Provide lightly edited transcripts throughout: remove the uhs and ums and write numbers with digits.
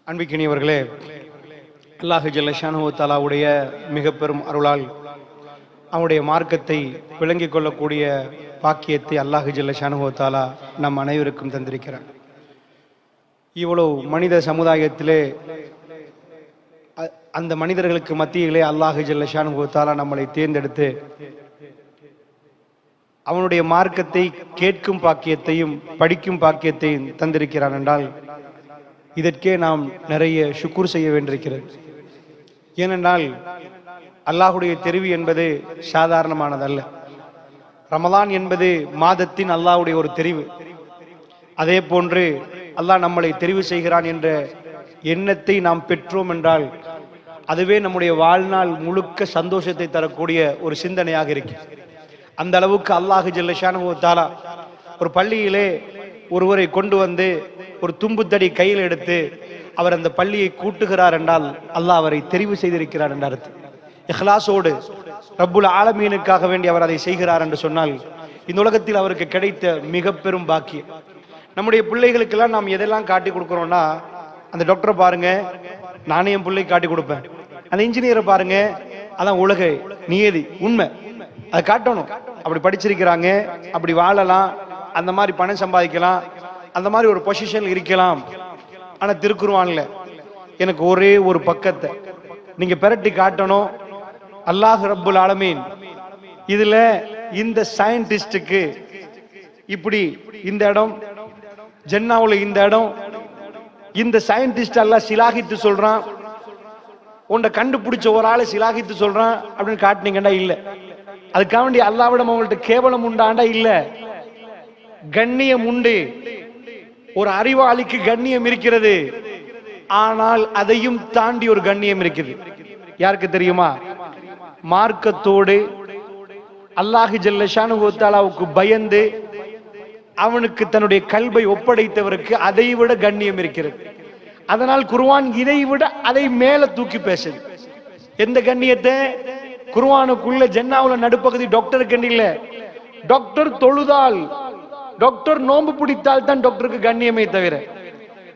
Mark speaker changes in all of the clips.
Speaker 1: அன்பிக்கினியவர்களே, அல்லாஹ் ஜல்ல ஷானஹு வ தஆலாவுடைய மிக பெரும் அருளால் அவனுடைய மார்க்கத்தை விளங்கிக் கொள்ளக்கூடிய பாக்கியத்தை அல்லாஹ் ஜல்ல ஷானஹு வ தஆலா நம் அனைவருக்கும் தந்திருக்கிறார். இவ்வளவு மனித சமுதாயத்திலே அந்த மனிதர்களுக்கு மத்தியிலே அல்லாஹ் ஜல்ல ஷானஹு வ தஆலா நம்மளை தேர்ந்தெடுத்து அவனுடைய மார்க்கத்தை கேட்கும் பாக்கியத்தையும் படிக்கும் பாக்கியத்தையும் தந்திருக்கிறான் என்றால் இதற்கே நாம் நிறைய ஷுக்கூர் செய்ய வேண்டியிருக்கிறது. ஏனென்றால் அல்லாஹுடைய தெரிவு என்பது சாதாரணமானதல்ல. ரமலான் என்பது மாதத்தின் அல்லாஹுடைய ஒரு தெரிவு. அதே போன்று அல்லாஹ் நம்மளை தெரிவு செய்கிறான் என்ற எண்ணத்தை நாம் பெற்றோம் என்றால் அதுவே நம்முடைய வாழ்நாள் முழுக்க சந்தோஷத்தை தரக்கூடிய ஒரு சிந்தனையாக இருக்கு. அந்த அளவுக்கு அல்லாஹ் ஜல்ல ஷானஹு வ தஆலா ஒரு பள்ளியிலே ஒருவரை கொண்டு வந்து ஒரு தும்புத்தடி கையில் எடுத்து அவர் அந்த பள்ளியை கூட்டுகிறார் என்றால் அல்லாஹ் அவரை தெரிவு செய்திருக்கிறார் என்ற அர்த்தம். இஹ்லாஸோடு ரப்புல் ஆலமீனுக்காக வேண்டி அவர் அதை செய்கிறார் என்று சொன்னால் இந்த உலகத்தில் அவருக்கு கிடைத்த மிக பெரும் பாக்கியம். நம்முடைய பிள்ளைகளுக்கெல்லாம் நாம் எதெல்லாம் காட்டி கொடுக்கிறோம்னா, அந்த டாக்டரை பாருங்க, நானே என் பிள்ளை காட்டி கொடுப்பேன். அந்த இன்ஜினியரை பாருங்க, அதான் உலக நியதி, உண்மை, அதை காட்டணும். அப்படி படிச்சிருக்கிறாங்க, அப்படி வாழலாம், அந்த மாதிரி பணம் சம்பாதிக்கலாம், அந்த மாதிரி ஒரு பொசிஷன் இருக்கலாம். ஆனா திருக்குர்ஆன்ல எனக்கு ஒரே ஒரு பக்கத்தை நீங்க பெரட்டி காட்டணும். அல்லாஹ் ரப்புல் ஆலமீன் இதுல இந்த சயின்டிஸ்டுக்கு இப்படி இந்த இடம், ஜன்னாவுல இந்த இடம், இந்த சயின்டிஸ்ட் அல்லாஹ் சிலாகித்து சொல்றான், உன்னை கண்டுபிடிச்ச ஒரு ஆளை சிலாகித்து சொல்றான் அப்படின்னு காட்டினீங்கன்னா இல்ல. அதுக்காக வேண்டிய அல்லாஹ்விடம் அவங்கள்ட்ட கேவலம் உண்டாண்டா இல்ல, கண்ணியம் உண்டு. ஒரு அறிவாளிக்கு கண்ணியம் இருக்கிறது, ஆனால் அதையும் தாண்டி ஒரு கண்ணியம் இருக்குது. யாருக்கு தெரியுமா? மார்க்கத்தோடு அல்லாஹ் ஜல்ல ஷானஹு வ தஆலாவுக்கு பயந்து அவனுக்கு தன்னுடைய கல்வை ஒப்படைத்தவருக்கு அதை விட கண்ணியம் இருக்கிறது. அதனால் குர்ஆன் இதை விட அதை மேல தூக்கி பேசுது. எந்த கண்ணியத்தை? குர்ஆனுக்குள்ள ஜன்னாவுல நடுப்பகுதி டாக்டருக்கு இல்ல. டாக்டர் தொழுதால், டாக்டர் நோன்பு பிடித்தால் தான் டாக்டருக்கு கண்ணியமே தவிர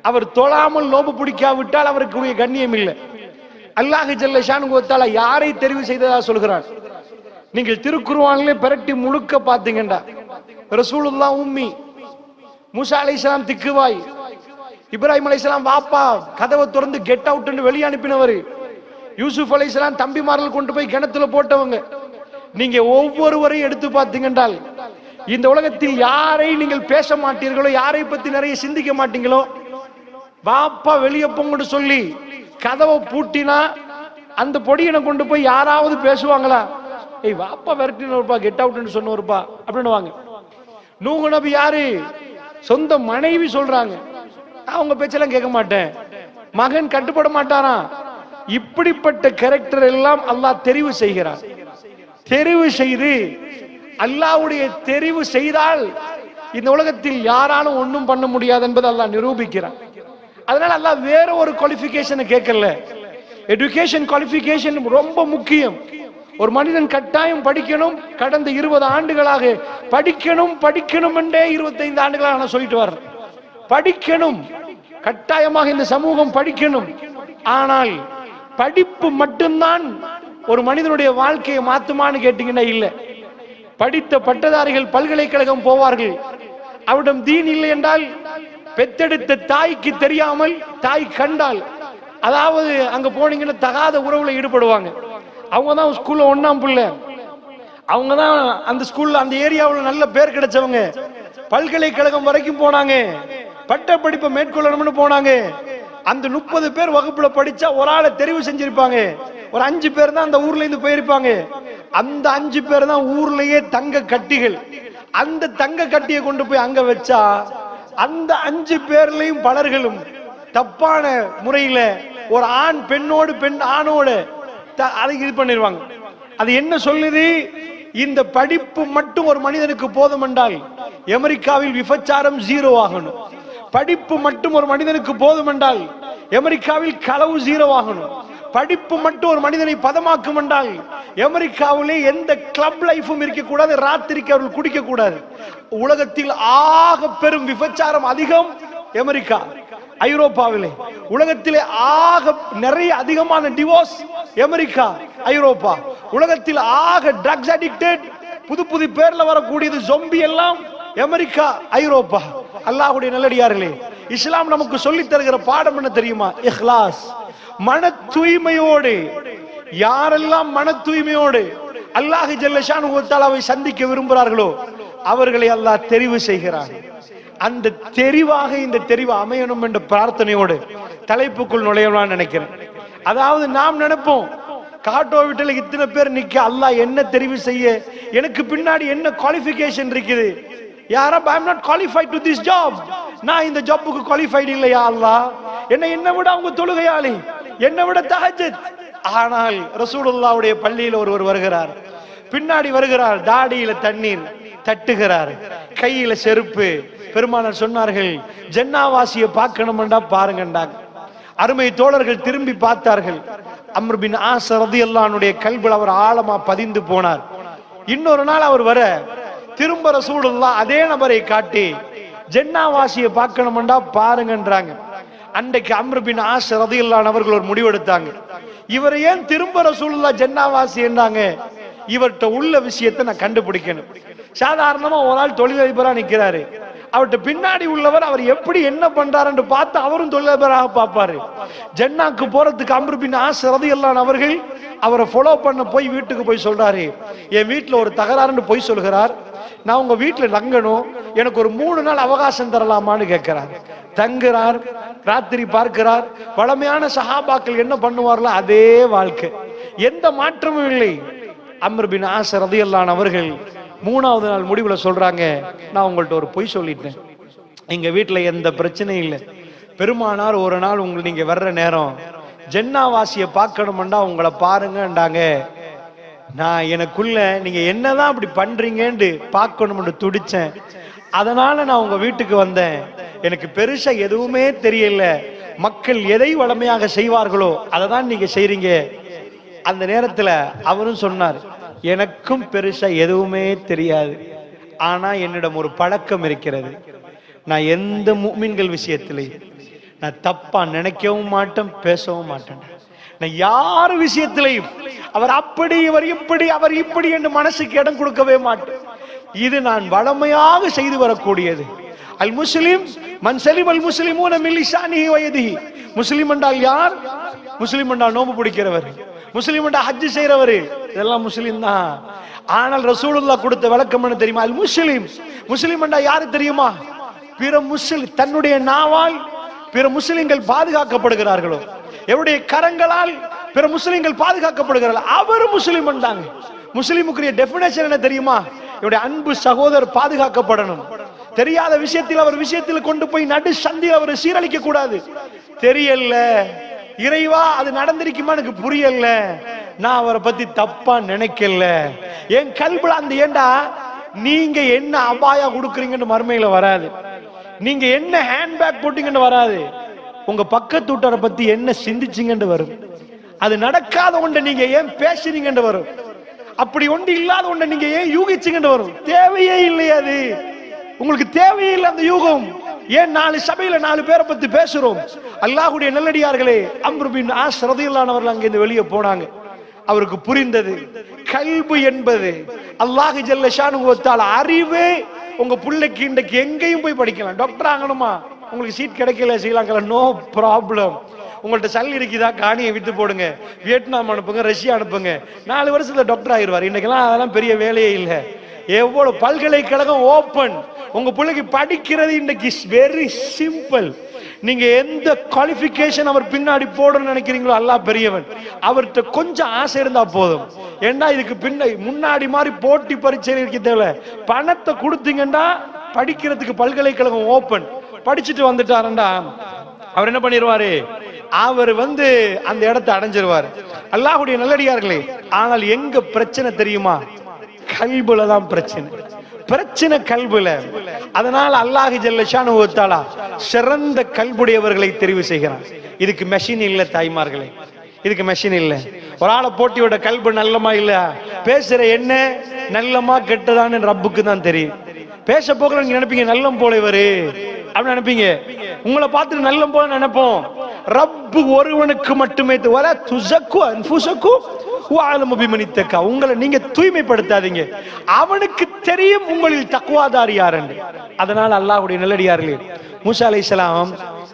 Speaker 1: அவர் தொழாமல் நோன்பு பிடிக்காவிட்டால் அவருக்கு கண்ணியம் இல்லை. அல்லாஹ் ஜல்ல ஷானஹு வ தஆலா யாரை தெரிவு செய்ததா சொல்கிறான்? நீங்கள் திருக்குர்ஆனிலே பெரட்டி முழுக்க பாத்தீங்கன்னா ரசூலுல்லாஹ் உம்மி, மூசா அலைஹிஸ்ஸலாம் திக்குவாய், இப்ராஹிம் அலைஹிஸ்ஸலாம் வாப்பா கதவை திறந்து கெட் அவுட் என்று வெளியே அனுப்பினவர், யூசுப் அலைஹிஸ்ஸலாம் தம்பிமார்கள் கொண்டு போய் கிணத்துல போட்டவங்க. நீங்க ஒவ்வொருவரையும் எடுத்து பார்த்தீங்கன்றால் இந்த உலகத்தில் யாரை நீங்கள் பேச மாட்டீர்களோ, யாரை பத்தி நிறைய சிந்திக்க மாட்டீங்களோ, வாப்பா வெளியே போங்கன்னு சொல்லி கதவை பூட்டினா அந்த பொடியனை கொண்டு போய் யாராவது பேசுவாங்களா? ஏய் வாப்பா விரட்டினப்பா, கெட் அவுட்னு சொன்னவருப்பா அப்படின்னு வாங்க. நூஹ் நபி யாரு? சொந்த மனைவி சொல்றாங்க, அவங்க பேச்செல்லாம் கேட்க மாட்டேன், மகன் கட்டுப்பட மாட்டாராம். இப்படிப்பட்ட கேரக்டர் எல்லாம் அல்லாஹ் தெரிவு செய்கிறார். தெரிவு செய்து அல்லாஹ்வுடைய தெரிவு செய்தால் இந்த உலகத்தில் யாராலும் ஒன்றும் பண்ண முடியாது என்பதை அல்லாஹ் நிரூபிக்கிறான். அதனால அல்லாஹ் வேற ஒரு குவாலிஃபிகேஷனை கேட்கல. எஜுகேஷன் குவாலிஃபிகேஷன் ரொம்ப முக்கியம். ஒரு மனிதன் கட்டாயம் படிக்கணும். கடந்த 20 ஆண்டுகளாக படிக்கணும் படிக்கணும் என்றே 25 ஆண்டுகளாக நான் சொல்லிட்டு வர்றேன். படிக்கணும், கட்டாயமாக இந்த சமூகம் படிக்கணும். ஆனால் படிப்பு மட்டும்தான் ஒரு மனிதனுடைய வாழ்க்கையை மாத்துமான்னு கேட்டீங்கன்னா இல்ல. படித்த பட்டதாரிகள் பல்கலைக்கழகம் போவார்கள், அவரிடம் தீன் இல்லை என்றால் பெத்தெடுத்த தாய்க்கு தெரியாமல் தாய் கண்டால், அதாவது அங்க போனீங்கன்னா தகாத உறவுல ஈடுபடுவாங்க. அவங்கதான் ஸ்கூல்ல 1ஆம் பிள்ளை, அவங்கதான் அந்த ஸ்கூல்ல அந்த ஏரியாவில் நல்ல பேர் கிடைச்சவங்க, பல்கலைக்கழகம் வரைக்கும் போனாங்க, பட்ட படிப்பை மேற்கொள்ளணும்னு போனாங்க. அந்த 30 பேர் வகுப்புல படிச்சா ஒரு ஆளை தெரிவு செஞ்சிருப்பாங்க, ஒரு 5 பேர் தான் அந்த ஊர்ல இருந்து போயிருப்பாங்க. அந்த 5 பேர் தான் ஊர்லயே தங்க கட்டிகள். அந்த தங்க கட்டியை கொண்டு போய் அங்க வச்சா அந்த 5 பேர்லயும் பலர்களும் தப்பான முறையில ஒரு ஆண் பெண்ணோடு பெண் ஆணோட அதை இது பண்ணிடுவாங்க. அது என்ன சொல்லுது? இந்த படிப்பு மட்டும் ஒரு மனிதனுக்கு போதும் என்றால் அமெரிக்காவில் விபச்சாரம் 0 ஆகணும். படிப்பு மட்டும் ஒரு மனிதனுக்கு போதும் என்றால் அமெரிக்காவில் களவு 0 ஆகணும். படிப்பு மட்டும் ஒரு மனிதனை பதமாக்கும் என்றால் அமெரிக்காவிலே எந்த கிளப் லைஃபும் இருக்கக்கூடாது, ராத்திரிக்கு அவர்கள் குடிக்க கூடாது. உலகத்தில் ஆக பெரும் விபச்சாரம் அதிகம் அமெரிக்கா. ஐரோப்பாவிலே. உலகத்திலே நிறைய அதிகமான டிவோர்ஸ் அமெரிக்கா, ஐரோப்பா. உலகத்தில் ட்ரக்ஸ் அடிக்டட், புது புது பேர்ல வரக்கூடியது ஜொம்பி எல்லாம் அமெரிக்கா, ஐரோப்பா. அல்லாஹ்வுடைய நல்லடியார்களே, இஸ்லாம் நமக்கு சொல்லி தருகிற பாடம் என்ன தெரியுமா? இஹ்லாஸ், மன தூய்மையோடு. யாரெல்லாம் மன தூய்மையோடு அல்லாஹ் ஜல்ல ஷானுஹு வ தஆலாவை சந்திக்க விரும்புகிறார்களோ அவர்களை அல்லாஹ் தெரிவு செய்கிறார். அந்த தெரிவாக இந்த தெரிவு அமையணும் என்ற பிரார்த்தனையோடு தலைப்புக்குள் நுழையலாம்னு நினைக்கிறேன். அதாவது நாம் நினைப்போம், காட்டோ வீட்டில் இத்தனை பேர் நிக்க, அல்லாஹ் என்ன தெரிவு செய்ய, எனக்கு பின்னாடி என்ன குவாலிஃபிகேஷன் இருக்குது? யா ரப், I am not qualified to this job. நான் இந்த ஜாப்புக்கு குவாலிஃபைட் இல்லையா அல்லாஹ்? என்னை விட அவங்க தொழுகையாளி, என்னை விட தஹஜ்ஜுத். ஆனால் ரசூலுல்லாஹ்வுடைய பள்ளியில் ஒருவர் வருகிறார், பின்னாடி வருகிறார், தாடியில தண்ணீர் தட்டுகிறார், கையில செருப்பு. பெருமானார் சொன்னார்கள், ஜன்னாவாசியை பார்க்கணும்டா பாருங்கண்டா. அருமை தோழர்கள் திரும்பி பார்த்தார்கள். அம்ர் பின் ஆஸ் ரலியல்லாஹு அன்ஹுடைய கல்பில் அவர் ஆழமா பதிந்து போனார். இன்னொரு நாள் அவர் வர, திரும்ப ரசூலுல்லாஹ் அதே நபரை காட்டி ஜன்னாவாசியை பார்க்கணும்டா பாருங்கன்றாங்க. அன்றைக்கு அம்ர் பின் ஆஸ் ரலியல்லாஹு அன்ஹு அவர்கள் ஒரு முடிவெடுத்தாங்க, இவரை ஏன் திரும்ப ரசூலுல்லாஹ் ஜன்னாவாசி என்றாங்க? இவர்கிட்ட உள்ள விஷயத்தை நான் கண்டுபிடிக்கணும். சாதாரணமா ஒரு ஆள் தொழிலதிபரா நிக்கிறாரு, அவர்கிட்ட பின்னாடி உள்ளவர் அவர் எப்படி என்ன பண்றாரு பார்த்து அவரும் தொழிலதிபராக பார்ப்பாரு. ஜன்னாக்கு போறதுக்கு அம்ர் பின் ஆஸ் ரலியல்லாஹு அன்ஹு அவர்கள் அவரை ஃபாலோ பண்ண போய் வீட்டுக்கு போய் சொல்றாரு, என் வீட்டுல ஒரு தகராறுன்னு போய் சொல்கிறார், நான் உங்க வீட்டுல தங்கணும், எனக்கு ஒரு 3 நாள் அவகாசம் தரலாமான்னு கேட்கிறார். தங்குறார், ராத்திரி பார்க்கிறார். பழமையான சஹாபாக்கள் என்ன பண்ணுவார்களோ அதே வாழ்க்கை, எந்த மாற்றமும் இல்லை. அம்ர் பின் ஆஸ் ரலியல்லாஹு அன்ஹு அவர்கள் 3வது நாள் முடிவுல சொல்றாங்க, நான் உங்கள்ட்ட ஒரு பொய் சொல்லிட்டேன், எங்க வீட்டுல எந்த பிரச்சனையும் இல்லை. பெருமானார் ஒரு நாள் நீங்க வர்ற நேரம் ஜன்னாவாசியை பார்க்கணும்டா உங்களை பாருங்கன்றாங்க. நான் எனக்குள்ள நீங்க என்னதான் அப்படி பண்றீங்கன்னு பார்க்கணும்னு துடிச்சேன். அதனால நான் உங்க வீட்டுக்கு வந்தேன். எனக்கு பெருசா எதுவுமே தெரியல, மக்கள் எதை வளமையாக செய்வார்களோ அதை தான் நீங்க செய்றீங்க. அந்த நேரத்துல அவரும் சொன்னார், எனக்கும் பெருசா எதுவுமே தெரியாது, ஆனா என்னிடம் ஒரு பழக்கம் இருக்கிறது. நான் எந்த முஃமின்கள் விஷயத்திலையும் நான் தப்பா நினைக்கவும் மாட்டேன், பேசவும் மாட்டேன். நான் யார் விஷயத்திலையும் அவர் அப்படி, இவர் இப்படி, அவர் இப்படி என்று மனசுக்கு இடம் கொடுக்கவே மாட்டேன். இது நான் வளமையாக செய்து வரக்கூடியது. அல் முஸ்லிம் மன் சலிம் அல் முஸ்லிமூன மின் லிசானிஹி வ யதிஹி. முஸ்லிம் என்றால் யார்? முஸ்லிம் என்றால் நோன்பு பிடிக்கிறவர், முஸ்லிம் என்றால் ஹஜ் செய்றவர், இதெல்லாம் முஸ்லிம் தான். ஆனால் ரசூலுல்லாஹ் கொடுத்த விளக்கம் என்ன தெரியுமா? அல் முஸ்லிம், முஸ்லிம் என்றால் யாரு தெரியுமா? பிற முஸ்லிம், தன்னுடைய நாவால் பிற முஸ்லிம்கள் பாதுகாக்கப்படுகிறார்களோ, எவருடைய கரங்களால் பிற முஸ்லிம்கள் பாதுகாக்கப்படுகிறார்கள், அவர் முஸ்லிம் என்றாங்க. முஸ்லிமுக்குரிய டெஃபினேஷன் என்ன தெரியுமா? இவருடைய அன்பு சகோதரர் பாதுகாக்கப்படணும். தெரியாத விஷயத்தில் அவர் விஷயத்தில் கொண்டு போய் நடு சந்தியில் அவர் சீரழிக்க கூடாது. தெரியல இறைவா, அது நடந்திருக்குமா எனக்கு புரியல, நான் அவரை பத்தி தப்பா நினைக்கல, என் கல்புல அந்த ஏண்டா நீங்க என்ன அபாயா கொடுக்குறீங்கன்னு மறுமையில வராது, நீங்க என்ன ஹேண்ட்பேக் போட்டீங்கன்னு வராது, உங்க பக்கத்து வீட்டாரை பத்தி என்ன சிந்திச்சீங்கன்னு வரும். அது நடக்காத ஒன்றை நீங்க ஏன் பேசுறீங்கன்னு வரும். அப்படி ஒன்று இல்லாத ஒன்றை நீங்க ஏன் யூகிச்சீங்கன்னு வரும். தேவையே இல்லையா? அது உங்களுக்கு தேவையே இல்லை அந்த யூகம். ஏன் 4 சபையில 4 பேரை பத்தி பேசுறோம்? அல்லாஹ்வுடைய நல்லடியார்களே, அம்ர் பின் ஆஸ் ரலியல்லாஹு அன்ஹு அவர்கள் அங்கிருந்து வெளியே போனாங்க. அவருக்கு புரிந்தது, கல்பு என்பது அல்லாஹ் ஜல்ல ஷானுஹு வ தஆலா அறிவே. உங்க பிள்ளைக்கு இன்றைக்கு எங்கேயும் போய் படிக்கலாம். டாக்டர் ஆகணுமா? உங்களுக்கு சீட் கிடைக்கல ஸ்ரீலங்கால, நோ ப்ராப்ளம். உங்கள்ட்ட சல்லி இருக்குதா, காணியை விட்டு போடுங்க, வியட்நாம் அனுப்புங்க, ரஷ்யா அனுப்புங்க, 4 வருஷத்துல டாக்டர் ஆகிடுவார். இன்னைக்கெல்லாம் அதெல்லாம் பெரிய வேலையே இல்லை. எவ்வளவு பல்கலைக்கழகம் ஓபன். உங்க பிள்ளைக்கு படிக்கிறது இன்னைக்கு வெரி சிம்பிள். நீங்க எந்த குவாலிஃபிகேஷன் அவர் பின்னாடி போடணும்னு நினைக்கிறீங்களோ அல்லாஹ் பெரியவன். அவர்கிட்ட கொஞ்சம் ஆசை இருந்தா போதும். ஏன்னா இதுக்கு முன்னாடி மாதிரி போட்டி பரீட்சை இருக்க தேவை. பணத்தை கொடுத்தீங்கன்னா படிக்கிறதுக்கு பல்கலைக்கழகம் ஓபன். படிச்சுட்டு வந்துட்டாருண்டா அவர் என்ன பண்ணிடுவாரு? அவர் அந்த இடத்தை அடைஞ்சிருவாரு. அல்லாஹ்வுடைய நல்லடியார்களே, ஆனால் எங்க பிரச்சனை தெரியுமா? கல்புல தான் பிரச்சனை. பிரச்சனை கல்புல. அதனால அல்லாஹ் ஜல்ல ஷானுஹு வ தஆலா சிறந்த கல்புடையவர்களை தெரிவு செய்கிறான். இதுக்கு மெஷின் இல்ல தாய்மார்களே, இதுக்கு மெஷின் இல்ல. ஒரு ஆளை போட்டியோட கல்பு நல்லமா இல்ல, பேசுற என்ன நல்லமா கெட்டதான்னு ரப்புக்கு தான் தெரியும். பேச போகல நீங்க நினைப்பீங்க நல்லம் போல இவரு, அப்படின்னு நினைப்பீங்க. உங்களை பார்த்துட்டு நல்ல போல நினைப்போம். ரப்பு ஒருவனுக்கு மட்டுமே வல துஸக்கு அன்ஃபுஸக்கும் வஅலமு பிமனித்தக. உங்களை நீங்க தூய்மைப்படுத்தாதீங்க, அவனுக்கு தெரியும் உங்களில் தக்வாதாரி யார் என்று. அதனால அல்லாஹ்வுடைய நல்லடியார்களே, மூசா அலைஹிஸ்ஸலாம்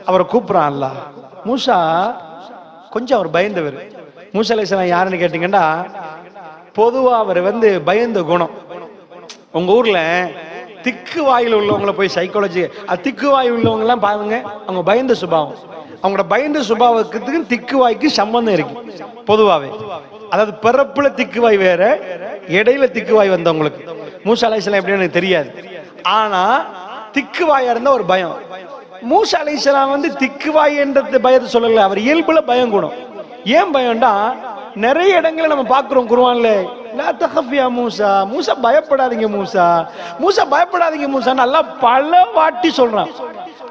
Speaker 1: அவரை கூப்பிடுறான் அல்லாஹ். மூசா கொஞ்சம் அவர் பயந்தவர். மூசா அலைஹிஸ்ஸலாம் யாருன்னு கேட்டீங்கன்னா, பொதுவா அவர் பயந்த குணம். உங்க ஊர்ல திக்கு வாயில் உள்ளவங்களை போய் சைக்காலஜி, திக்கு வாயில் உள்ளவங்க எல்லாம் பாருங்க, அவங்க பயந்த சுபாவம். அவங்களோட பயந்த சுபாவத்துக்கு திக்கு வாய்க்கு சம்பந்தம் இருக்கு பொதுவாவே. அதாவது பிறப்புல திக்கு வாய் வேற, இடையில திக்கு வாய் வந்தவங்களுக்கு. மூசா அலைஹிஸ்ஸலாம் எப்படின்னு எனக்கு தெரியாது, ஆனா திக்கு வாயா இருந்தா ஒரு பயம். மூசா அலைஹிஸ்ஸலாம் திக்கு வாய் என்ற பயத்தை சொல்லல, அவர் இயல்புல பயம் குணம். ஏன் பயம்டா, நிறைய இடங்களை நம்ம பாக்குறோம் குர்ஆன்ல, லா தகஃப் யா மூசா, மூசா பயப்படாதீங்க மூசா, மூசா பயப்படாதீங்க மூசா நல்லா பல வாட்டி சொல்றான்.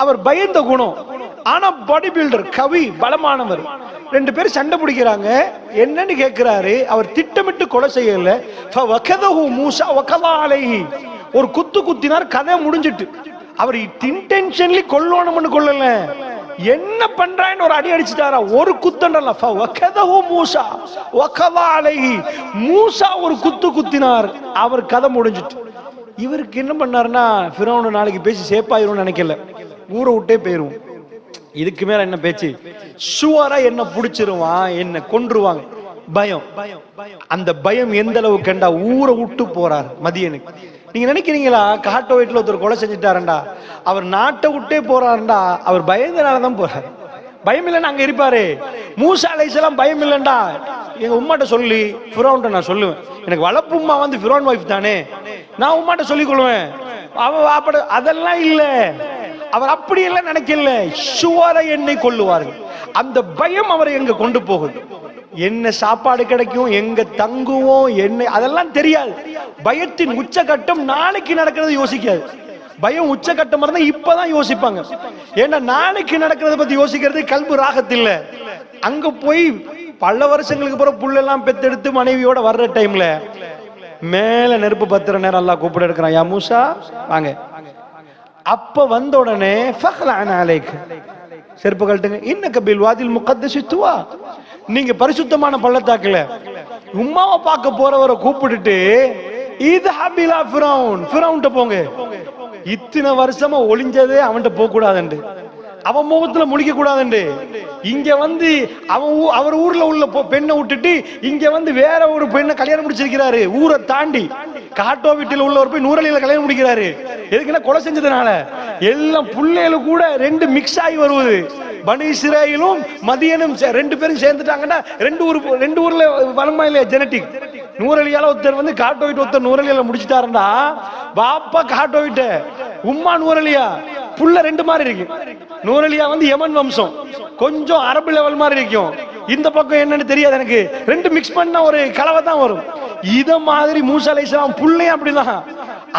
Speaker 1: அவர் பயந்த குணம். ஆனா பாடி பில்டர், கவி, பலமானவர். ரெண்டு பேரும் சண்டை பிடிக்கிறாங்க. என்னன்னு கேட்கிறாரு, அவர் திட்டமிட்டு கொலை செய்யல. ஃபவகதஹு மூசா வகதா அலைஹி, ஒரு குத்து குத்தினார், கதை முடிஞ்சிட்டு. அவர் இன்டென்ஷனலி கொல்லணும்னு கொல்லல, என்ன பண்றான்னு ஒரு அடி அடிச்சுட்டாரா, ஒரு குத்தண்டல. ஃபவகதஹு மூசா வகதா அலைஹி, மூசா ஒரு குத்து குத்தினார், அவர் கதை முடிஞ்சிட்டு. இவருக்கு என்ன பண்ணாருன்னா, ஃபிரௌன் நாளைக்கு பேசி சேப்பாயிரும்னு நினைக்கல, ஊரை விட்டே போயிரும். இதுக்கு மேல என்ன பேச்சு, சுவரா என்ன புடிச்சிருவான், என்ன கொன்றுவாங்க, பயம். அந்த பயம் எந்த அளவு கண்டா ஊரை விட்டு போறார் மதியனுக்கு. நீங்க நினைக்கிறீங்களா, காட்டோ வீட்டுல ஒருத்தர் கொலை செஞ்சுட்டாருண்டா அவர் நாட்டை விட்டே போறாருண்டா, அவர் பயந்தனாலதான் போறாரு. பயம் இல்லைன்னு அங்க இருப்பாரு. மூசா அலைஹிஸ்ஸலாம் பயம் இல்லைண்டா, எங்க உம்மாட்ட சொல்லி ஃபிரௌன்ட்ட நான் சொல்லுவேன், எனக்கு வளர்ப்பு உம்மா ஃபிரௌன் வைஃப் தானே, நான் உம்மாட்ட சொல்லிக் கொள்வேன். அதெல்லாம் இல்ல, அவர் அப்படி எல்லாம் நினைக்கல, சுவரை என்னை கொல்லுவார்கள். அந்த பயம் அவரை எங்க கொண்டு போகுது, என்ன சாப்பாடு கிடைக்கும், எங்க தங்குவோம், என்ன அதெல்லாம் தெரியாது. பயத்தின் உச்சகட்டம் நாளைக்கு நடக்கிறது யோசிக்காது. பயம் உச்சகட்டம் இருந்தா இப்பதான் யோசிப்பாங்க. ஏன்னா நாளைக்கு நடக்கிறத பத்தி யோசிக்கிறது கல்பு ராகத்தில். அங்க போய் பல வருஷங்களுக்கு பிறகு புள்ளெல்லாம் பெத்தெடுத்து மனைவியோட வர்ற டைம்ல மேல நெருப்பு பத்துற நேரம் அல்லாஹ் கூப்பிட இருக்கிறான், யா மூசா வாங்க. அப்ப வந்த உடனே செருப்பு கழட்டுங்க, இன்னக பில் வாதில் முகத்தஸி துவா, நீங்க பரிசுத்தமான பள்ளத்தாக்குல உம்மாவை பார்க்க போறவரை கூப்பிட்டுட்டு இத்ஹப் இலா ஃபிரௌன், ஃபிரௌன்ட்ட போங்க. இத்தனை வருஷமா ஒளிஞ்சதே அவன்கிட்ட போக கூடாதுண்டு, அவன் முகத்துல முழிக்க கூடாதுண்டு. இங்க அவர் ஊர்ல உள்ள பெண்ணை விட்டுட்டு இங்க வேற ஒரு பெண்ணை கல்யாணம் முடிச்சிருக்கிறாரு. ஊரை தாண்டி காட்டோ வீட்டில் உள்ளவர் போய் நூறலியில கல்யாணம் முடிக்கிறாரு. எதுக்குன்னா கொலை செஞ்சதுனால. எல்லாம் புள்ளைகளும் கூட ரெண்டு மிக்ஸ் ஆகி வருவது. பனு இஸ்ராயேலும் மதியனும் ரெண்டு பேரும் சேர்ந்துட்டாங்கன்னா ரெண்டு ஊர்ல வளமா இல்லையா ஜெனட்டிக். நூறலியால ஒருத்தர் காட்டோ வீட்டு ஒருத்தர் நூறலியால முடிச்சுட்டாருண்டா, பாப்பா காட்டோ வீட்ட, உம்மா நூறலியா, புள்ள ரெண்டு மாதிரி இருக்கு. நூறலியா யமன் வம்சம், கொஞ்சம் அரபு லெவல் மாதிரி இருக்கும். இந்த பக்கம் என்னன்னு தெரியாது எனக்கு, ரெண்டு மிக்ஸ் பண்ண ஒரு கலவை தான் வரும். இத மாதிரி மூசா அலைஹிஸ்ஸலாம் புள்ளையும் அப்படிதான்.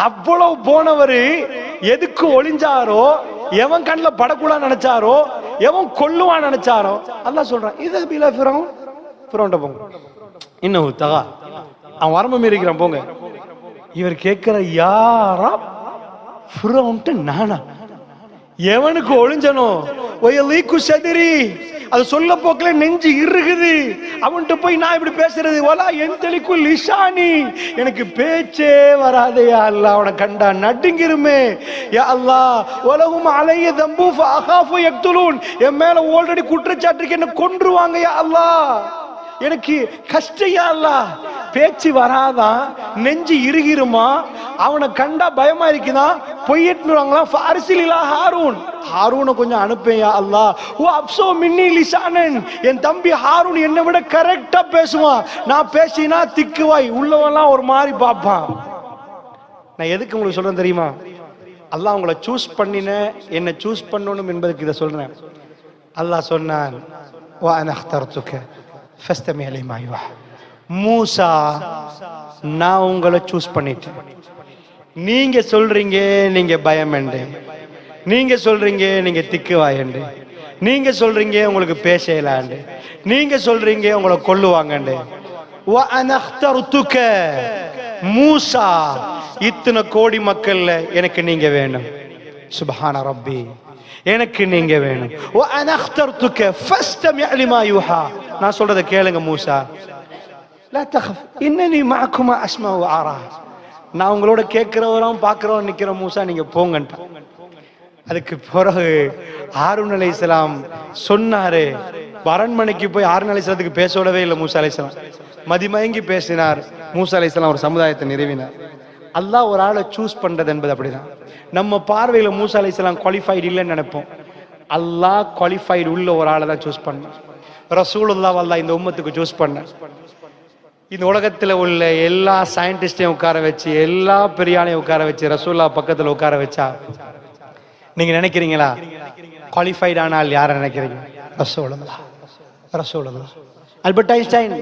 Speaker 1: அவ்வளவு போனவரு எதுக்கு ஒளிஞ்சாரோ, எவன் கண்ணில் படக்கூடாது நினைச்சாரோ, எவன் கொல்லுவான் நினைச்சாரோ, அல்லாஹ் சொல்றான் இத பிலா ஃபிரௌன், ஃபிரௌன்ட்ட போங்க, இன்னும் தகா அவன் வரம்பு இருக்கிறான் போங்க. இவர் கேட்கிற யாரா ஃபிரௌன்ட்ட நானா, எவனுக்கு ஒளிஞ்சனோ ஒயலீக்கு சதிரி, அது சொல்ல போக்கல நெஞ்சு இறுகுது. அவன்கிட்ட போய் நான் இப்படி பேசுறது, வலா எந்தலிக்குள் லிசானி, எனக்கு பேச்சே வராதே யா அல்லாஹ், அவனை கண்டா நடுங்கிருமே யா அல்லாஹ். வலஹும் அலைய தம்பு ஃபஅகாஃபு யக்துலூன், என் மேல ஆல்ரெடி குற்றச்சாட்டு இருக்கு, என்ன கொன்றுவாங்க யா அல்லாஹ், எனக்கு கஷ்டம் யா அல்லாஹ். பேச்சு வராதான், நெஞ்சு இறுகிருமா, அவனை கண்டா பயமா இருக்குதான், பொய்யிட்டுறாங்களா. ஃபாரிசிலா ஹாரூன், ஹாரூனை கொஞ்சம் அனுப்பேன் யா அல்லாஹ். ஓ அப்சோ மின்னி லிசானன், என் தம்பி ஹாரூன் என்னை விட கரெக்டா பேசுவான், நான் பேசினா திக்குவாய் உள்ளவெல்லாம் ஒரு மாதிரி பார்ப்பான். நான் எதுக்கு உங்களுக்கு சொல்றேன் தெரியுமா, அல்லாஹ் உங்களை சூஸ் பண்ணின, என்ன சூஸ் பண்ணணும் என்பதுக்கு இதை சொல்றேன். அல்லாஹ் சொன்னான் வா அன அக்தர்துக ஃபஸ்தமி லிமா யுஹா, மூசா நான் உங்களை சூஸ் பண்ணிட்டேன். நீங்க சொல்றீங்க நீங்க பயம் என்று, நீங்க சொல்றீங்க நீங்க திக்குவாயண்டு, நீங்க சொல்றீங்க உங்களுக்கு பேசலாண்டு, நீங்க சொல்றீங்க உங்களை கொல்லுவாங்கண்டு. வ அன அக்தர்துக மூசா, இத்தனை கோடி மக்கள்ல எனக்கு நீங்க வேணும். சுப்ஹான ரப்பி, எனக்கு நீங்க வேணும். வ அன அக்தர்துக ஃபஸ்தமி லிமா யூஹா, நான் சொல்றத கேளுங்க மூசா. லா தഖஃப் இன்னனி மஅகுமா அஸ்மா வ அரா, நான் உங்களோட கேட்கிறவரும் பார்க்கிறவரும் நிக்கிற மூசா, நீங்க போங்கன்ட்டா. அதுக்கு பிறகு ஹாரூன் அலைஹிஸ்ஸலாம் சொன்னாரு, அரண்மனைக்கு போய் ஹாரூன் அலைஹிஸ்ஸலாத்துக்கு பேச விடவே இல்லை மூசா அலைஹிஸ்ஸலாம். மதிமயங்கி பேசினார். மூசா அலைஹிஸ்ஸலாம் ஒரு சமுதாயத்தை நிறுவினார். அல்லாஹ் ஒரு ஆளை சூஸ் பண்றது என்பது அப்படிதான். நம்ம பார்வையில மூசா அலைஹிஸ்ஸலாம் குவாலிஃபைடு இல்லைன்னு நினைப்போம். அல்லாஹ் குவாலிஃபைடு உள்ள ஒரு ஆளை தான் சூஸ் பண்ண. ரசூலுல்லாஹ் அல்லாஹ் இந்த உம்மத்துக்கு சூஸ் பண்ண. இந்த உலகத்துல உள்ள எல்லா சயின்டிஸ்டையும் உட்கார வச்சு, எல்லா பெரியானையும் உட்கார வச்சு, ரசூலுல்லாஹ் பக்கத்துல உட்கார வச்சா நீங்க நினைக்கிறீங்களா குவாலிஃபைட் ஆனால் யாரை நினைக்கிறீங்க? ரசூலுல்லாஹ். ரசூலுல்லாஹ். ஆல்பர்ட் ஐன்ஸ்டைன்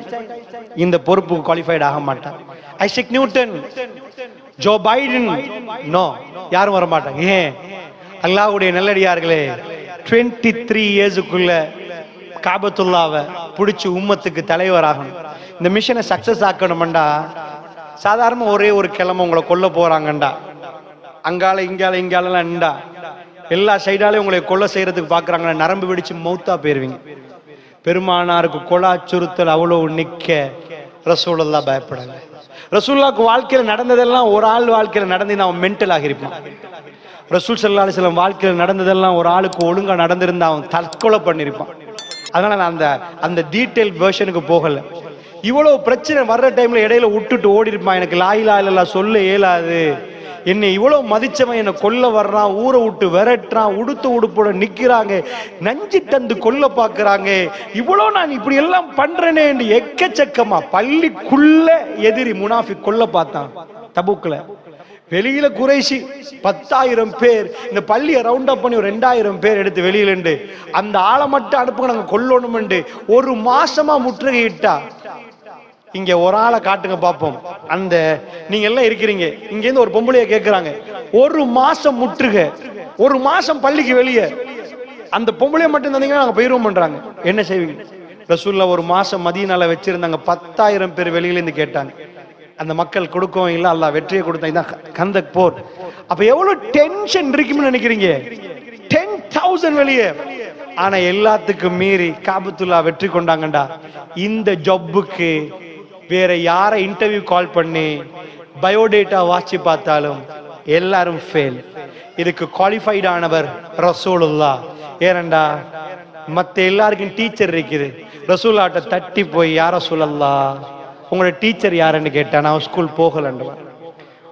Speaker 1: இந்த பொறுப்புக்கு குவாலிஃபைட் ஆக மாட்டார். Isaac Newton, Joe Biden, no, யாரும் வர மாட்டாங்க. ஏன்? அல்லாஹ்வுடைய நல்லடியார்களே, 23 இயர்ஸுக்குள்ள காபத்துல்லாவை பிடிச்சி உம்மத்துக்கு தலைவராகணும். இந்த மிஷனை சக்சஸ் ஆக்கணும்டா சாதாரண ஒரே ஒரு கிழமை உங்களை கொல்ல போறாங்கண்டா, அங்கால இங்காலெல்லாம் எல்லா சைடாலையும் உங்களை கொலை செய்யறதுக்கு பாக்குறாங்க, நரம்பு வெடிச்சு மௌத்தா போயிருவீங்க. பெருமானாருக்கு கொலை அச்சுறுத்தல் அவ்வளவு நிக்க ரசூலுல்லாஹ் பயப்படல. ரசூலுல்லாஹ்க்கு வாழ்க்கையில நடந்ததெல்லாம் ஒரு ஆள் வாழ்க்கையில நடந்து அவன் மென்டல் ஆகிருப்பான். ரசூல் ஸல்லல்லாஹு அலைஹி வஸல்லம் வாழ்க்கையில நடந்ததெல்லாம் ஒரு ஆளுக்கு ஒழுங்கா நடந்திருந்தா அவன் தற்கொலை பண்ணிருப்பான். அதனால நான் அந்த டீடைல் வெர்ஷனுக்கு போகல. இவ்வளவு பிரச்சனை வர்ற டைம்ல இடையில விட்டுட்டு ஓடி இருப்பான். எனக்கு லா இலாஹ இல்லல்லாஹ் சொல்ல இயலாது, என்னை இவ்வளவு மதிச்சவன் என்னை கொல்ல வர்றான், ஊரை விட்டு விரட்டுறான், உடுத்த உடுப்போட நிக்கிறாங்க, நஞ்சு தந்து கொல்ல பாக்குறாங்க, இவ்வளவு நான் இப்படி எல்லாம் பண்றேனே என்று எக்கச்சக்கமா பள்ளிக்குள்ள எதிரி முனாஃபிக் கொல்ல பார்த்தான். தபூக்ல வெளியில குறைஷி 10,000 பேர், இந்த பள்ளியை ரவுண்ட் அப் பண்ணி ஒரு 2,000 பேர் எடுத்து வெளியில அந்த ஆளை மட்டும் அனுப்புங்க நாங்க கொல்லணும் ஒரு மாசமா முற்றுகையிட்டா. இங்க ஒரு ஆளை காட்டுங்க பாப்போம். அந்த நீங்க எல்லாம் இருக்கிறீங்க, இங்க இருந்து ஒரு பொம்பளைய கேக்குறாங்க, ஒரு மாசம் முற்றுகை, ஒரு மாசம் பள்ளிக்கு வெளியே, அந்த பொம்பளைய மட்டும் தந்தீங்கன்னா நாங்க போயிருவோம் பண்றாங்க. என்ன செய்வீங்க? ரசூலுல்லாஹ் ஒரு மாசம் மதீனால வச்சிருந்தாங்க. 10,000 பேர் வெளியில இருந்து கேட்டாங்க. அந்த மக்கள் கொடுக்கவும் இல்லை, அல்லாஹ் வெற்றியை கொடுத்தான். இதான் கந்தக் போர். அப்ப எவ்வளவு டென்ஷன் இருக்குன்னு நினைக்கிறீங்க? 10,000 வெளியே. ஆனா எல்லாத்துக்கும் மீறி காபத்துல்லாஹ் வெற்றி கொண்டாங்கண்டா. இந்த ஜப்புக்கு வேற யாரை இன்டர்வியூ கால் பண்ணி பயோடேட்டா வாட்சி பார்த்தாலும் எல்லாரும் ஃபெயில். இதுக்கு குவாலிஃபைட் ஆனவர் ரசூலுல்லாஹ். ஏனண்டா மத்த எல்லாருக்கும் டீச்சர் இருக்குது. ரசூலுல்லாஹ்ட்ட தட்டி போய் யார் ரசூலுல்லாஹ் உங்களோட டீச்சர் யாருன்னு கேட்டா, நான் ஸ்கூல் போகலண்டுவார்.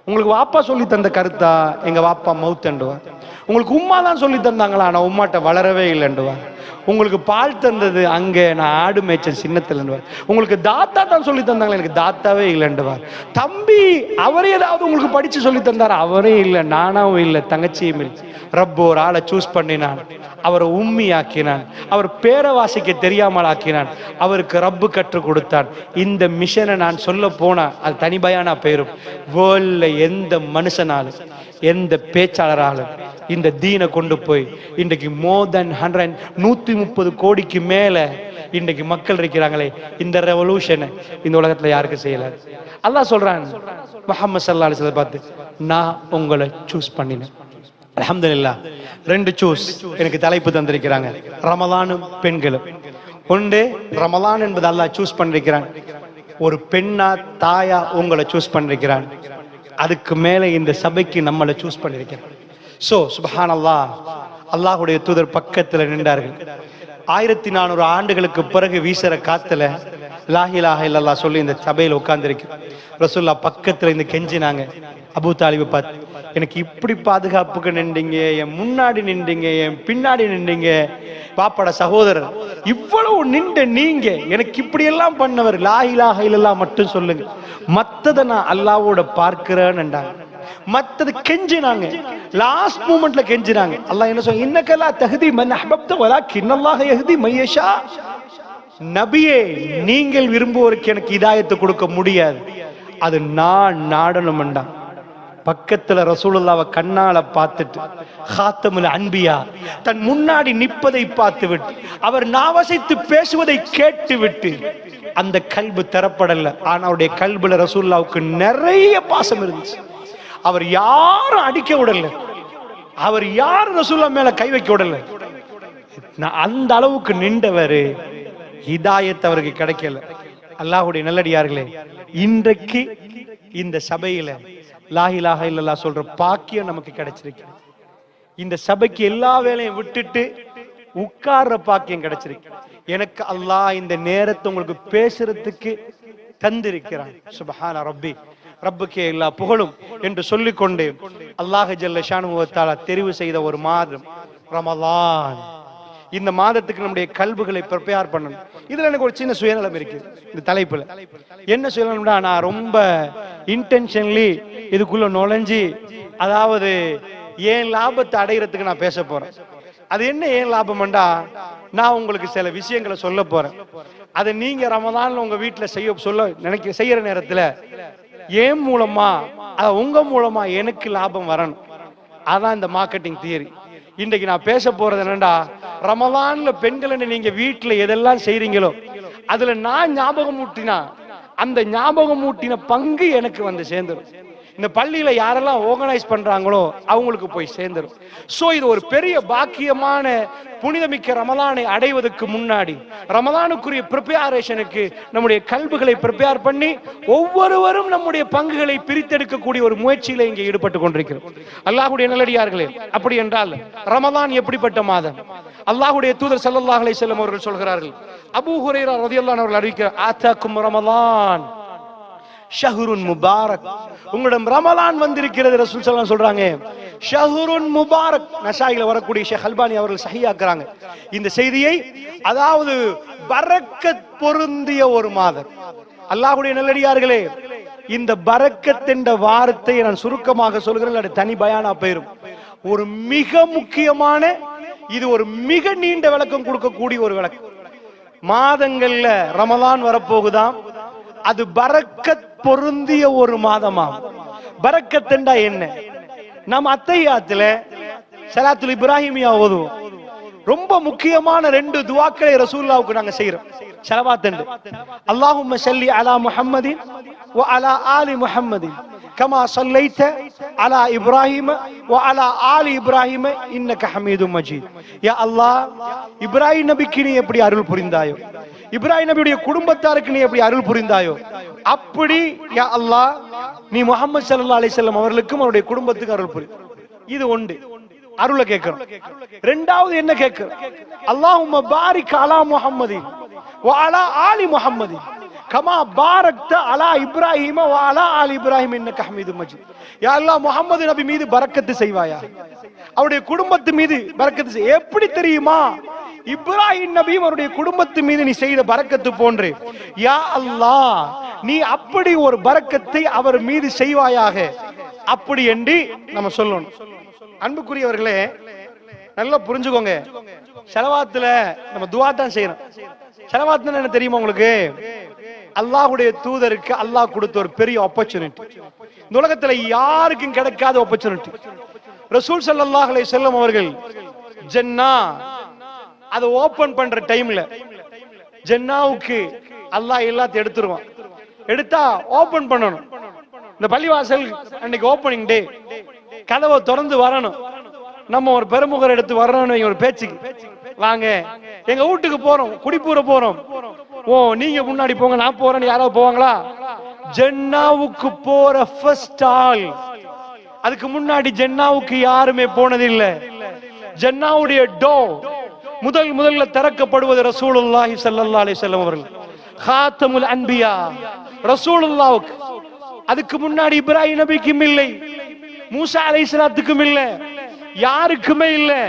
Speaker 1: உங்களுக்கு வாப்பா சொல்லி தந்த கருத்தா? எங்க வாப்பா மவுத்தண்டுவார். உங்களுக்கு உம்மா தான் சொல்லி தந்தாங்களா? நான் உம்மாட்ட வளரவே இல்லைண்டுவார். உங்களுக்கு பால் தந்தது அங்க நான் ஆடு மேய்ச்சல் சின்னத்துல. உங்களுக்கு தாத்தா தான் சொல்லி தந்தாங்களா? எனக்கு தாத்தாவே இல்லைண்டுவார். தம்பி அவரே ஏதாவது உங்களுக்கு படிச்சு சொல்லி தந்தார்? அவரே இல்லை, நானாவும் இல்லை, தங்கச்சியும் இல்லை. ரப்பு ஒரு ஆளை சூஸ் பண்ணினான், அவரை உம்மி ஆக்கினான், அவர் பேரை வாசிக்க தெரியாமல் ஆக்கினான், அவருக்கு ரப்பு கற்றுக் கொடுத்தான். இந்த மிஷனை நான் சொல்ல போனா அது தனி பயானா போயிரும். வேர்ல்ட்ல எந்த மனுஷனாலும் எந்த பேச்சாளராலும் இந்த தீனை கொண்டு போய் இன்றைக்கு மோர் தென் 130 கோடிக்கு மேல இன்றைக்கு மக்கள் இருக்கிறாங்களே, இந்த ரெவல்யூஷனை இந்த உலகத்துல யாருக்கு செய்யல. அல்லாஹ் சொல்றான் முஹம்மது ஸல்லல்லாஹு அலைஹி வஸல்லம் பார்த்து, நான் உங்களை சூஸ் பண்ணினேன். அல்ஹம்துலில்லாஹ். 2 சூஸ் எனக்கு தலைப்பு தந்திருக்கிறாங்க, ரமலானும் பெண்களும். ஒன்று ரமலான் என்பது அல்லாஹ் சூஸ் பண்ணிருக்கிறான். ஒரு பெண்ணா தாயா உங்களை சூஸ் பண்ணிருக்கிறான். அதுக்கு மேல இந்த சபைக்கு நம்மளை சூஸ் பண்ணிருக்கிறான். சோ சுப்ஹானல்லாஹ், அல்லாஹ்வுடைய தூதர் பக்கத்துல நின்றார்கள். 1400 ஆண்டுகளுக்கு பிறகு வீசுற காத்துல லா இலாஹ இல்லல்லாஹ் சொல்லி இந்த சபையில உட்கார்ந்திருக்கு. ரசூலுல்லாஹ் பக்கத்துல இருந்து கெஞ்சினாங்க. அபூ தாலிபை பார்த்து, எனக்கு இப்படி பாதுகாப்புக்கு நின்றீங்க, என் முன்னாடி நின்றீங்க, என் பின்னாடி நின்றீங்க, பாப்பாட சகோதரர் இவ்வளவு நின்ற நீங்க எனக்கு இப்படி எல்லாம் பண்ணவர், லா இலாஹ இல்லல்லாஹ் மட்டும் சொல்லுங்க, மத்தத நான் அல்லாஹ்வோட பார்க்கிறேன்னு. மத்தது கெஞ்சினாங்க. லாஸ்ட் மூமெண்ட்ல கெஞ்சினாங்க. அல்லாஹ் என்ன சொல்ல, இன்னக லா தஹ்தி மன் அஹ்பப்த வலாக்கின்னல்லாஹ யஹ்தி மன் யஷா. நபியே, நீங்கள் விரும்புவோருக்கு எனக்கு ஹிதாயத்தை கொடுக்க முடியாது, அது நான் நாடணும்டா. பக்கத்துல ரசூலுல்லாஹ்வை கண்ணால பார்த்துட்டு ஹாத்தமுல் அன்பியா தன் முன்னாடி நிற்பதை பார்த்து விட்டு அவர் நாவசைத்து பேசுவதை கேட்டு விட்டு அந்த கல்பு திறப்படல. ஆனா அவருடைய கல்புல ரசூலுல்லாஹ்வுக்கு நிறைய பாசம் இருந்துச்சு. அவர் யாரும் அடிக்க விடல, அவர் யார் ரசூலுல்லாஹ் மேல கை வைக்க விடல. அந்த அளவுக்கு நின்றவர், ஹிதாயத் அவருக்கு கிடைக்கல. அல்லாஹ்வுடைய நல்லடியார்களே, இன்றைக்கு இந்த சபையில லா இலாஹ இல்லல்லாஹ் சொல்ற பாக்கியம் நமக்கு கிடைச்சிருக்கு. இந்த சபைக்கு எல்லா வேலையும் விட்டுட்டு உட்கார்ற பாக்கியம் கிடைச்சிருக்கு. எனக்கு அல்லாஹ் இந்த நேரத்தை உங்களுக்கு பேசுறதுக்கு தந்திருக்கிறான். சுப்ஹான ரப்பி, ரப்புக்கே எல்லா புகழும் என்று சொல்லிக்கொண்டு அல்லாஹ் ஜல்ல ஷானுஹு வ தஆலா தெரிவு செய்த ஒரு மாதம் ரமலான். இந்த மாதத்துக்கு நம்முடைய கல்புகளை ப்ரிப்பேர் பண்ணணும். இதுல எனக்கு ஒரு சின்ன சுயநலம் இருக்கு. இந்த தலைப்புல என்ன சுயநலம்னா, நான் ரொம்ப இன்டென்ஷன்லி இதுக்குள்ள நுழைஞ்சி, அதாவது ஏன் லாபத்தை அடைகிறதுக்கு நான் பேச போறேன். அது என்ன ஏன் லாபம்டா, நான் உங்களுக்கு சில விஷயங்களை சொல்ல போறேன். அதை நீங்க ரமதான்ல உங்க வீட்டுல செய்யற நேரத்துல ஏன் மூலமா, உங்க மூலமா எனக்கு லாபம் வரணும். அதான் இந்த மார்க்கெட்டிங் தியரி. இன்றைக்கு நான் பேச போறது என்னண்டா, ரமலான்ல பெண்கள் நீங்க வீட்டுல எதெல்லாம் செய்றீங்களோ அதுல நான் ஞாபகம் ஊட்டினா அந்த ஞாபகம் ஊட்டின பங்கு எனக்கு வந்து சேர்ந்துடும். இந்த பள்ளியில யாரெல்லாம் ஆர்கனைஸ் பண்றாங்களோ அவங்களுக்கு போய் சேர்ந்துடும். சோ இது ஒரு பெரிய பாக்கியமான புனிதமிக்க ரமலானை அடைவதற்கு முன்னாடி ரமலானுக்குரிய ப்ரிப்பேரேஷனுக்கு நம்முடைய கல்புகளை ப்ரிப்பேர் பண்ணி ஒவ்வொருவரும் நம்முடைய பங்குகளை பிரித்தெடுக்கக்கூடிய ஒரு முயற்சியில இங்கே ஈடுபட்டு கொண்டிருக்கிறோம். அல்லாஹ்வுடைய நல்லடியார்களே, அப்படி என்றால் ரமலான் எப்படிப்பட்ட மாதம்? அல்லாஹ்வுடைய தூதர் ஸல்லல்லாஹு அலைஹி வஸல்லம் அவர்கள் சொல்கிறார்கள், அபூ ஹுரைரா ரலியல்லாஹு அன்ஹு அவர்கள் அறிவிக்கிறார், ஆதாக்கும் ரமலான் ஷஹ்ருன் முபாரக். உங்களிடம் ரமலான் வந்திருக்கிறது. ரசூல் ஸல்லல்லாஹு அலைஹி வஸல்லம் சொல்றாங்க, ஷஹ்ருன் முபாரக். நசாயில வரக்கூடிய ஷேக் அல்பானி அவர்கள் சஹீஹாக்குறாங்க இந்த செய்தியை. அதாவது பரக்கத் பொருந்திய ஒரு மாதம். அல்லாஹ்வுடைய நல்லடியார்களே, இந்த பரக்கத் என்ற வார்த்தையை நான் சுருக்கமாக சொல்கிறேன், அது தனி பயானா போயிரும். ஒரு மிக முக்கியமான, இது ஒரு மிக நீண்ட விளக்கம் கொடுக்கக்கூடிய ஒரு விளக்கம். மாதங்கள்ல ரமலான் வரப்போகுதாம், அது பரக்கத் பொருந்திய ஒரு மாதமா. பரக்கத் என்றா என்ன? நம்ம அத்தையாத்துல ஸலாத்துல் இப்ராஹிமியா ஓதுவோம். ரொம்ப முக்கியமான 2 துஆக்களை ரசூலுல்லாஹ்வுக்கு நாங்க செய்றோம். ஸலவாத் என்று அல்லாஹும்ம ஸல்லி அலா முஹம்மதின் வ அலா ஆலி முஹம்மதின் கமா ஸல்லைத அலா இப்ராஹிம வ அலா ஆலி இப்ராஹிம இன்னக ஹமீதும் மஜீத். யா அல்லாஹ், இப்ராஹிம் நபிக்கு நீ எப்படி அருள் புரிந்தாயோ, இப்ராஹிம் நபியுடைய குடும்பத்தாருக்கு நீ எப்படி அருள் புரிந்தாயோ, அப்படி யா அல்லாஹ் நீ முஹம்மது ஸல்லல்லாஹு அலைஹி வஸல்லம் அவர்களுக்கும் அவருடைய குடும்பத்துக்கு அருள் புரி. இது ஒன்று, அருளை கேட்கிறோம். இரண்டாவது என்ன கேட்கிறோம்? அல்லாஹும்ம பாரிக் அலா முஹம்மதின் வ அலா ஆலி முஹம்மதின் கமா பாரக்த அலா இப்ராஹிம வ அலா ஆலி இப்ராஹிம் இன்னக ஹமீதும் மஜீத். யா அல்லாஹ், முஹம்மது நபி மீது பரக்கத்து செய்வாயா, அவருடைய குடும்பத்து மீது பரக்கத்து செய். எப்படி தெரியுமா? இப்ராஹிம் நபி அவருடைய குடும்பத்து மீது நீ செய்த பரக்கத்து போன்று யா அல்லாஹ் நீ அப்படி ஒரு பரக்கத்தை அவர் மீது செய்வாயாக. அப்படி என்று நம்ம சொல்லணும். அன்புக்குரியவர்களே, நல்லா புரிஞ்சுக்கோங்க. ஸலவாத்துல நம்ம துஆ தான் செய்யணும். ஸலவாத்னா என்ன தெரியுமா உங்களுக்கு? அல்லாஹ்வுடைய தூதருக்கு அல்லாஹ் கொடுத்த ஒரு பெரிய ஆப்பர்ச்சுனிட்டி. இந்த உலகத்துல யாருக்கும் கிடைக்காத ஆப்பர்ச்சுனிட்டி. ரசூல் ஸல்லல்லாஹு அலைஹி வஸல்லம் அவர்கள் ஜன்னா அதை ஓபன் பண்ற டைம்ல, ஜன்னாவுக்கு அல்லாஹ் எல்லாத்தையும் எடுத்துருவான். எடுத்தா ஓபன் பண்ணணும். இந்த பள்ளிவாசல் அன்னைக்கு ஓபனிங் டே, கதவை திறந்து வரணும். நம்ம ஒரு பெருமுகர் எடுத்து வரணும். ஒரு பேச்சுக்கு வாங்க, எங்க வீட்டுக்கு போறோம், குடிப்பூர போறோம். ஓ, நீங்க முன்னாடி போங்க, நான் போறேன்னு யாராவது போவாங்களா? ஜன்னாவுக்கு போற ஃபர்ஸ்ட் ஆள். அதுக்கு முன்னாடி ஜன்னாவுக்கு யாருமே போனதில்லை. ஜன்னாவுடைய டோர் முதல்ல திறக்கப்படுவது ரசூலுல்லாஹி ஸல்லல்லாஹு அலைஹி வஸல்லம் அவர்கள், காத்தமுல் அன்பியா ரசூலுல்லாஹ்வுக்கு. அதுக்கு முன்னாடி இப்ராஹிம் நபிக்கும் இல்லை, மூசா அலைஹிஸ்ஸலாத்துக்கும் இல்லை, யாருக்குமே இல்லை.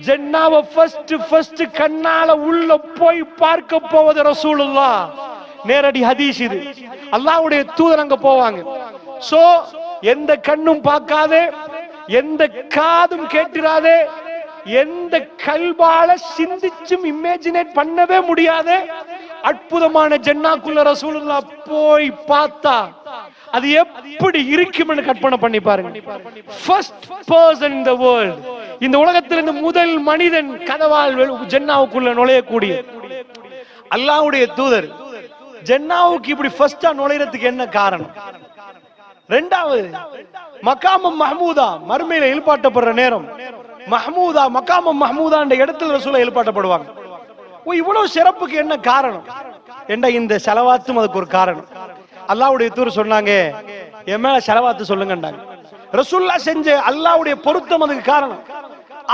Speaker 1: ஜன்னாவை ஃபர்ஸ்ட் கண்ணால உள்ள போய் பார்க்க போவது ரசூலுல்லாஹ். நேரடி ஹதீஸ் இது. அல்லாஹ்வுடைய தூதர் அங்க போவாங்க. சோ எந்த கண்ணும் பார்க்காதே, எந்த காதும் கேட்டிராதே, எந்த கல்பால சிந்திச்சும் இமேஜினேட் பண்ணவே முடியாத அற்புதமான ஜன்னாக்குள்ள ரசூலுல்லாஹ் போய் பார்த்தா அது எப்படி இருக்கும்னு கற்பனை பண்ணி பாருங்க. First person in the world, இந்த உலகத்தில் இந்த முதல் மனிதன் கதவால் ஜன்னாவுக்குள்ள நுழையக்கூடிய அல்லாஹ்வுடைய தூதர். ஜன்னாவுக்கு இப்படி ஃபர்ஸ்டா நுழையறதுக்கு என்ன காரணம்? இரண்டாவது மகாமம் மஹ்மூதா, மறுமையில எழுப்பாட்டப்படுற நேரம் மஹ்மூதா, மகாமம் மஹ்மூதா என்ற இடத்துல ரசூலுல்லாஹ் எழுப்பாட்டப்படுவாங்க. இவ்வளவு சிறப்புக்கு என்ன காரணம் என்ற இந்த ஸலவாத்தும் அதுக்கு ஒரு காரணம். அல்லாஹ்வுடைய தூதர் சொன்னாங்க, என் மேல ஸலவாத்து சொல்லுங்கன்றாங்க. ரசூலுல்லாஹ் செஞ்ச அல்லாஹ்வுடைய பொருத்தம் அதுக்கு காரணம்.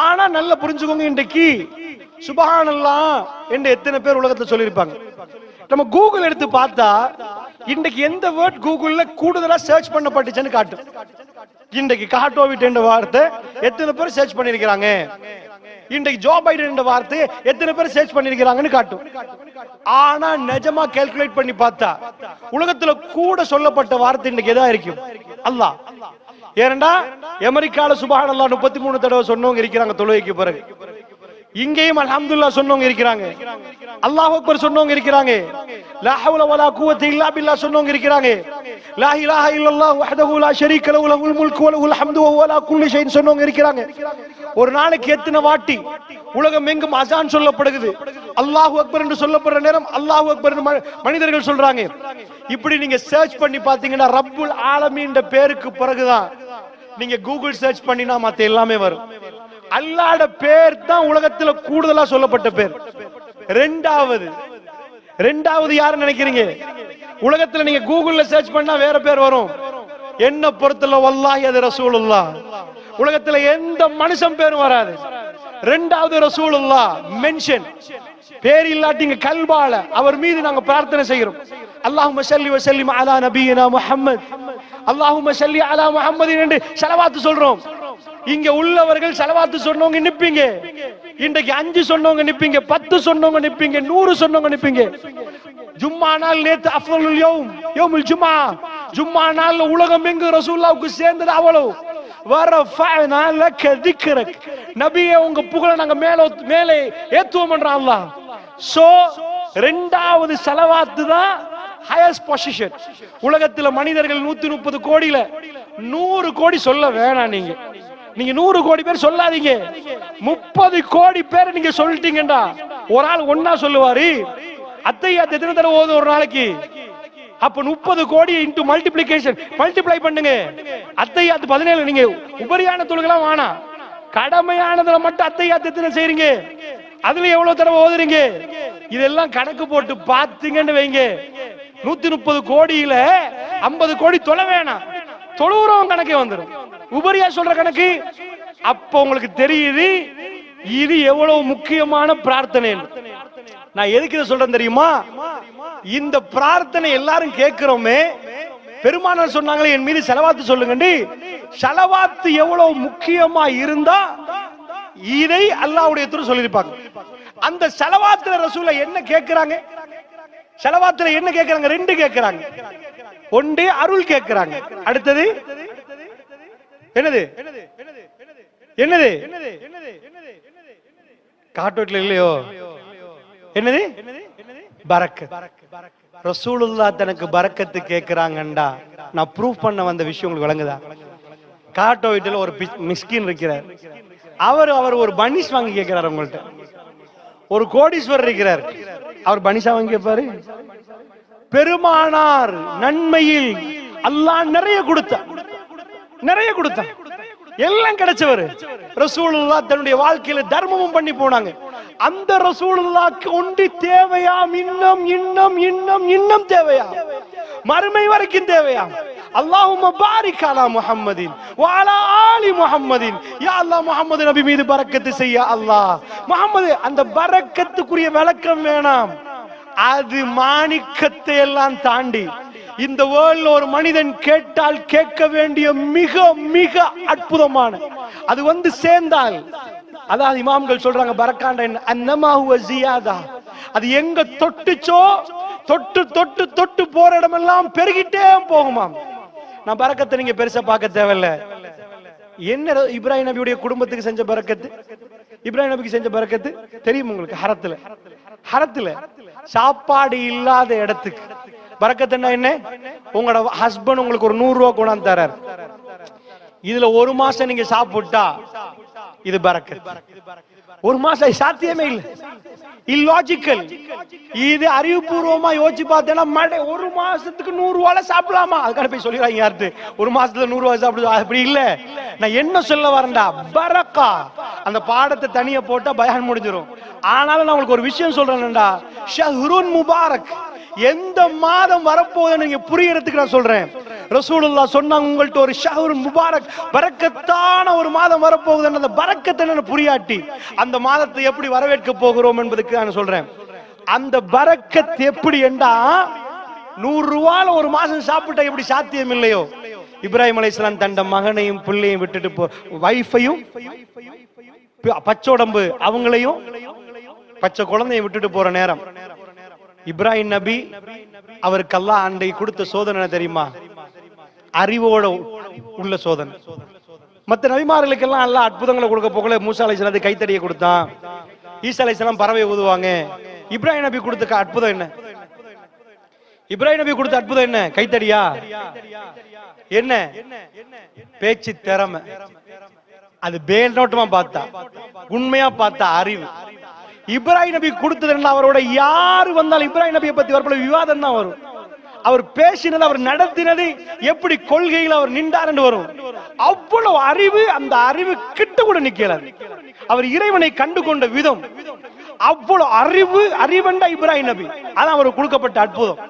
Speaker 1: ஆனா நல்லா புரிஞ்சுக்கோங்க, இன்றைக்கு சுப்ஹானல்லாஹ் என்று எத்தனை பேர் உலகத்துல சொல்லியிருப்பாங்க. நம்ம கூகுள் எடுத்து பார்த்தா இன்றைக்கு எந்த வேர்ட் கூகுள்ல கூடுதலா சர்ச் பண்ணப்பட்டுச்சுன்னு காட்டும். இன்றைக்கு காட்டோவிட் என்ற வார்த்தை எத்தனை பேர் சர்ச் பண்ணிருக்கிறாங்க, இன்றைக்கு ஜோ பைடன் என்ற வார்த்தை எத்தனை பேர் சர்ச் பண்ணிருக்கிறாங்கன்னு காட்டும். ஆனா நிஜமா கால்குலேட் பண்ணி பார்த்தா உலகத்துல கூட சொல்லப்பட்ட வார்த்தை இன்றைக்கு எதா இருக்கும்? அல்லாஹ். ஏனண்டா அமெரிக்கால சுப்ஹானல்லாஹ் 33 தடவை சொன்னவங்க இருக்கிறாங்க தொழுகைக்கு பிறகு. இங்கேயும் அல்ஹம்துலில்லாஹ் சொன்னவங்க இருக்கிறாங்க, அல்லாஹ் அக்பர் சொன்னவங்க இருக்கிறாங்க, லா ஹவ்ல வலா குவத்த இல்லா பில்லாஹ் சொன்னவங்க இருக்கிறாங்க, லா இலாஹா இல்லல்லாஹ் வஹ்தஹு லா ஷரீக லஹு லஹுல் முல்கு வ லஹுல் ஹம்து வ ஹுவ அலா குல்லி ஷைஇன் சொன்னவங்க இருக்கிறாங்க. ஒரு நாளைக்கு எத்தனை வாட்டி உலகம் எங்கும் அஸான் சொல்லப்படுகிறது, அல்லாஹ் அக்பர் என்று சொல்லப்படுற நேரம் அல்லாஹ் அக்பர் மனிதர்கள் சொல்றாங்க. இப்படி நீங்க சர்ச் பண்ணி பாத்தீங்கன்னா ரப்புல் ஆலமீன் என்ற பேருக்கு பிறகுதான் நீங்க கூகுள் சர்ச் பண்ணினா மத்த எல்லாமே வரும். அல்லாஹ்வுடைய பேர் தான் உலகத்துல கூடுதலா சொல்லப்பட்ட பேர். ரெண்டாவது யாரு நினைக்கிறீங்க? உலகத்துல நீங்க கூகுள்ல சர்ச் பண்ணா வேற பேர் வரும். என்ன பொறுத்தல வல்லாஹி அது ரசூலுல்லாஹ். உலகத்துல எந்த மனுஷன் பேரும் வராது. ரெண்டாவது ரசூலுல்லாஹ் மென்ஷன். பேர் இல்லாட்டிங்க கல்பால அவர் மீது நாங்க பிரார்த்தனை செய்கிறோம். அல்லாஹும்ம ஸல்லி வ ஸல்லிம் அலா நபியினா முஹம்மத், அல்லாஹும்ம ஸல்லி அலா முஹம்மதின் என்று ஸலவாத்து சொல்றோம். இங்க உள்ளவர்கள் ஸலவாத்து சொன்னவங்க நிப்பீங்க, இன்றைக்கு 5 சொன்னவங்க நிப்பீங்க, 10 சொன்னவங்க நிப்பீங்க, 100 சொன்னவங்க நிப்பீங்க. ஜும்மா நாள் நேத்து அஃதலுல் யௌம் யௌமுல் ஜும்ஆ, ஜும்மா நாள்ல உலகம் எங்கு ரசூலுல்லாஹ்வுக்கு சேர்ந்தது அவ்வளவு. வரஃபஅனா லக திக்ரக், நபியே உங்க புகழ நாங்க மேலே ஏத்துவோம் என்ற அல்லாஹ். சோ இரண்டாவது ஸலவாத்து தான் ஹையஸ்ட் பொசிஷன். உலகத்துல மனிதர்கள் 130 கோடியில 100 கோடி சொல்ல வேணாம். நீங்க 100 கோடி பேர் சொல்லாதீங்க, 30 கோடி பேர் நீங்க சொல்லிட்டீங்கடா. ஒரு ஆள் ஒன்னா சொல்லுவாரு, அத்தையாத்து எத்தனை தடவை ஓது ஒரு நாளைக்கு? அப்ப 30 கோடி இன்டு மல்டிப்ளிகேஷன், மல்டிப்ளை பண்ணுங்க. அத்தையாத்து 17. நீங்க உபரியான தொழுகலாம் வேணாம், கடமையானதுல மட்டும் அத்தையாத்து எத்தனை செய்றீங்க, அதுல எவ்வளவு தடவை ஓதுறீங்க, இதெல்லாம் கணக்கு போட்டு பாத்தீங்கன்னு வைங்க. 130 கோடியில 50 கோடி தொலை வேணாம், தொழுறவங்க கணக்கே வந்துடும். உபரியா சொல்ற கணக்கு. அப்ப உங்களுக்கு தெரியுது இது எவ்வளவு முக்கியமான பிரார்த்தனை. நான் எதுக்கு இதை சொல்றேன் தெரியுமா? இந்த பிரார்த்தனை எல்லாரும் கேட்கிறோமே, பெருமானார் சொன்னாங்களே என் மீது ஸலவாத்து சொல்லுங்க. ஸலவாத்து எவ்வளவு முக்கியமா இருந்தா இதை அல்லாஹ்வுடைய தூதர் சொல்லிருப்பாங்க. அந்த ஸலவாத்துல ரசூலுல்லாஹ் என்ன கேட்கிறாங்க? ஸலவாத்துல என்ன கேட்கிறாங்க? 2 கேட்கிறாங்க. ஒன்று அருள் கேட்கிறாங்க, அடுத்தது என்னது? காட்டோட்ல இல்லையோ, என்னது? பரக்கத். ரசூலுல்லாஹ் தனக்கு பரக்கத்து கேட்கிறாங்கண்டா நான் ப்ரூஃப் பண்ண வந்த விஷயம் உங்களுக்கு விளங்குதா? காட்டோட்ல ஒரு மிஸ்கின் இருக்கிறார், அவர் ஒரு பனிஷ் வாங்கி கேட்கிறார் உங்கள்ட்ட. ஒரு கோடீஸ்வரர் இருக்கிறார், அவர் பனிஷா வாங்கி கேட்பாரு? பெருமானார் நன்மையில் அல்லாஹ் நிறைய கொடுத்தான், எல்லாம் கிடைச்சவர். ரசூலுல்லாஹ் தன்னுடைய வாழ்க்கையில தர்மமும் பண்ணி போனாங்க. அந்த ரசூலுல்லாஹ்க்கு ஒண்டி தேவையாம், இன்னும் தேவையா, மறுமை வரைக்கும் தேவையா? அல்லாஹும்ம பாரிக் அலா முஹம்மதின் வ அலா ஆலி முஹம்மதின். யா அல்லாஹ் முஹம்மது நபி மீது பரக்கத்து செய்ய அல்லாஹ். முஹம்மது அந்த பரக்கத்துக்குரிய விளக்கம் வேணாம், அது மாணிக்கத்தை எல்லாம் தாண்டி இந்த வேர்ல்ட்ல ஒரு மனிதன் கேட்டால் கேட்க வேண்டிய மிக மிக அற்புதமான, அது வந்து சேர்ந்தால், அதாவது இமாம்கள் சொல்றாங்க பரக்காண்ட அன்னமா ஹுவ ஜியாதா, அது எங்க தொட்டுச்சோ தொட்டு தொட்டு தொட்டு போற இடமெல்லாம் பெருகிட்டே போகுமாம். நான் பரக்கத்தை நீங்க பெருசா பார்க்க தேவையில்ல. என்ன இப்ராஹிம் நபியுடைய குடும்பத்துக்கு செஞ்ச பரக்கத்து, இப்ராஹிம் நபிக்கு செஞ்ச பரக்கத்து தெரியும் உங்களுக்கு? ஹரத்துல சாப்பாடு இல்லாத இடத்துக்கு பரக்கத்துன்னா என்ன? உங்களோட ஹஸ்பண்ட் உங்களுக்கு ஒரு 100 ரூபாய் கொண்டாந்து தரார், இதுல 1 மாசம் நீங்க சாப்பிட்டா இது பரக்கத். ஒரு மாசம் சாத்தியமே இல்லை, இல்லாஜிக்கல். இது அறிவுபூர்வமா யோசிச்சு பார்த்தேன்னா மழை ஒரு மாசத்துக்கு 100 ரூபாய் சாப்பிடலாமா? அதுக்கான போய் சொல்லிடுறாங்க யார்ட்டு ஒரு மாசத்துல 100 ரூபாய் சாப்பிடுவோம். அப்படி இல்ல. நான் என்ன சொல்ல வரேன்டா, பரக்கா. அந்த பாடத்தை தனியா போட்டா பயான் முடிஞ்சிடும். ஆனாலும் நான் உங்களுக்கு ஒரு விஷயம் சொல்றேன்டா, ஷஹ்ருன் முபாரக். எந்த மாதம் வரப்போகுதுன்னு நீங்க புரியறதுக்கு நான் சொல்றேன். ரசூலுல்லாஹ் சொன்னாங்க, உங்கள்ட்ட ஒரு ஷஹ்ருன் முபாரக், பரக்கத்தான ஒரு மாதம் வரப்போகுது. அந்த பரக்கத்தை நான் புரியாட்டி அந்த மாதத்தை எப்படி வரவேற்க போகிறோம் என்பதுக்கு நான் சொல்றேன். அந்த பரக்கத் எப்படி என்றா, 100 ரூபால ஒரு மாசம் சாப்பிட்டா எப்படி சாத்தியம் இல்லையோ, இப்ராஹிம் அலைஹிஸ்ஸலாம் தண்ட மகனையும் பிள்ளையும் விட்டுட்டு வைஃபையும் பச்சோடம்பு அவங்களையும் பச்சை குழந்தையை விட்டுட்டு போற நேரம், இப்ராஹிம் நபி அவருக்கு அல்லாஹ் அண்டை கொடுத்த சோதனை தெரியுமா? அறிவோட உள்ள சோதனை. மற்ற நபிமார்களுக்கெல்லாம் அல்லாஹ் அற்புதங்களை கொடுக்க போகல. மூசா அலைஹிஸ்ஸலாம் கைத்தடியை கொடுத்தான், ஈசா அலைஹிஸ்ஸலாம் பறவை ஊதுவாங்க. இப்ராஹிம் நபி கொடுத்த அற்புதம் என்ன? இப்ராஹிம் நபி கொடுத்த அற்புதம் என்ன? கைத்தடியா? என்ன? பேச்சு திறமை. அது பேனோட்டமா பார்த்தா, உண்மையா பார்த்தா அறிவு. இப்ராஹிம் நபி கொடுத்தது அவரோட யாரு வந்தாலும் இப்ராஹிம் நபியை பத்தி வரப்போல விவாதம் தான் வரும். அவர் பேசினது, அவர் நடத்தினது, எப்படி கொள்கையில் அவர் நின்றார் என்று வரும். அவ்வளவு அறிவு. அந்த அறிவு கிட்ட கூட நிக்கலாது. அவர் இறைவனை கண்டு கொண்ட விதம் அவ்வளவு அறிவு. அறிவண்டா இப்ராஹிம் நபி. அதான் அவருக்கு கொடுக்கப்பட்ட அற்புதம்.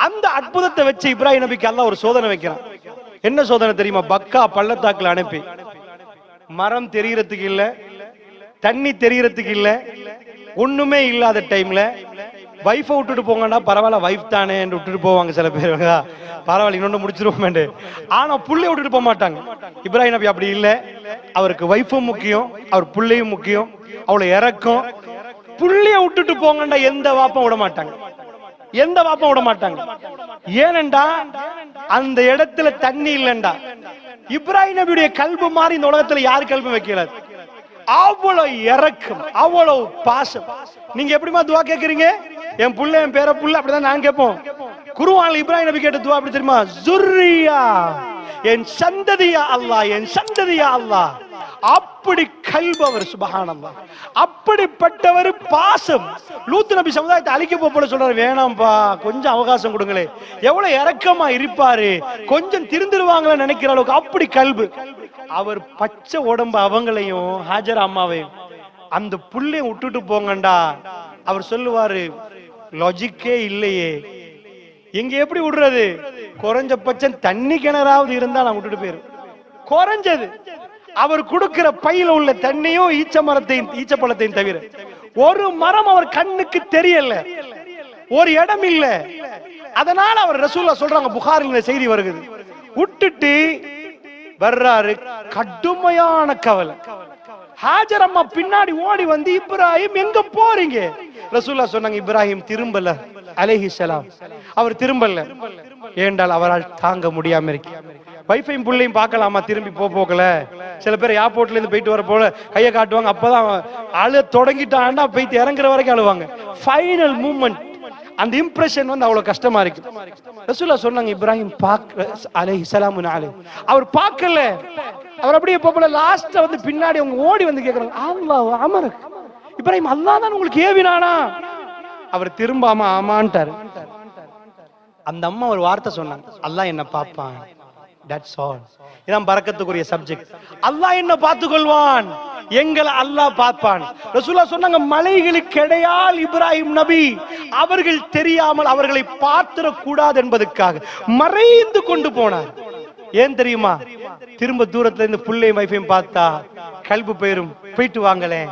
Speaker 1: அந்த அற்புதத்தை வச்சு இப்ராஹிம் நபிக்கு அல்லாஹ் ஒரு சோதனை வைக்கிறான். என்ன சோதனை தெரியுமா? பக்கா பள்ளத்தாக்குல அனுப்பி, மரம் தெரியறதுக்கு இல்ல, தண்ணி தெரியறதுக்கு இல்ல, ஒண்ணுமே இல்லாத டைம்ல வைஃபை விட்டுட்டு போங்கன்னா பரவாயில்ல, வைஃப் தானே விட்டுட்டு போவாங்க சில பேர், பரவாயில்ல இன்னொன்னு முடிச்சிருவோம். ஆனா புள்ளைய விட்டுட்டு போக மாட்டாங்க. இப்ராஹிம் நபி அப்படி இல்ல. அவருக்கு வைஃபும் முக்கியம், அவர் புள்ளையும் முக்கியம். அவ்வளவு இறக்கும். புள்ளைய விட்டுட்டு போங்கண்டா எந்த வாப்பம் விட மாட்டாங்க, எந்த வாப்பம் விட மாட்டாங்க. ஏனண்டா அந்த இடத்துல தண்ணி இல்லண்டா. இப்ராஹிம் நபியுடைய கல்பு மாதிரி இந்த உலகத்துல யாரு கல்பு வைக்கிறார்? அவ்வளவு இறக்கம், அவ்வளவு பாசம். நீங்க எப்படிமா துவா கேக்குறீங்க? என் புள்ள, என் பேர புள்ள, அப்படிதான் நான் கேட்போம். குர்ஆன்ல இப்ராஹிம் நபி கேட்ட துவா எப்படி தெரியுமா? ஜுர்ரியா, என் சந்ததியா அல்லாஹ், என் சந்ததியா அல்லாஹ். அப்படி கல்பவர், சுப்ஹானல்லாஹ். அப்படிப்பட்டவர் பாசம். லூத் நபி சமுதாயத்தை அழிக்க போல சொல்றாரு, வேணாம்பா கொஞ்சம் அவகாசம் கொடுங்களே. எவ்வளவு இரக்கமா இருப்பாரு, கொஞ்சம் திருந்திருவாங்களே நினைக்கிற அளவுக்கு அப்படி கல்பு. அவர் பச்சை உடம்பு அவங்களையும் ஹாஜர் அம்மாவையும் அந்த புள்ளைய விட்டுட்டு போங்கண்டா அவர் சொல்லுவாரு, லாஜிக்கே இல்லையே. எங்க எப்படி விடுறது? குறைஞ்சபட்சம் தண்ணி கிணறாவது இருந்தா நான் விட்டுட்டு போயிரும். குறைஞ்சது அவர் கொடுக்கிற பையில உள்ள தண்ணியும் ஈச்சப்பழத்தையும் தவிர ஒரு மரம் அவர் கண்ணுக்கு தெரியல, ஒரு இடம் இல்ல. அதனால அவர் ரசூலுல்லாஹ் சொல்றாங்க, புகாரில் செய்தி வருகிறது, விட்டுட்டு வர்றாரு. கடுமையான கவலை. ஹாஜர் அம்மா பின்னாடி ஓடி வந்து, இப்ராஹிம் எங்க போறீங்க? ரசூலுல்லாஹ் சொன்னாங்க, இப்ராஹிம் திரும்பல அலைஹிஸ்ஸலாம். அவர் திரும்பல. ஏண்டால் அவரால் தாங்க முடியாம இருக்கு. வைஃபையும் புள்ளையும் பார்க்கலாமா? திரும்பி போகல. சில பேர் ஏர்போர்ட்ல இருந்து போயிட்டு வர போல கையை காட்டுவாங்க. அப்பதான் அழ தொடங்கிட்டான்னா போயிட்டு இறங்குற வரைக்கும் அழுவாங்க. ஃபைனல் மூமெண்ட், அந்த இம்ப்ரெஷன் வந்து அவ்வளவு கஷ்டமா இருக்கு. ரசூலுல்லாஹ் சொன்னாங்க, இப்ராஹிம் அலைஹிஸ்ஸலாம் அவர் பார்க்கல. அவர் அப்படியே போல லாஸ்ட்ல வந்து பின்னாடி அவங்க ஓடி வந்து கேக்குறாங்க, அல்லாஹ் அமரக் இப்ராஹிம், அல்லாஹ் தான் உங்களுக்கு ஏவினானா? அவர் திரும்பாம ஆமான்ட்டாரு. அந்த அம்மா ஒரு வார்த்தை சொன்னாங்க, அல்லாஹ் என்ன பாப்பான். That's all. இதான் பரக்கத்துக்குரிய சப்ஜெக்ட். அல்லாஹ் என்ன பார்த்துக் கொள்வான், எங்களை அல்லாஹ் பார்ப்பான். ரசூலுல்லாஹ் சொன்னாங்க, மலைகளுக்கு இடையால் இப்ராஹிம் நபி அவர்கள் தெரியாமல் அவர்களை பார்த்திட கூடாது என்பதற்காக மறைந்து கொண்டு போனார். ஏன் தெரியுமா? திரும்ப தூரத்துல இருந்து புள்ளையும் வைஃபையும் பார்த்தா கல்பு போயிரும். போயிட்டு வாங்களே,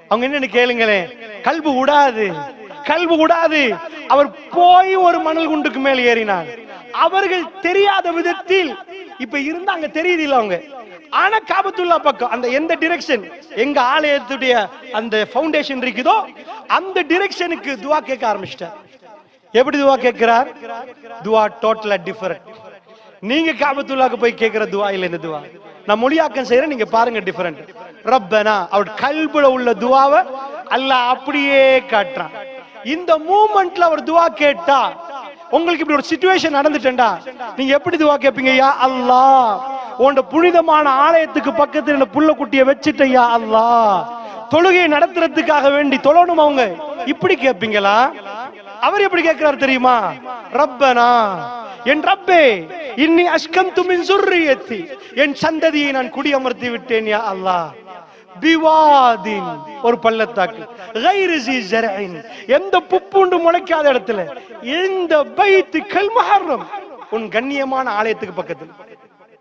Speaker 1: அவங்க என்னன்னு கேளுங்களேன். கல்பு விடாது, கல்பு விடாது. அவர் போய் ஒரு மணல் குண்டுக்கு மேல் ஏறினார். அவர்கள் தெரியாத விதத்தில் இப்ப இருந்தா அங்க தெரியுது இல்ல அவங்க. ஆனா காபத்துல்லா பக்கம் அந்த எந்த டிரெக்ஷன் எங்க ஆலயத்துடைய அந்த ஃபவுண்டேஷன் இருக்குதோ அந்த டிரெக்ஷனுக்கு துவா கேட்க ஆரம்பிச்சிட்டார். எப்படி துவா கேட்கிறார்? துவா டோட்டலா டிஃபரெண்ட். நீங்க காபத்துல்லாக்கு போய் கேட்கிற துவா இல்ல இந்த துவா. நான் மொழியாக்கம் செய்யறேன், நீங்க பாருங்க டிஃபரெண்ட். ரப்பனா, அவர் கல்புல உள்ள துவாவை அல்லாஹ் அப்படியே காட்டுறான். இந்த மூமெண்ட்ல அவர் துவா கேட்டா, உங்களுக்கு இப்படி ஒரு சிச்சுவேஷன் நடந்துட்டா நீங்க எப்படி துவா கேட்பீங்க? யா அல்லாஹ், உன் புனிதமான ஆலயத்துக்கு பக்கத்துல இந்த புள்ள குட்டியை வச்சுட்டயா அல்லாஹ், தொழுகையை நடத்துறதுக்காக வேண்டி தொழணும் அவங்க. இப்படி கேட்பீங்களா? அவர் எப்படி கேட்கிறார் தெரியுமா? ரப்பனா, என் ரப்பே, இன்னி அஸ்கந்து மின் ஸுர்ரியத்தி, என் சந்ததியை நான் குடியமர்த்தி விட்டேன் யா அல்லாஹ், பிவாதின், ஒரு பள்ளத்தாக்கு, கைரி ஸி ஸர்இன், எந்த புப்புண்டு முளைக்காத இடத்துல, இந்த பைத்துல் முஹர்ரம், உன் கண்ணியமான ஆலயத்துக்கு பக்கத்துல.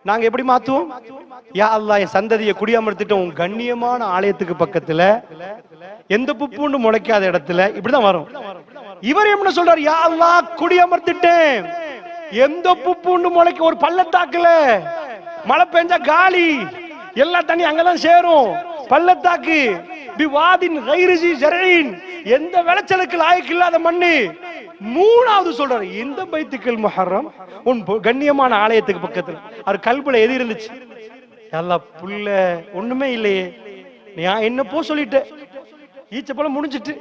Speaker 1: நாங்க எப்படி மாத்துவோம்? யா அல்லாஹ், என் சந்ததியை குடியமர்த்திட்டோம் உன் கண்ணியமான ஆலயத்துக்கு பக்கத்துல, எந்த புப்புண்டு முளைக்காத இடத்துல. இப்படிதான் வரும். இவர் என்ன சொல்றார்? யா அல்லாஹ், குடியமர்த்திட்டேன் எந்த புப்புண்டு முளைக்க ஒரு பள்ளத்தாக்குல, மழை பெஞ்சா காலி, எல்லா தண்ணி அங்கதான் சேரும், பள்ளத்தாக்கு, பிவாதின் கைரி ஸி ஸர்இன், எந்த விளைச்சலுக்கு லாயக்கு இல்லாத மண்ணு. மூணாவது சொல்றாரு, இந்த பைத்துல் முஹர்ரம், உன் கண்ணியமான ஆலயத்துக்கு பக்கத்துல. அவர் கல்புல எது இருந்துச்சு? அல்லாஹ், புள்ள ஒண்ணுமே இல்லையே, நான் என்ன போ சொல்லிட்டேன், ஈச்ச போல முடிஞ்சிட்டு,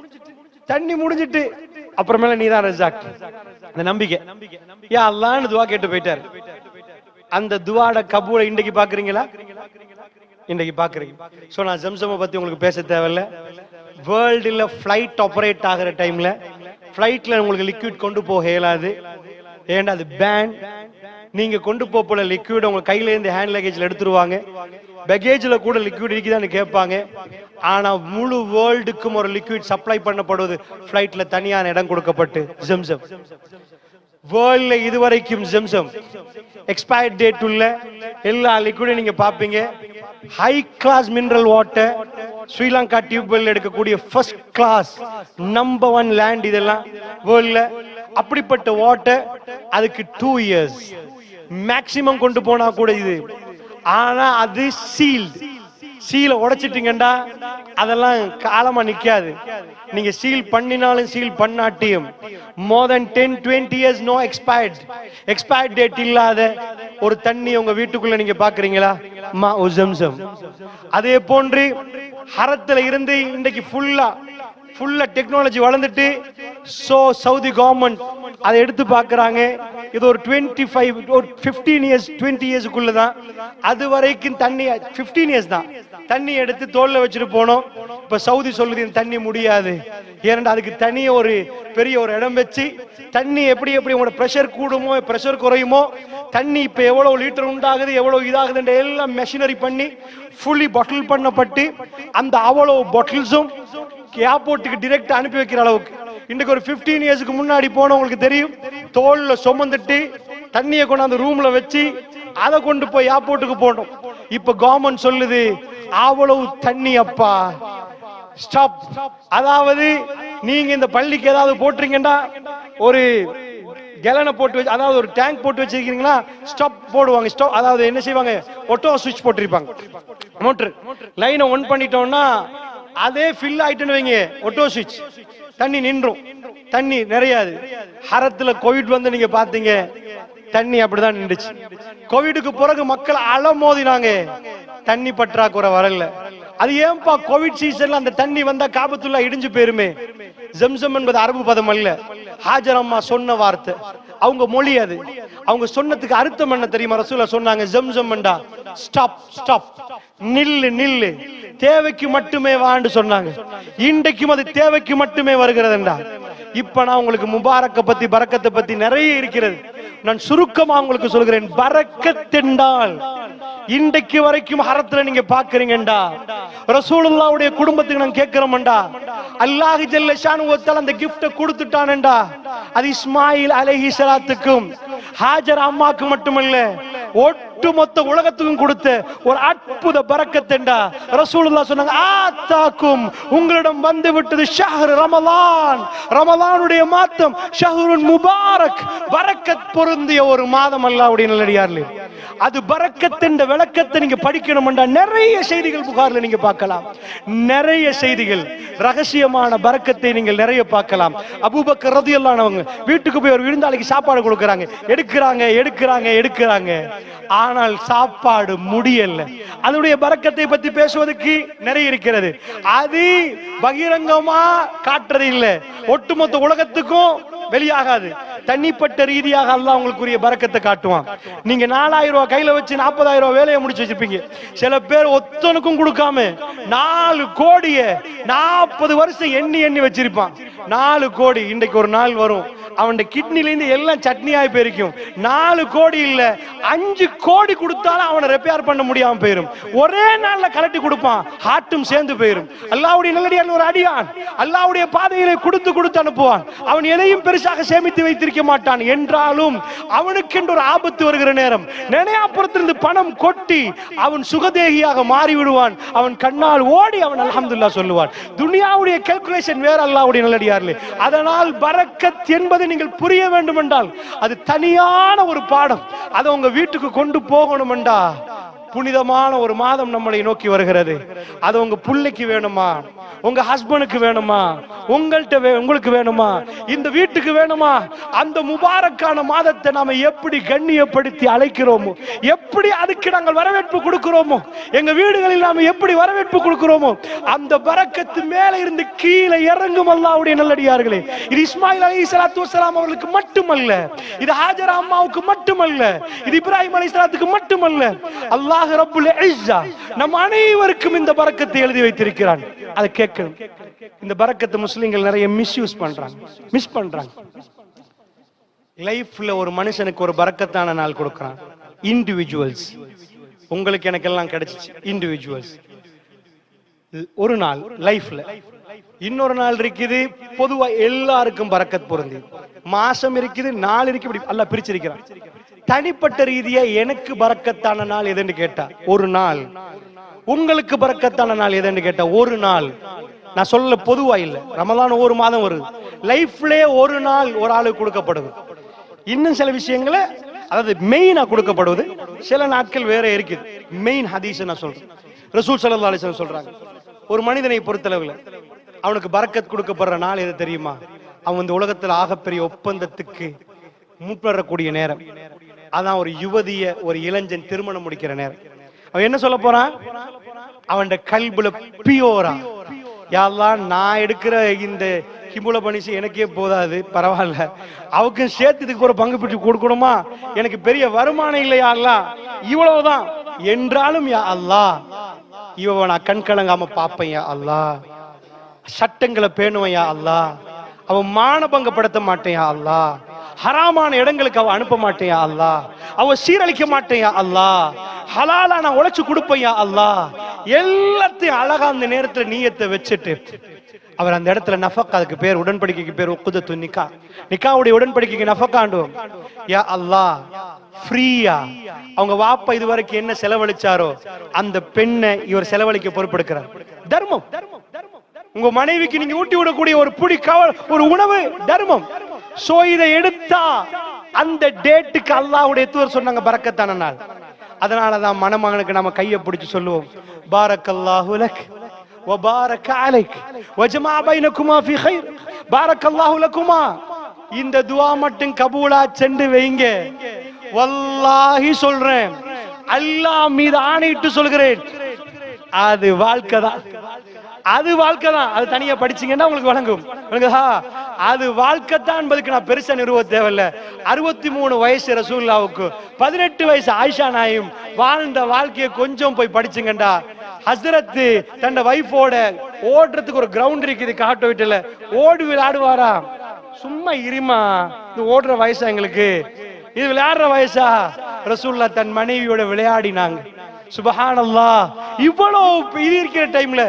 Speaker 1: தண்ணி முடிஞ்சிட்டு, அப்புறமேல நீதான் ரஸாக். அந்த நம்பிக்கை. யா அல்லாஹ்னு துஆ கேட்டு போயிட்டார். அந்த துஆட கபூலை இன்றைக்கு பாக்குறீங்களா? இன்றைக்கு பாக்குறீங்க. சோ நான் ஜம்சம பத்தி உங்களுக்கு பேச தேவையில்ல. வேர்ல்டுல ஃபிளைட் ஆபரேட் ஆகிற டைம்ல ஃபிளைட்ல உங்களுக்கு லிக்விட் கொண்டு போக இயலாது. ஏன்னா அது பேன். நீங்க கொண்டு போல லிக்விட் உங்க கையில இருந்து ஹேண்ட் லக்கேஜ்ல எடுத்துருவாங்க. பேகேஜ்ல கூட லிக்விட் இருக்குதான்னு கேட்பாங்க. ஆனா முழு வேர்ல்டுக்கும் ஒரு லிக்விட் சப்ளை பண்ணப்படுவது ஃபிளைட்ல தனியான இடம் கொடுக்கப்பட்டு ஜம்சம். வேர்ல்ட்ல இதுவரைக்கும் ஜம்சம் எக்ஸ்பயர் டேட் உள்ள எல்லா லிக்விடும் நீங்க பாப்பீங்க. High class mineral water, Sri Lanka tube well எடுக்கக்கூடிய ஃபர்ஸ்ட் கிளாஸ் நம்பர் 1 லேண்ட் இதெல்லாம் வேர்ல்ட்ல. அப்படிப்பட்ட வாட்டர் அதுக்கு 2 years மேக்ஸிமம் கொண்டு போனா கூட இது. ஆனா அது சீல்டு. சீலை உடைச்சிட்டீங்கடா அதெல்லாம் காலமா நிக்காது. நீங்க சீல் பண்ணினாலும் seal பண்ணாட்டியும் more than 10-20 years no expired date இல்லாத ஒரு தண்ணி உங்க வீட்டுக்குள்ள நீங்க பாக்குறீங்களா? மா ஜம்சம். அதே போன்று ஹரத்துல இருந்து இன்றைக்கு ஃபுல்லா டெக்னாலஜி வளர்ந்துட்டு சவுதி கவர்மெண்ட் அதை எடுத்து பாக்குறாங்க. இது ஒரு 15 years 20 yearsக்குள்ள தான். அது வரைக்கும் தண்ணி 15 years தான். தண்ணி எடுத்து தோல்ல வச்சுட்டு போனோம். இப்ப சவுதி சொல்லுது இந்த தண்ணி முடியாது. ஏன்னா அதுக்கு தனியா ஒரு பெரிய ஒரு இடம் வச்சு தண்ணி எப்படி உங்களோட பிரஷர் கூடுமோ பிரஷர் குறையுமோ, தண்ணி இப்ப எவ்வளவு லிட்டர் உண்டாகுது எவ்வளவு இதாகுது எல்லாம் மெஷினரி பண்ணி ஃபுல்லி பாட்டில் பண்ணப்பட்டு அந்த அவ்வளவு பாட்டில்ஸும் ஏர்போர்ட்டுக்கு டைரக்ட் அனுப்பி வைக்கிற அளவுக்கு. இன்னைக்கு ஒரு 15 yearsக்கு முன்னாடி போனவங்களுக்கு தெரியும், தோல்ல சுமந்துட்டு தண்ணியை கொண்டாந்து ரூம்ல வச்சு அதை கொண்டு போய் ஏர்போர்ட்டுக்கு போனோம். இப்ப கவர்மெண்ட் சொல்லுது அவ்வளவு தண்ணி அப்பா ஸ்டாப். அதாவது நீங்க இந்த பள்ளிக்கு ஏதாவது போட்டுறீங்கன்னா ஒரு கேலனை போட்டு வச்சு, அதாவது ஒரு டேங்க் போட்டு வச்சிருக்கீங்களா, ஸ்டாப் போடுவாங்க. ஸ்டாப் அதாவது என்ன செய்வாங்க, ஆட்டோ சுவிட்ச் போட்டிருப்பாங்க. மோட்டர் லைனை ஒன் பண்ணிட்டோம்னா அதே ஃபில் ஆயிட்டுன்னு வைங்க, ஆட்டோ சுவிட்ச், தண்ணி நின்றும். தண்ணி நிறையாது. ஹரத்துல கோவிட் வந்து நீங்க பாத்தீங்க, தண்ணி அப்படிதான் நின்றுச்சு. கோவிடுக்கு பிறகு மக்கள் அலமோதினாங்க, தண்ணி பற்றாக்குறை வரல. அது ஏன்பா கோவிட் சீசன்ல அந்த தண்ணி வந்தா காபத்துல்லா இடிஞ்சு போயிருமே? ஜம்சம் என்பது அரபு பதம் அல்ல, ஹாஜர் அம்மா சொன்ன வார்த்தை, அவங்க மொழி அது. அவங்க சொன்னதுக்கு அர்த்தம் என்ன தெரியுமா? ரசூலுல்லாஹ் சொன்னாங்க ஜம்சம் என்றா ஸ்டாப் ஸ்டாப், நில்லு நில்லு, தேவைக்கு மட்டுமே வான்னு சொன்னாங்க. இன்றைக்கும் அது தேவைக்கு மட்டுமே வருகிறதுண்டா. இப்ப நான் உங்களுக்கு முபாரக்க பத்தி பரக்கத்தை பத்தி நிறைய இருக்கிறது. நான் சுருக்கமா உங்களுக்கு சொல்கிறேன். பரக்கத் என்றால் இன்றைக்கு வரைக்கும் ஹரத்துல நீங்க பாக்குறீங்கடா, ரசூலுல்லாஹ்வுடைய குடும்பத்துக்கு நான் கேட்கிறோம்டா, அல்லாஹ் ஜல்ல ஷானு வதஆலா அந்த gift கொடுத்துட்டானேடா. அது இஸ்மாயில் அலைஹிஸ்ஸலாத்துக்கும் ஹாஜர் அம்மாக்கு மட்டுமல்ல ஒட்டுமொத்த உலகத்துக்கும் கொடுத்த ஒரு அற்புத பரக்கத்தேண்டா. ரசூலுல்லாஹ் சொன்னாங்க, ஆத்தாக்கும் உங்களிடம் வந்து விட்டது ஷஹ்ர் ரமலான், ரமலானுடைய மாதம், ஷஹ்ருன் முபாரக், பரக்கத் பொருந்திய ஒரு மாதம். அல்லாஹ்வுடைய நல்லடியார்களே, அது பரக்கத் என்ற விளக்கத்தை நீங்க படிக்கணும்டா. நிறைய செய்திகள் புகார்ல நீங்க பார்க்கலாம், நிறைய செய்திகள், ரகசியமான பரக்கத்தை நீங்கள் நிறைய பார்க்கலாம். அபூபக்கர் ரலியல்லாஹு அன்ஹு வீட்டுக்கு போய் ஒரு விருந்தாளிக்கு சாப்பாடு கொடுக்கறாங்க, எடுக்கிறாங்க. ஆனால் சாப்பாடு முடியல. அதனுடைய பரக்கத்தை பத்தி பேசுவதற்கு நிறைய இருக்கிறது. அது பகிரங்கமா காட்டுறது இல்ல, ஒட்டுமொத்த உலகத்துக்கும் வெளியாகாது. தனிப்பட்ட ரீதியாக அல்லாஹ் உங்களுக்குரிய பரக்கத்தை காட்டுவான். நீங்க 4000 ரூபாய் கையில வச்சு 40,000 ரூபாய் வேலையை முடிச்சு வச்சிருப்பீங்க. சில பேர் ஒத்தனுக்கும் கொடுக்காம 4 கோடியை 40 வருஷம் எண்ணி எண்ணி வச்சிருப்பான். 4 கோடி இன்றைக்கு ஒரு நாள் வரும், அவன் கிட்னில இருந்து எல்லாம் சட்னியாய் போயிருக்கும். 4 கோடி இல்ல 5 கோடி கொடுத்தாலும் அவனை ரிப்பேர் பண்ண முடியாம போயிரும். ஒரே நாள்ல கலட்டி கொடுப்பான், ஹார்ட்டும் சேர்ந்து போயிரும். அல்லாஹ்வுடைய நல்லடியான் ஒரு அடியான் அல்லாஹ்வுடைய பாதையிலே கொடுத்து கொடுத்து அனுப்புவான். அவன் எதையும் பெருசாக சேமித்து வைத்திருக்க மாட்டான். என்றாலும் அவனுக்கு என்று ஒரு ஆபத்து வருகிற நேரம் நினையாப்புறத்திலிருந்து பணம் கொட்டி அவன் சுகதேகியாக மாறி விடுவான். அவன் கண்ணால் ஓடி அவன் அல்ஹம்துலில்லாஹ் சொல்லுவான். துனியாவுடைய கால்குலேஷன் வேற, அல்லாஹ்வுடைய நல்லடியார்களே. அதனால் பரக்கத் என்பது நீங்கள் புரிய வேண்டும் என்றால் அது தனியான ஒரு பாடம். அதை உங்க வீட்டுக்கு கொண்டு போகணும் என்றா புனிதமான ஒரு மாதம் நம்மளை நோக்கி வருகிறது. அது உங்க பிள்ளைக்கு வேணுமா, உங்க ஹஸ்பண்டுக்கு வேணுமா, உங்களுக்கு வேணுமா, இந்த வீட்டுக்கு வேணுமா, அந்த முபாரக்கான மாதத்தை நாம எப்படி கண்ணியப்படுத்தி அழைக்கிறோமோ, எப்படி அதுக்கு நாங்கள் வரவேற்பு கொடுக்கிறோமோ, எங்க வீடுகளில் நாம எப்படி வரவேற்பு கொடுக்கிறோமோ, அந்த பரக்கத்து மேல இருந்து கீழே இறங்கும் அல்லாஹ்வுடைய நல்லடியார்களே. இது இஸ்மாயில் அலைஹிஸ்ஸலாத்து வஸ்ஸலாம் அவர்களுக்கு மட்டுமல்ல, இது ஹாஜரா அம்மாவுக்கு மட்டுமல்ல, இது இப்ராஹிம் அலைஹிஸ்ஸலாத்துக்கு மட்டுமல்ல, அல்லாஹ் ரப்புல் இஸ்ஸா நம் அனைவருக்கும் இந்த பரக்கத்தை எழுதி வைத்திருக்கிறான். அதை கேட்கணும். இந்த பரக்கத்தை முஸ்லிம்கள் நிறைய மிஸ்யூஸ் பண்றாங்க, மிஸ் பண்றாங்க. லைஃப்ல ஒரு மனுஷனுக்கு ஒரு பரக்கத்தான நாள் கொடுக்கிறான். இண்டிவிஜுவல்ஸ், உங்களுக்கு எனக்கு எல்லாம் கிடைச்சிச்சு. இண்டிவிஜுவல்ஸ் ஒரு நாள் லைஃப்ல, இன்னொரு நாள் இருக்குது பொதுவா எல்லாருக்கும் பரக்கத் பொருந்தி. மாசம் இருக்குது, நாள் இருக்கு, இப்படி அல்லாஹ் பிரிச்சிருக்கிறான். தனிப்பட்ட ரீதியா எனக்கு பரக்கத்தான நாள் எதுன்னு கேட்டா ஒரு நாள், உங்களுக்கு பரக்கத்தான நாள் எதுன்னு கேட்டா ஒரு நாள். நான் சொல்ல பொதுவா இல்ல, ரமலான் ஒரு மாதம் வருது, லைஃப்ல ஒரு நாள் ஒரு ஆளுக்கு கொடுக்கப்படுது. இன்னும் சில விஷயங்களை அதாவது மெயினா கொடுக்கப்படுவது, சில நாட்கள் வேற இருக்குது. மெயின் ஹதீஸ் நான் சொல்றேன். ரசூல் ஸல்லல்லாஹு அலைஹி வஸல்லம் சொல்றாங்க, ஒரு மனிதனை பொறுத்தளவுல அவனுக்கு பரக்கத் கொடுக்கப்படுற நாள் எது தெரியுமா? அவன் இந்த உலகத்துல ஆகப்பெரிய ஒப்பந்தத்துக்கு முற்படக்கூடிய நேரம். அதான் ஒரு யுவதிய ஒரு இளைஞன் திருமணம் முடிக்கிற நேரம். அவன் என்ன சொல்ல போறான்? அவன் கல்புல பியோரா, யா அல்லாஹ் நான் எடுக்கிற இந்த கிம்புல பனிசு எனக்கே போதாது, பரவாயில்ல, அவருக்கு சேர்த்ததுக்கு ஒரு பங்கு பிடிச்சு கொடுக்கணுமா, எனக்கு பெரிய வருமானம் இல்லையா அல்லாஹ், இவ்வளவுதான் என்றாலும் யா அல்லாஹ் இவ நான் கண் கலங்காம பாப்பேன் யா அல்லாஹ், சட்டங்களை பேணுவேன் யா அல்லாஹ், அவன் மானபங்கப்படுத்த மாட்டேன் யா அல்லாஹ், ஹராமான இடங்களுக்கு அவ அனுப்ப மாட்டேன் யா அல்லாஹ், அவ சீரழிக்க மாட்டேன் யா அல்லாஹ், ஹலாலா நான் உழைச்சு கொடுப்பேன் யா அல்லாஹ். எல்லாத்தையும் அழகா அந்த நேரத்துல நீயத்தை வச்சுட்டு அவர் அந்த இடத்துல நஃபக், அதுக்கு பேர் உடன்படிக்கைக்கு பேர் உக்குதத்து நிக்கா, நிக்காவுடைய உடன்படிக்கைக்கு நஃபக்காண்டுவோம். யா அல்லாஹ் ஃப்ரீயா அவங்க வாப்பா இதுவரைக்கும் என்ன செலவழிச்சாரோ அந்த பெண்ணை இவர் செலவழிக்க பொறுப்பெடுக்கிறார். தர்மம். உங்க மனைவிக்கு நீங்க ஊட்டி விடக்கூடிய ஒரு புடி ஒரு உணவு தர்மம். சோ இதை எடுத்தா அந்த டேட்டுக்கு அல்லாஹ்வுடைய தூதர் சொன்னாங்க பரக்கத்தான நாள். அதனாலதான் மணமகனுக்கு நம்ம கையை பிடிச்சு சொல்லுவோம், பாரக்கல்லாஹு லக் வ பாரக அலைக் வ ஜமா பைனகுமா ஃபீ கைர், பாரக்கல்லாஹு லகுமா. இந்த துஆ மட்டும் கபூலா சென்று வைங்க. வல்லாஹி சொல்றேன், அல்லாஹ் மீது ஆணையிட்டு சொல்கிறேன், அது வாழ்க்கை தான், அது வாழ்க்கை தான். அது தனியா படிச்சீங்கன்னா உங்களுக்கு வழங்கும். அது வாழ்க்கை தான் என்பதுக்கு நான் பெருசா நிறுவ தேவையில்ல. 63 வயசு ரசூலுல்லாஹ்வுக்கு 18 வயசு ஆயிஷா நாயும் வாழ்ந்த வாழ்க்கையை கொஞ்சம் போய் படிச்சுங்கண்டா. ஹஸ்ரத் தன் வைஃபோட ஓடுறதுக்கு ஒரு கிரவுண்ட் இருக்குது காட்டு வீட்டுல, ஓடி விளையாடுவாரா? சும்மா இருமா, இது ஓடுற வயசா எங்களுக்கு, இது விளையாடுற வயசா? ரசூலுல்லாஹ் தன் மனைவியோட விளையாடினாங்க. சுபஹானல்லாஹ். இவ்வளவு இது இருக்கிற டைம்ல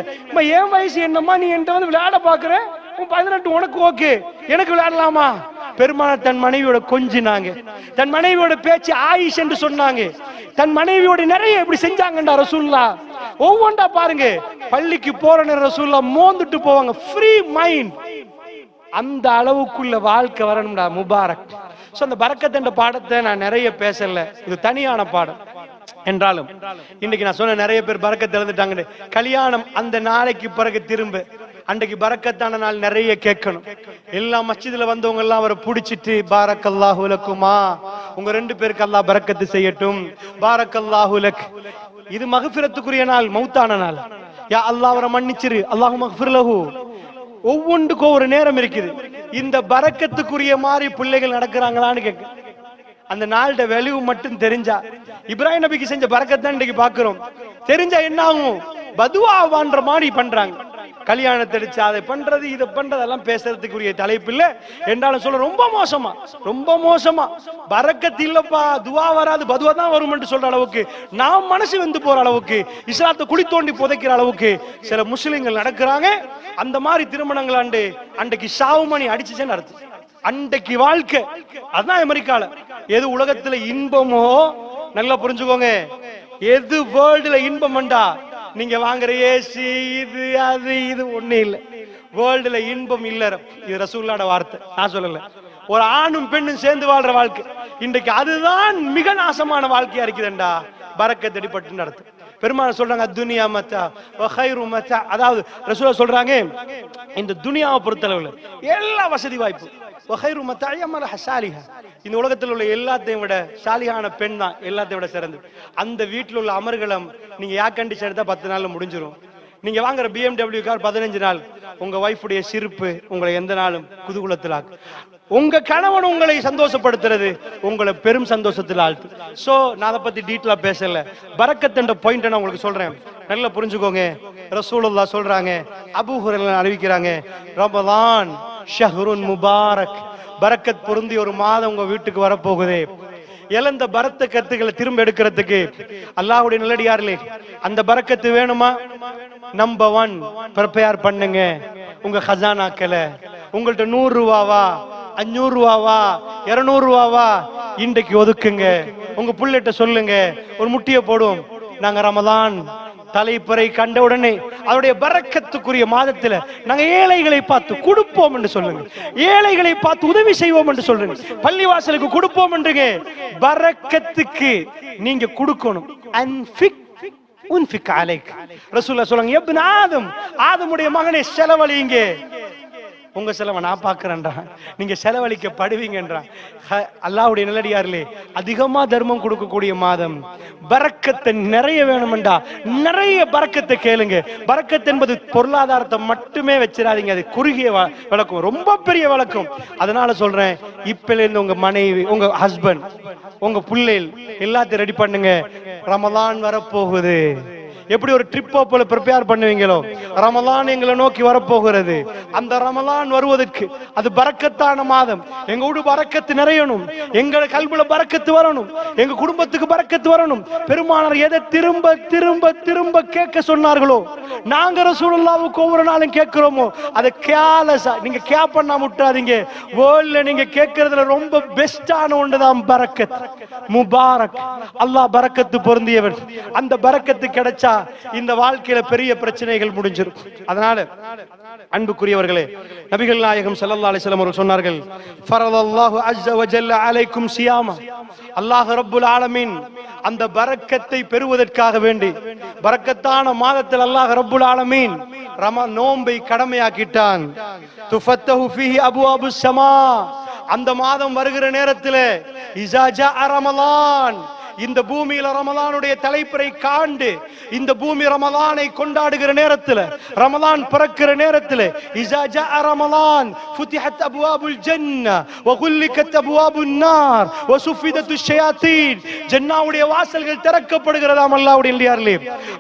Speaker 1: என் வயசு என்னம்மா, நீ என்கிட்ட வந்து விளையாட பாக்குற, 18 உனக்கு ஓகே, எனக்கு விளையாடலாமா? பெருமானார் தன் மனைவியோட கொஞ்சினாங்க, தன் மனைவியோட பேச்சு ஆயிஷ் என்று சொன்னாங்க, தன் மனைவியோட நிறைய இப்படி செஞ்சாங்கண்டா ரசூலுல்லாஹ். ஒவ்வொன்றா பாருங்க, பள்ளிக்கு போற நேரம் ரசூலுல்லாஹ் மோந்துட்டு போவாங்க, ஃப்ரீ மைண்ட். அந்த அளவுக்குள்ள வாழ்க்கை வரணும்டா, முபாரக். சோ அந்த பரக்கத் என்ற பாடத்தை நான் நிறைய பேசல, இது தனியான பாடம். என்றாலும் இன்னைக்கு நான் சொன்ன நிறைய பேர் பரக்கத் இழந்துட்டாங்க. கல்யாணம் அந்த நாளைக்கு பிறகு திரும்ப அன்றைக்கு பரக்கத்தான நாள் நிறைய கேட்கணும். எல்லா மஸ்ஜிதுல வந்தவங்க எல்லாம் அவரை புடிச்சிட்டு பாரக்கல்லாஹு லக்குமா, உங்க 2 பேருக்கு அல்லாஹ் பரக்கத்து செய்யட்டும், பாரக்கல்லாஹு லக். இது மக்ஃபிரத்துக்குரிய நாள், மௌத்தான நாள். யா அல்லாஹ் அவரை மன்னிச்சிரு, அல்லாஹு மக்ஃபிர் லஹு. ஒவ்வொன்றுக்கும் ஒரு நேரம் இருக்குது. இந்த பரக்கத்துக்குரிய மாதிரி பிள்ளைகள் நடக்கிறாங்களான்னு கேட்க. அந்த நாளோட வேல்யூ மட்டும் தெரிஞ்சா, இப்ராஹிம் நபிக்கு செஞ்ச பரக்கத்தான் இன்னைக்கு பாக்குறோம். தெரிஞ்சா என்ன ஆகும்? பதுவான்ற மாதிரி பண்றாங்க. கல்யாணத்தை அடிச்சு அதை பண்றது இதை பண்றதெல்லாம் பேசுறதுக்குரிய தலைப்பு இல்ல என்றாலும் சொல்ல, ரொம்ப மோசமா, ரொம்ப மோசமா. பரக்கத்து இல்லப்பா, துவா வராது, பதுவா தான் வரும் என்று சொல்ற அளவுக்கு, நாம் மனசு வந்து போற அளவுக்கு, இஸ்லாத்தை குழி தோண்டி புதைக்கிற அளவுக்கு சில முஸ்லிம்கள் நடக்கிறாங்க. அந்த மாதிரி திருமணங்கள் அன்றைக்கு சாவுமணி அடிச்சுச்சேன்னு அர்த்தம். அன்றைக்கு வாழ்க்கை அதான் அமெரிக்கால. எது உலகத்துல இன்பமோ நல்லா புரிஞ்சுக்கோங்க, எது வேர்ல்டுல இன்பம்டா, நீங்க வாங்குற ஏசி இது அது இது ஒண்ணு இல்ல. வேர்ல்டுல இன்பம் இல்ல. இது ரசூலுல்லாஹ்வோட வார்த்தை, நான் சொல்லல. ஒரு ஆணும் பெண்ணும் சேர்ந்து வாழ்ற வாழ்க்கை இன்றைக்கு அதுதான் மிக நாசமான வாழ்க்கையா இருக்குதுண்டா. பரக்கத் அடிபட்டு நடத்து. பெருமாள் சொல்றாங்க துனியா மத்தா வ கைரு மத்தா. அதாவது ரசூலுல்லாஹ் சொல்றாங்க, இந்த துனியாவை பொறுத்தளவுல எல்லா வசதி வாய்ப்பு வகைரு மத்தா யமலஹ சாலிஹா, இந்த உலகத்தில் உள்ள எல்லாத்தையும் விட சாலிஹான பெண் தான் எல்லாத்தையும் விட சிறந்து. அந்த வீட்டில் உள்ள அமர்கலம் நீங்க ஏர் கண்டிஷன் எடுத்தா 10 நாள்ல முடிஞ்சிடும். நீங்க வாங்குற BMW கார் 15 நாள். உங்க வைஃபுடைய சிரிப்பு உங்களை எந்த நாளும் குதூகலத்தில் ஆக்கு. உங்க கணவன் உங்களை சந்தோஷப்படுத்துறது உங்களை பெரும் சந்தோஷத்தில் ஆழ்த்து. சோ நான் அதை பத்தி டீட்டெயிலா பேசல. பரக்கத் என்ற பாயிண்ட் நான் உங்களுக்கு சொல்றேன், நல்லா புரிஞ்சுக்கோங்க. ரசூலுல்லாஹ் சொல்றாங்க, அபூ ஹுரைரா அறிவிக்கிறாங்க, ரமலான் ஷஹ்ருன் முபாரக், பரக்கத் பொருந்திய ஒரு மாதம் உங்க வீட்டுக்கு வரப்போகுது. இழந்த பரக்கத்துகளை திரும்ப எடுக்கிறதுக்கு அல்லாஹ்வுடைய நல்லடியார்களே, அந்த பரக்கத்து வேணுமா? நம்பர் 1 ப்ரிப்பேர் பண்ணுங்க. உங்க ஹசானாக்களை உங்கள்ட்ட 100 ரூபாவா 500 ரூபாவா 200 ரூபாவா இன்றைக்கு ஒதுக்குங்க. உங்க புள்ளைட்ட சொல்லுங்க, ஒரு முட்டியை போடும், நாங்க ரமலான் தலைப்பறை கண்ட உடனே அவருடைய பரக்கத்துக்குரிய மாதத்துல நாங்க ஏழைகளை பார்த்து கொடுப்போம் என்று சொல்லுங்க. ஏழைகளை பார்த்து உதவி செய்வோம் என்று சொல்லுங்க. பள்ளிவாசலுக்கு கொடுப்போம் என்றுங்க. பரக்கத்துக்கு நீங்க கொடுக்கணும். உன்ஃபிக் அலைக். ரசூலுல்லாஹ் சொல்றாங்க, இப்னு ஆதம், ஆதமுடைய மகனே செலவழிங்க. உங்க செலவை நான் பாக்குறேன்டா, நீங்க செலவழிக்கப்படுவீங்கன்றா. அல்லாஹ்வுடைய நல்லடியார்களே, அதிகமா தர்மம் கொடுக்கக்கூடிய மாதம். பரக்கத்தை நிறைய வேணும்டா, நிறைய பரக்கத்தை கேளுங்க. பரக்கத் என்பது பொருளாதாரத்தை மட்டுமே வச்சிடாதீங்க, அது குறுகிய வழக்கம், ரொம்ப பெரிய வழக்கம். அதனால சொல்றேன், இப்பல இருந்து உங்க மனைவி, உங்க ஹஸ்பண்ட், உங்க பிள்ளைகள் எல்லாத்தையும் ரெடி பண்ணுங்க. ரமலான் வரப்போகுது. எப்படி ஒரு ட்ரிப் போல ப்ரிப்பேர் பண்ணுவீங்களோ, ரமலான் எங்களை நோக்கி வரப்போகிறது. அந்த ரமலான் வருவதற்கு அது பரக்கத்தான மாதம். எங்க வீடு பரக்கத்து நிறையணும், எங்க கல்வில பரக்கத்து வரணும், எங்க குடும்பத்துக்கு பரக்கத்து வரணும். பெருமானார் எதை திரும்ப திரும்ப திரும்ப கேட்க சொன்னார்களோ, நாங்க ரசூலுல்லாஹ்வுக்கு ஒவ்வொரு நாளும் கேட்கிறோமோ, அதை கேலஸா நீங்க கேப் பண்ணா விட்டுறாதீங்க. வேர்ல்ட்ல நீங்க கேட்கறதுல ரொம்ப பெஸ்டான ஒன்றுதான் பரக்கத், முபாரக். அல்லாஹ் பரக்கத்து பொருந்தியவர். அந்த பரக்கத்து கிடைச்சா இந்த வாழ்க்கையில பெரிய பிரச்சனைகள் முடிஞ்சிரும். அதனால அன்புக்குரியவர்களே, நபிகள் நாயகம் ஸல்லல்லாஹு அலைஹி வஸல்லம் அவர்கள் சொன்னார்கள், ஃபரதல்லாஹு அஸ்ஸ வ ஜல்ல அலைக்கும் சியாமா. அல்லாஹ் ரப்புல் ஆலமீன் அந்த பரக்கத்தை பெறுவதற்காக வேண்டி பரக்கத்தான மாதத்தில் அல்லாஹ் ரப்புல் ஆலமீன் நோன்பை கடமையாக்கிட்டான். துஃபத்தஹு ஃபீஹி அபுவாபுஸ் ஸமா. அந்த மாதம் வருகிற நேரத்தில் இஸா ஜாஅ ரமலான், இந்த பூமியில ரமலானுடைய தலைப்பறை காண்டு இந்த பூமி ரமலானை கொண்டாடுகிற நேரத்தில், ரமலான் பிறக்கிற நேரத்தில், இஸா ஜாஅ ரமலான் ஃபுதிஹத் அப்வாபுல் ஜன்னah வ குல்லிகத் அப்வாபுன் நார் வ சுஃபிதத்துஷ் ஷயாத்தீன். ஜன்னவுடைய வாசல்கள் திறக்கப்படுகிறதாம். அல்லாஹ்வுடைய நல்லடியார்களே,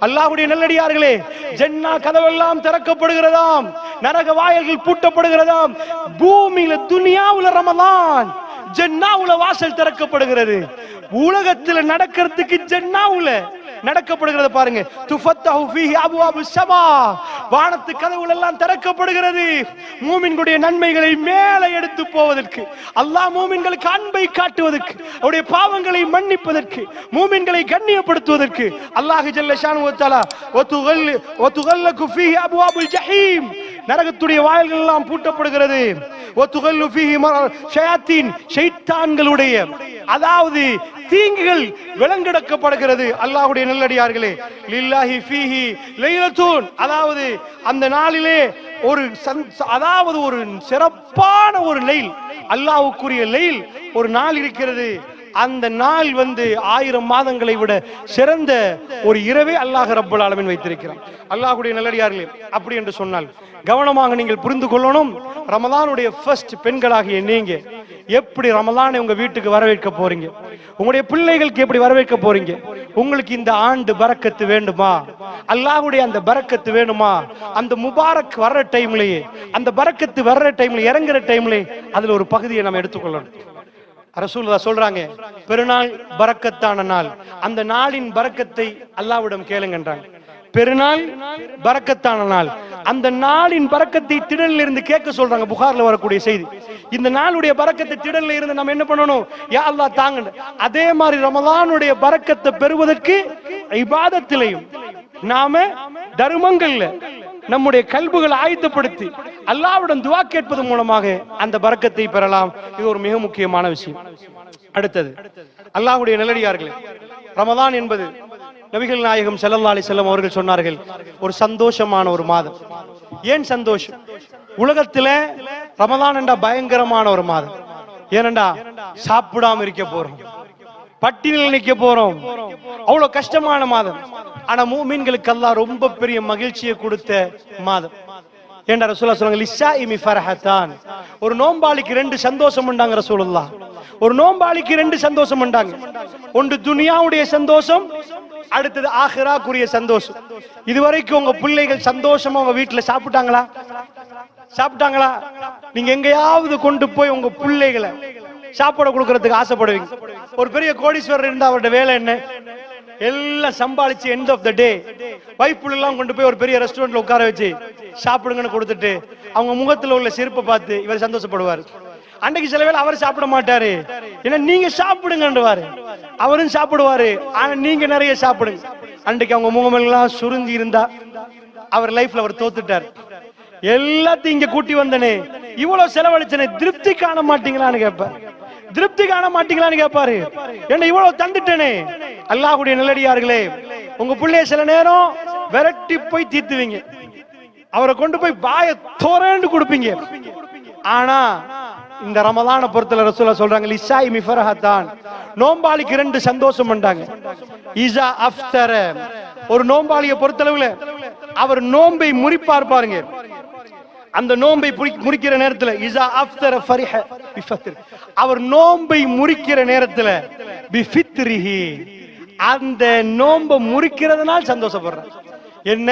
Speaker 1: அல்லாஹ்வுடைய நல்லடியார்களே, ஜன்னா கதவெல்லாம் திறக்கப்படுகிறதாம், நரக வாயில்கள் பூட்டப்படுகிறதாம். பூமியில துனியாவுல ரமலான், ஜன்னாவுல வாசல் திறக்கப்படுகிறது. உலகத்தில் நடக்கிறதுக்கு ஜன்னாவுல நடக்கப்படுகிறது. பாருங்க, துஃபத்தஹு ஃபீஹி அப்வாபுஸ் ஸமா. வானத்து கதவுகள் எல்லாம் திறக்கப்படுகிறது. மூமின்களுடைய நன்மைகளை மேலே எடுத்து போவதற்கு, அல்லாஹ் மூமின்களுக்கு அன்பை காட்டுவதற்கு, அவருடைய பாவங்களை மன்னிப்பதற்கு, மூமின்களை கண்ணியப்படுத்துவதற்கு அல்லாஹ் ஜல்ல ஷானஹு வ தஆலா வ துகல்லகு ஃபீஹி அப்வாபுல் ஜஹீம். நரகத்துடைய வாயில்கள் எல்லாம் பூட்டப்படுகிறது. வ துகல்லு ஃபீஹி ஷயாத்தீன், ஷைத்தான்களுடைய அதாவது தீங்குகள் விலங்கெடுக்கப்படுகிறது. அல்லாஹ்வுடைய நல்லடியார்களே, லில்லாஹி ஃபீஹி லைலத்துன், அதாவது அந்த நாளிலே ஒரு அதாவது ஒரு சிறப்பான ஒரு லைல், அல்லாஹ்வுக்குரிய லைல் ஒரு நாள் இருக்கிறது. அந்த நாள் 1000 மாதங்களை விட சிறந்த ஒரு இரவே அல்லாஹ் ரப்பல் ஆலமீன் வைத்திருக்கிறான். அல்லாஹ்வுடைய நல்லடியார்களே, அப்படி என்று சொன்னால் கவனமாக நீங்கள் புரிந்து கொள்ளணும். ரமலானுடைய ஃபர்ஸ்ட் பெண்களாகிய நீங்க எப்படி ரமலானை உங்க வீட்டுக்கு வரவேற்க போறீங்க, உங்களுடைய பிள்ளைகளுக்கு எப்படி வரவேற்க போறீங்க, உங்களுக்கு இந்த ஆண்டு பரக்கத்து வேண்டுமா, அல்லாஹ்வுடைய அந்த பரக்கத்து வேணுமா, அந்த முபாரக் வர்ற டைம்லயே, அந்த பரக்கத்து வர்ற டைம்ல, இறங்குற டைம்லயே அதுல ஒரு பகுதியை நம்ம எடுத்துக்கொள்ளணும். ரசூலுல்லாஹ் சொல்றாங்க, பெருநாள் பரக்கத்தான நாள், அந்த நாளின் பரக்கத்தை அல்லாஹ்விடம் கேளுங்கன்றாங்க. பெருநாள் பரக்கத்தான நாள், அந்த நாளின் பரக்கத்தை திடல்ல இருந்து கேட்க சொல்றாங்க. புகார்ல வரக்கூடிய செய்தி. இந்த நாளுடைய பரக்கத்தை திடல்ல இருந்து நம்ம என்ன பண்ணணும், யா அல்லாஹ் தாங்க. அதே மாதிரி ரமலானுடைய பரக்கத்தை பெறுவதற்கு இபாதத்திலையும் நாம தர்மங்கள்ல நம்முடைய கல்புகளை ஆயத்தப்படுத்தி அல்லாஹ்விடம் துஆ கேட்பது மூலமாக அந்த பரக்கத்தை பெறலாம். இது ஒரு மிக முக்கியமான விஷயம். அடுத்தது, அல்லாஹ்வுடைய நல்லடியார்களே, ரமலான் என்பது நபிகள் நாயகம் ஸல்லல்லாஹு அலைஹி வஸல்லம் அவர்கள் சொன்னார்கள், ஒரு சந்தோஷமான ஒரு மாதம். ஏன் சந்தோஷம்? உலகத்துல ரமலான் என்றா பயங்கரமான ஒரு மாதம். ஏனண்டா சாப்பிடாம இருக்க போறோம், பட்டினியில் நிக்க போறோம், அவ்வளவு கஷ்டமான மாதம். ஆனா மூமின்களுக்கு அல்லாஹ் ரொம்ப பெரிய மகிழ்ச்சியை கொடுத்த மாதம். ஏண்டா ரசூலுல்லாஹ் சொல்றாங்க, லிஸ்ஸாயிமி ஃபர்ஹத்தான், ஒரு நோம்பாளிக்கு 2 சந்தோஷம் உண்டாங்க ரசூலுல்லாஹ். ஒரு நோம்பாளிக்கு 2 சந்தோஷம் உண்டாங்க. ஒன்று துனியாவுடைய சந்தோஷம், அடுத்தது ஆখিরাக்குரிய சந்தோஷம். இதுவரைக்கும் உங்க பிள்ளைகள் சந்தோஷமா உங்க வீட்டுல சாப்பிட்டாங்களா? சாப்பிட்டாங்களா? நீங்க எங்கேயாவது கொண்டு போய் உங்க பிள்ளைகளை சாப்பாடு கொடுக்கறதுக்கு ஆசைப்படுவீங்க. ஒரு பெரிய கோடீஸ்வரர் இருந்தா அவருடைய வேலை என்ன? எல்லாம் சம்பாதிச்சு எண்ட் ஆஃப் த டே வைப்புல எல்லாம் கொண்டு போய் ஒரு பெரிய ரெஸ்டாரண்ட்ல உட்கார வச்சு சாப்பிடுங்கன்னு கொடுத்துட்டு அவங்க முகத்துல உள்ள சிரிப்பை பார்த்து இவர் சந்தோஷப்படுவார். அன்னைக்கு சில வேளை அவர் சாப்பிட மாட்டாரு, ஏன்னா நீங்க சாப்பிடுங்கன்றுவாரு. அவரும் சாப்பிடுவாரு, ஆனா நீங்க நிறைய சாப்பிடுங்க. அன்றைக்கு அவங்க முகமெல்லாம் சுருங்கி இருந்தா அவர் லைஃப்ல அவர் தோத்துட்டார். எல்லாத்தையும் இங்க கூட்டி வந்தனே, இவ்வளவு செலவழிச்சனே, திருப்தி காண மாட்டீங்களான்னு கேட்பாரு. திருப்தி காண மாட்டீங்களான்னு கேட்பாரு. என்ன இவ்வளவு தந்துட்டனே. அல்லாஹ்வுடைய நல்லடியார்களே, உங்க பிள்ளைய சில நேரம் விரட்டி போய் தீத்துவீங்க, அவரை கொண்டு போய் பாய தோரண்டு கொடுப்பீங்க. ஆனா இந்த ரமலானை பொறுத்தல ரசூலுல்லாஹ் சொல்றாங்க, லிஸ்ஸாயிமி ஃபர்ஹத்தான், நோம்பாளிக்கு 2 சந்தோஷம் உண்டாங்க. இஸா அஃப்தர, ஒரு நோம்பாளியை பொறுத்தளவுல அவர் நோன்பை முறிப்பார் பாருங்க. அந்த நோன்பை முறிக்கிற நேரத்துல இஸா அஃப்தர ஃபரிஹ பிஃத்ர், அவர் நோன்பை முறிக்கிற நேரத்துல பிஃத்ரிஹி, அந்த நோன்பை முறிக்கிறதுனால சந்தோஷப்படுறார். என்ன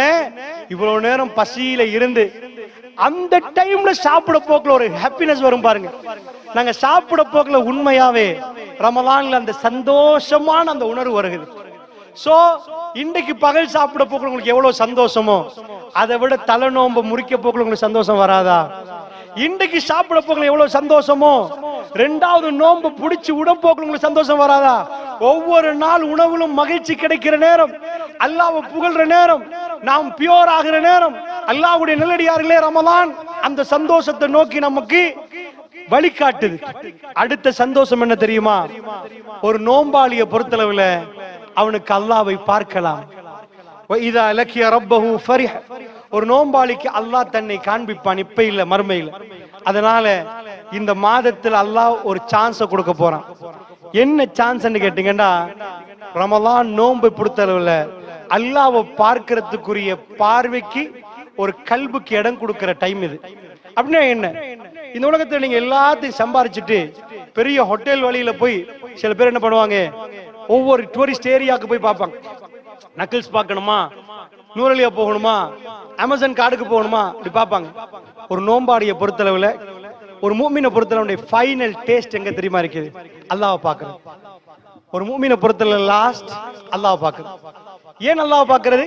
Speaker 1: இவ்வளவு நேரம் பசியில இருந்து அந்த டைம்ல சாப்பிட போக்குல ஒரு ஹாப்பினஸ் வரும் பாருங்க. நாங்க சாப்பிட போக்குல உண்மையாவே ரமலான்ல அந்த சந்தோஷமான அந்த உணர்வு வருகிறது. சோ இன்றைக்கு பகல் சாப்பிட போக்குல உங்களுக்கு எவ்வளவு சந்தோஷமோ அதை விட தலை நோன்பு முறிக்க போக்குல உங்களுக்கு சந்தோஷம் வராதா? இன்றைக்கு சாப்பிட போக்குல எவ்வளவு சந்தோஷமோ 2வது நோன்பு புடிச்சு உடம்போக்குல உங்களுக்கு சந்தோஷம் வராதா? ஒவ்வொரு நாள் உணவிலும் மகிழ்ச்சி கிடைக்கிற நேரம், அல்லாஹ்வை புகழ்ற நேரம், நாம் பியூர் ஆகிற நேரம், அல்லாஹ்வுடைய நல்லடியார்களே, ரமலான் அந்த சந்தோஷத்தை நோக்கி நமக்கு வழிகாட்டுது. அடுத்த சந்தோஷம் என்ன தெரியுமா? ஒரு நோம்பாளியை பொறுத்தளவுல அவனுக்கு அல்லாஹ்வை பார்க்கலாம். இதா லக்கிய ரப்பஹு ஃபரிஹ, ஒரு நோம்பாளிக்கு அல்லாஹ் தன்னை காண்பிப்பான், இப்ப இல்ல மறுமையில. அதனால இந்த மாதத்தில் அல்லாஹ் ஒரு சான்ஸ கொடுக்க போறான். என்ன சான்ஸ்ன்னு கேட்டீங்கன்னா, ரமலான் நோன்பை பொறுத்தளவுல அல்லாஹ்வை பார்க்கிறதுக்குரிய பார்வைக்கு ஒரு கல்புக்கு இடம் கொடுக்கிற டைம் இது. அப்படின்னா என்ன? இந்த உலகத்துல நீங்க எல்லாத்தையும் சம்பாரிச்சுட்டு பெரிய ஹோட்டல் வழியில போய் சில பேர் என்ன பண்ணுவாங்க, ஒவ்வொரு டூரிஸ்ட் ஏரியாவுக்கு போய் பார்ப்பாங்க. நக்கிள்ஸ் பார்க்கணுமா, நூரலியா போகணுமா, அமேசான் காடுக்கு போகணுமா, இப்படி பார்ப்பாங்க. ஒரு நோம்பாடியை பொறுத்தளவுல, ஒரு மூமினை பொறுத்தளவுடைய ஃபைனல் டேஸ்ட் எங்க தெரியுமா இருக்குது? அல்லாஹ்வை பார்க்கிறது. ஒரு மூமினை பொறுத்தளவு லாஸ்ட் அல்லாஹ்வை பார்க்கிறது. ஏன் அல்லாஹ்வை பார்க்கிறது?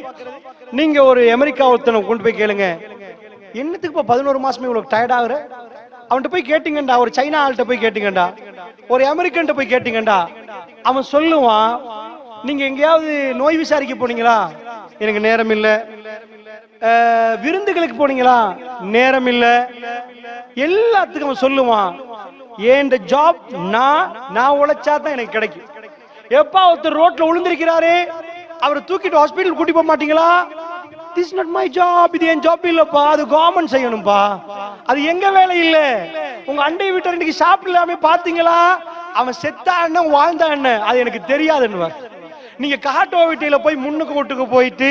Speaker 1: நீங்க ஒரு அமெரிக்கா ஒருத்தனை கொண்டு போய் கேளுங்க, என்னத்துக்கு 11 மாசமே இவ்வளவு டயர்ட் ஆகுற? அவன்கிட்ட போய் கேட்டீங்கடா, ஒரு சைனா ஆள்கிட்ட போய் கேட்டீங்கடா, ஒரு அமெரிக்கன்ட்ட போய் கேட்டீங்கடா, அவன் சொல்லுவான், நீங்க எங்கேயாவது நோய் விசாரிக்க போனீங்களா? எனக்கு நேரம் இல்ல. விருந்துகளுக்கு போனீங்களா? நேரம் இல்ல. எல்லாத்துக்கும் அவன் சொல்லுவான், ஏன் ஜாப் நான் உழைச்சா தான் எனக்கு கிடைக்கும். எப்பா ஒருத்தர் ரோட்ல விழுந்திருக்கிறாரு, அவரை தூக்கிட்டு ஹாஸ்பிட்டல் கூட்டி போக மாட்டீங்களா? திஸ் நாட் மை ஜாப், இது என் ஜாப் இல்லப்பா, அது கவர்மெண்ட் செய்யணும்பா, அது எங்க வேலை இல்ல. உங்க அண்டை வீட்டை இன்னைக்கு சாப்பிடலாமே பாத்தீங்களா? அவன் செத்தா என்ன வாழ்ந்தா என்ன அது எனக்கு தெரியாதுன்னு. நீங்க காட்டோவிட்டியில போய் முன்னுக்கு ஓட்டுக்கு போயிட்டு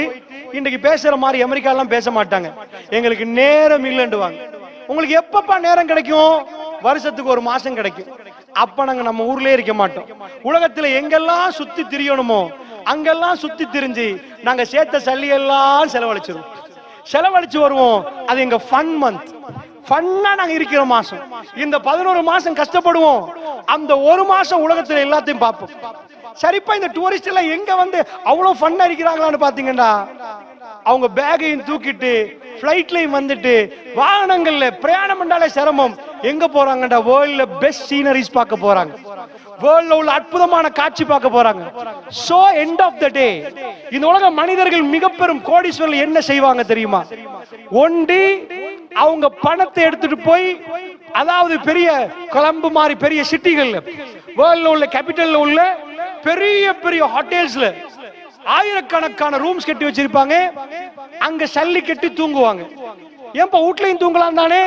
Speaker 1: இன்னைக்கு பேசுற மாதிரி அமெரிக்கா எல்லாம் பேச மாட்டாங்க. எங்களுக்கு நேரம் இல்லைன்னுவாங்க. உங்களுக்கு எப்பப்பா நேரம் கிடைக்கும்? வருஷத்துக்கு ஒரு மாசம் கிடைக்கும். அப்ப நாங்க நம்ம ஊர்லயே இருக்க மாட்டோம். உலகத்துல எங்கெல்லாம் சுத்தி திரியணுமோ அங்கெல்லாம் சுத்தி திரிஞ்சு நாங்க சேர்த்த சல்லி எல்லாம் செலவழிச்சு வருவோம். அது எங்க ஃபன் மந்த். ஃபன்னா நாங்க இருக்கிற மாசம். இந்த 11 மாசம் கஷ்டப்படுவோம். அந்த ஒரு மாசம் உலகத்துல எல்லாத்தையும் பார்ப்போம். சரிப்பா, இந்த டூரிஸ்ட் எல்லாம் எங்க வந்து அவ்வளவு ஃபன்னா இருக்கிறாங்களான்னு பாத்தீங்கன்னா, அவங்க பேக்கையும் தூக்கிட்டு பிளைட்லயும் வந்துட்டு வாகனங்கள்ல பிரயாணம் பண்ணாலே சிரமம். எங்க போறாங்கடா? வேர்ல்ட்ல பெஸ்ட் சீனரிஸ் பார்க்க போறாங்க. வேர்ல்ட்ல உள்ள அற்புதமான காட்சி பார்க்க போறாங்க. சோ எண்ட் ஆஃப் த டே இந்த உலக மனிதர்கள் மிக பெரும் கோடீஸ்வரர்கள் என்ன செய்வாங்க தெரியுமா? ஒண்டி அவங்க பணத்தை எடுத்துட்டு போய், அதாவது பெரிய கொலம்பு மாதிரி பெரிய சிட்டிகள்ல, வேர்ல்ட்ல உள்ள கேபிட்டல்ல உள்ள பெரிய பெரிய ஹோட்டல்ஸ்ல ஆயிரக்கணக்கான ரூம்ஸ் கட்டி வச்சிருப்பாங்க. அங்க சல்லி கட்டி தூங்குவாங்க. ஏன்பா வீட்லயும் தூங்கலாம் தானே?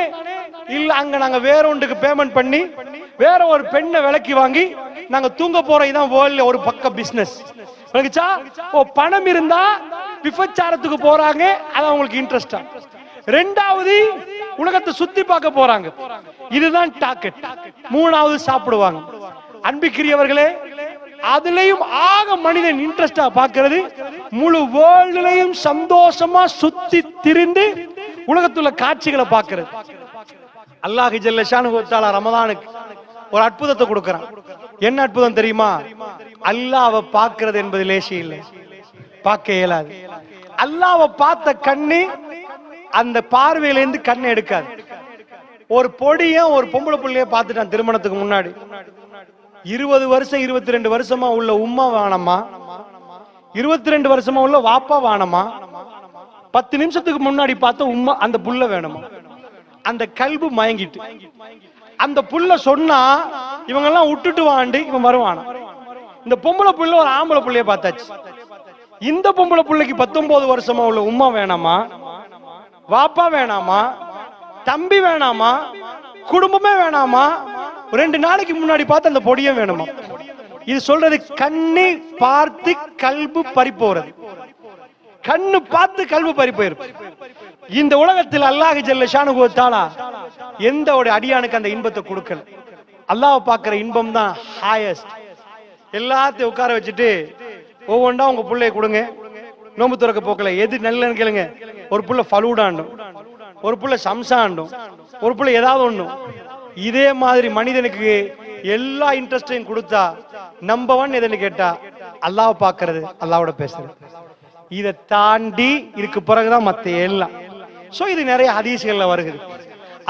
Speaker 1: இல்ல, அங்க நாங்க வேற ஒன்றுக்கு பேமெண்ட் பண்ணி வேற ஒரு பெண்ணை விலைக்கு வாங்கி நாங்க தூங்க போறோம். இதான் வேர்ல்ட்ல ஒரு பக்க பிசினஸ். பணம் இருந்தா விபச்சாரத்துக்கு போறாங்க. அது அவங்களுக்கு இன்ட்ரெஸ்டா. ரெண்டாவது, உலகத்தை சுத்தி பார்க்க போறாங்க. இதுதான் டார்கெட். மூணாவது, சாப்பிடுவாங்க. அன்பிற்குரியவர்களே, அதுலயும் ஆக மனிதன் இன்ட்ரெஸ்டா பார்க்கிறது முழு வேர்ல்ட்லயும் சந்தோஷமா சுத்தி திரிந்து உலகத்துல காட்சிகளை பார்க்கிறது. அல்லாஹ் ஜல்ல ஷானுஹு வ தஆலா ரமலானுக்கு ஒரு அற்புதத்தை கொடுக்கிறான். என்ன அற்புதம் தெரியுமா? அல்லாஹ்வை பார்க்கிறது என்பது லேசி இல்லை, பார்க்க இயலாது. அல்லாஹ்வை பார்த்த கண்ணு அந்த பார்வையில இருந்து கண்ணை எடுக்காது. ஒரு பொடிய ஒரு பொம்பளை பிள்ளைய பார்த்துட்டான் திருமணத்துக்கு முன்னாடி. 20 வருஷம் 22 வருஷமா உள்ள உம்மா வானமா, 22 வருஷமா உள்ள வாப்பா வானமா, 10 நிமிஷத்துக்கு முன்னாடி பார்த்த உம்மா அந்த புள்ள வேணுமா? அந்த கல்பு மயங்கிட்டு அந்த புள்ள சொன்னா இவங்க எல்லாம் விட்டுட்டு வாண்டு இவன் வருவானா? இந்த பொம்பளை புள்ள ஒரு ஆம்பளை புள்ளைய பார்த்தாச்சு. இந்த பொம்பளை புள்ளைக்கு 19 வருஷமா உள்ள உம்மா வேணாமா, வாப்பா வேணாமா, தம்பி வேணாமா, குடும்பமே வேணாமா, 2 நாளைக்கு முன்னாடி பார்த்து அந்த பொடியும் வேணுமா? இது சொல்றது கண்ணு பார்த்து கல்பு பறிப்போறது. கண்ணு பார்த்து கல்பு பறிப்போயிரு. இந்த உலகத்தில் அல்லாஹ் ஜல்ல ஷானுஹு வ தஆலா எந்த ஒரு அடியானுக்கு அந்த இன்பத்தை கொடுக்கல. அல்லாஹ் பார்க்கிற இன்பம் தான் ஹையஸ்ட். எல்லாத்தையும் உட்கார வச்சுட்டு ஒவ்வொன்றா உங்க பிள்ளைய கொடுங்க, நோம்பு துறக்க போக்கல எது நல்லன்னு கேளுங்க. ஒரு புள்ள ஃபலூடாண்டும், ஒரு புள்ள சம்சாண்டும், ஒரு புள்ள ஏதாவது ஒண்ணும். இதே மாதிரி மனிதனுக்கு எல்லா இன்ட்ரெஸ்டையும் கொடுத்தா நம்பர் 1 எதுன்னு கேட்டா அல்லாஹ் பார்க்கிறது, அல்லாஹ்வோட பேசுறது. இதை தாண்டி இதுக்கு பிறகுதான் மத்த எல்லாம். சோ இது நிறைய ஹதீஸ்கள்ல வருகிறது.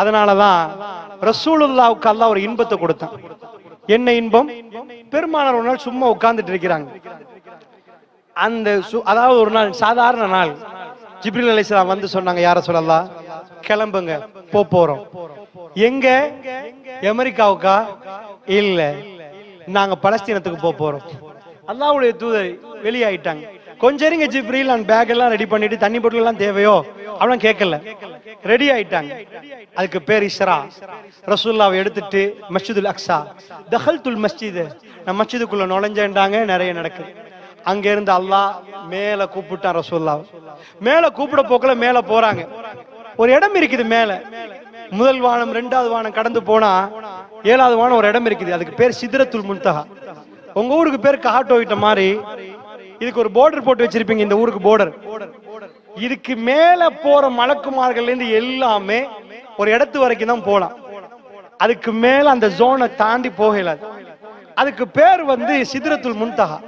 Speaker 1: அதனாலதான் ரசூலுல்லாஹ்வுக்கு அல்லாஹ் ஒரு இன்பத்தை கொடுத்தான். என்ன இன்பம்? பெருமானார் ஒரு நாள் சும்மா உட்கார்ந்துட்டு இருக்கிறாங்க. அந்த அதாவது ஒரு நாள் சாதாரண நாள் ஜிப்ரீல் அலைஹிஸ்ஸலாம் வந்து சொன்னாங்க, யா ரசூலல்லாஹ் கிளம்புங்க, போறோம். எங்க? அமெரிக்காவுக்கா? இல்ல, நாங்க பலஸ்தீனத்துக்கு போறோம். அல்லாஹ்வுடைய தூதர் வெளியாயிட்டாங்க. கொஞ்சம் இருங்க ஜிப்ரீல், நான் பேக் எல்லாம் ரெடி பண்ணிட்டு தண்ணி பொருள் எல்லாம் தேவையோ அவன் கேட்கல, ரெடி ஆயிட்டாங்க. அதுக்கு பேர் இஸ்ரா. ரசூலுல்லாஹ்வை எடுத்துட்டு மஸ்ஜிதுல் அக்ஸா, தஹல்துல் மஸ்ஜித், நான் மஸ்ஜிதுக்குள்ள நுழைஞ்சேன்டாங்க. நிறைய நடக்குது. அங்க இருந்து அல்லாஹ் மேல கூப்பிட்டான் ரசூலுல்லாஹ். மேல கூப்பிட போக்கல மேல போறாங்க. ஒரு இடம் இருக்குது மேல. முதல் வானம் 2வது வானம் கடந்து போனா 7வது வானம் ஒரு இடம் இருக்குது. அதுக்கு பேர் சித்ரத்துல் முன்தஹா. உங்க ஊருக்கு பேர் காட்டோவிட்ட மாதிரி இதுக்கு ஒரு போர்டர் போட்டு வச்சிருப்பீங்க. இந்த ஊருக்கு போர்டர். இதுக்கு மேல போற மலக்குமார்கள் இருந்து எல்லாமே ஒரு இடத்து வரைக்கும் தான் போலாம். அதுக்கு மேல அந்த ஜோனை தாண்டி போகல. அதுக்கு பேர் வந்து சித்ரத்துல் முன்தஹா.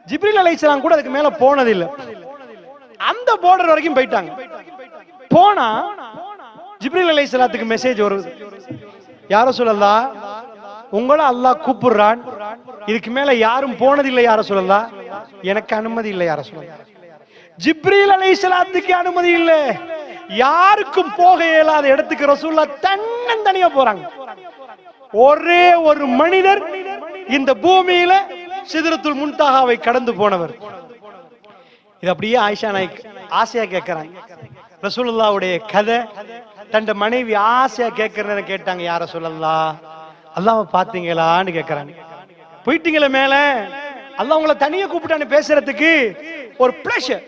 Speaker 1: ஜிப்ரீல் அலைஹிஸ்ஸலாம் கூட அதுக்கு மேல போனதில்லை. அந்த போர்டர் வரைக்கும் போயிட்டாங்க. போனா ஜிப்ரீல் அலைஹிஸ்ஸலாத்துக்கு மெசேஜ் வருது, யா ரசூலல்லாஹ் உங்களை அல்லாஹ் கூப்பிடுறான், இதுக்கு மேல யாரும் போனதில்லை யா ரசூலல்லாஹ், எனக்கு அனுமதி இல்லை யா ரசூலல்லாஹ். ஜிப்ரீல் அலைஹிஸ்ஸலாத்துக்கு அனுமதி இல்லை, யாருக்கும் போக இயலாத இடத்துக்கு ரசூலுல்லாஹ் தன்னந்தனியா போறாங்க. ஒரே ஒரு மனிதர் இந்த பூமியில சித்ரத்துல் முன்தஹாவை கடந்து போனவர். இது அப்படியே ஆயிஷா நாயக் ஆசையா கேட்கிறாங்க. ரசூலுல்லாஹ்வுடைய கதை தன் மனைவி ஆசையா கேட்கறத கேட்டாங்க, யா ரசூலல்லாஹ் அல்லாஹ்வை பாத்தீங்களான்னு கேக்குறாங்க. போயிட்டீங்களே மேல, அல்லாஹ் உங்களை தனியா கூப்பிட்டான்னு பேசுறதுக்கு ஒரு பிளஷர்,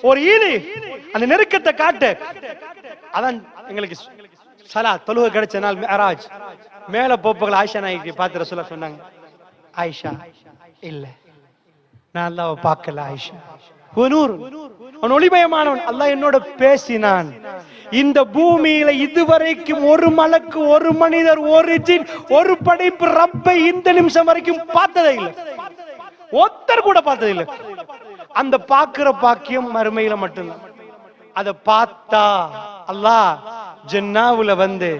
Speaker 1: ஒரு ஈடு, அந்த நெருக்கத்தை காட்டு. அதான் எங்களுக்கு சலாத் தொழுகை கிடைச்ச நாள் மிஅராஜ். மேல போப்பகள் ஆயிஷா நாயகி பார்த்து ரசூலுல்லாஹ் சொன்னாங்க, ஆயிஷா இல்ல, நான் அல்லாஹ்வை பார்க்கல ஆயிஷா. அவன் ஒளிமயமானவன். அல்லாஹ் என்னோட பேசினான். இந்த பூமியில இதுவரைக்கும் ஒரு மலக்கு, ஒரு மனிதர், ஒரு ஜின், ஒரு படைப்பு ரப்பை இந்த நிமிஷம் வரைக்கும் பார்த்ததே இல்லை. ஒருத்தர் கூட பார்த்தது இல்லை. அந்த பாக்குற பாக்கியம் மறுமையில மட்டும்தான். அத பார்த்தா அல்லாஹ் ஜன்னாவுல வந்து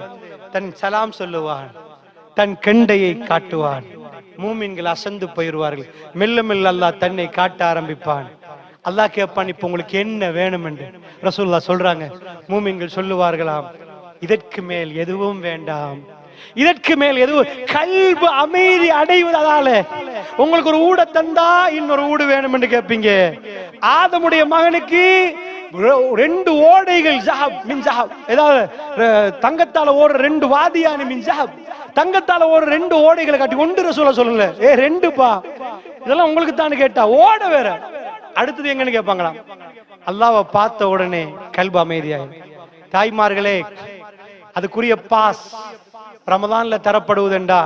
Speaker 1: தன் சலாம் சொல்லுவான், தன் கண்டையை காட்டுவான். மூமின்கள் அசந்து போயிருவார்கள். மெல்ல மெல்ல அல்லாஹ் தன்னை காட்ட ஆரம்பிப்பான். அல்லாஹ் கேட்பான், இப்ப உங்களுக்கு என்ன வேணும் என்று. ரசூலுல்லாஹ் சொல்றாங்க, மூமின்கள் சொல்லுவார்களாம், இதற்கு மேல் எதுவும் வேண்டாம், இதற்கு மேல் எதுவும். கல்பு அமைதி அடைவதால உங்களுக்கு ஒரு ஊட தந்தா இன்னொரு ஊடு வேணும் என்று கேட்பீங்க. ஆதமுடைய மகனுக்கு 2 ஓடைகள் ஏதாவது தங்கத்தால ஓடுற 2 வாதியானி மின் ஜஹப், தங்கத்தால ஓடுற 2 ஓடைகளை காட்டி ஒன்று ரசூலுல்லாஹ் சொல்லல, 2பா இதெல்லாம் உங்களுக்கு தான் கேட்டா ஓட வேற. அடுத்தது எங்கன்னு கேட்பாங்களாம். அல்லாஹ்வை பார்த்த உடனே கல்பு அமைதியாகும். தாய்மார்களே, அதுக்குரிய பாஸ் ரமலான்ல தரப்படுவதுண்டா,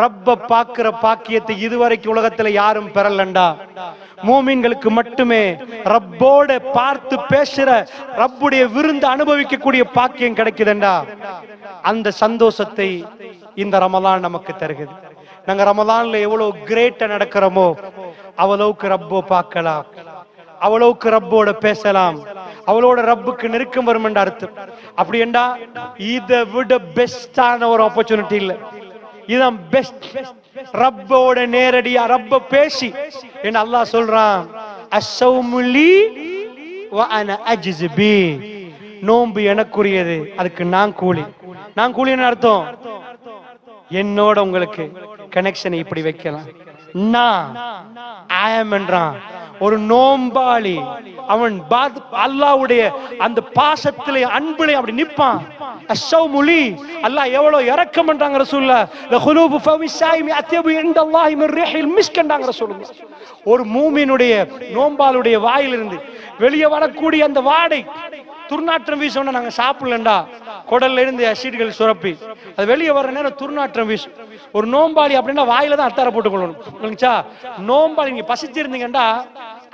Speaker 1: ரப்ப பாக்குற பாக்கியத்தை இதுவரைக்கும் உலகத்துல யாரும் பெறலண்டா, மூமின்களுக்கு மட்டுமே ரப்போட பார்த்து பேசுற, ரப்புடைய விருந்து அனுபவிக்கக்கூடிய பாக்கியம் கிடைக்குதுண்டா. அந்த சந்தோஷத்தை இந்த ரமலான் நமக்கு தருகிறது. நாங்க ரமலான்ல எவ்வளவு கிரேட்டா நடக்கிறோமோ அவ்வளவுக்கு ரப்போ பார்க்கலாம், அவ்வளவுக்கு ரப்போட பேசலாம், அவளோட ரப்புக்கு நெருக்கம் வரும் என்ற அர்த்தம். அப்படி என்றா இதை விட பெஸ்டான ஒரு ஆப்பர்ச்சுனிட்டி இல்ல. இதான் பெஸ்ட். ரப்போட நேரடியா ரப்ப பேசி என்று அல்லாஹ் சொல்றான், அஸ்ஸௌமுலி வ அன அஜ்ஸு பி, நோன்பு எனக்குரியது, அதுக்கு நான் கூலி. நான் கூலின்னு அர்த்தம், என்னோட உங்களுக்கு கனெக்ஷனை இப்படி வைக்கலாம். நான் என்றான் ஒரு நோம்பாளி, அவன் அல்லாஹ்வுடைய அந்த பாசத்திலே அன்பிலே அப்படி நிப்பான். அஸ்ஸௌமுலி, அல்லாஹ் எவ்வளவு இரக்கம் பண்றாங்க ரசூலுல்லாஹ். லகுலூபு ஃபமிஸ்ஸாயிமி அத்யபு இன்தல்லாஹி மின் ரிஹில் மிஸ்க் என்றாங்க ரசூலுல்லாஹ். ஒரு மூமினுடைய நோம்பாளுடைய வாயிலிருந்து வெளியே வரக்கூடிய அந்த வாடை, துர்நாற்றம் வீசோன்னா நாங்க சாப்பிடலண்டா, குடல்ல இருந்து அசிட்கள் சுரப்பி அது வெளியே வர்ற நேரம் துர்நாற்றம் வீசும். ஒரு நோம்பாளி அப்படின்னா வாயில தான் அத்தார போட்டுக் கொள்ளணும். நோம்பாளி நீங்க பசிச்சிருந்தீங்கடா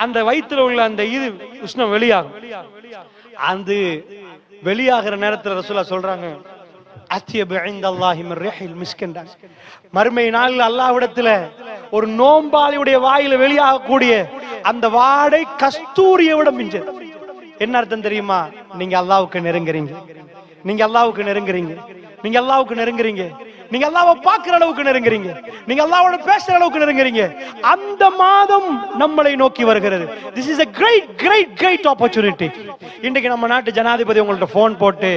Speaker 1: அந்த வயிற்றுல உள்ள அந்த இது உஷ்ணம் வெளியாகும். அந்த வெளியாகிற நேரத்துல ரசூலுல்லாஹ் சொல்றாங்க, அத்யபு இன்தல்லாஹி மின் ரிஹில் மிஸ்க். மறுமை நாள் அல்லாஹ்விடத்துல ஒரு நோம்பாளியுடைய வாயில வெளியாகக்கூடிய அந்த வாடை கஸ்தூரியை விட மிஞ்சது. என்ன அர்த்தம் தெரியுமா? நீங்க அல்லாஹ்வுக்கு நெருங்குறீங்க, நீங்க அல்லாஹ்வுக்கு நெருங்குறீங்க, நீங்க அல்லாஹ்வுக்கு நெருங்குறீங்க, நீங்க அல்லாஹ்வை பார்க்கிற அளவுக்கு நெருங்குறீங்க, நீங்க அல்லாஹ்வோட பேசுற அளவுக்கு நெருங்குறீங்க. அந்த மாதம் நம்மளை நோக்கி வருகிறது. This is a great opportunity. இன்றைக்கு நம்ம நாட்டு ஜனாதிபதி உங்கள்ட்ட போன் போட்டு,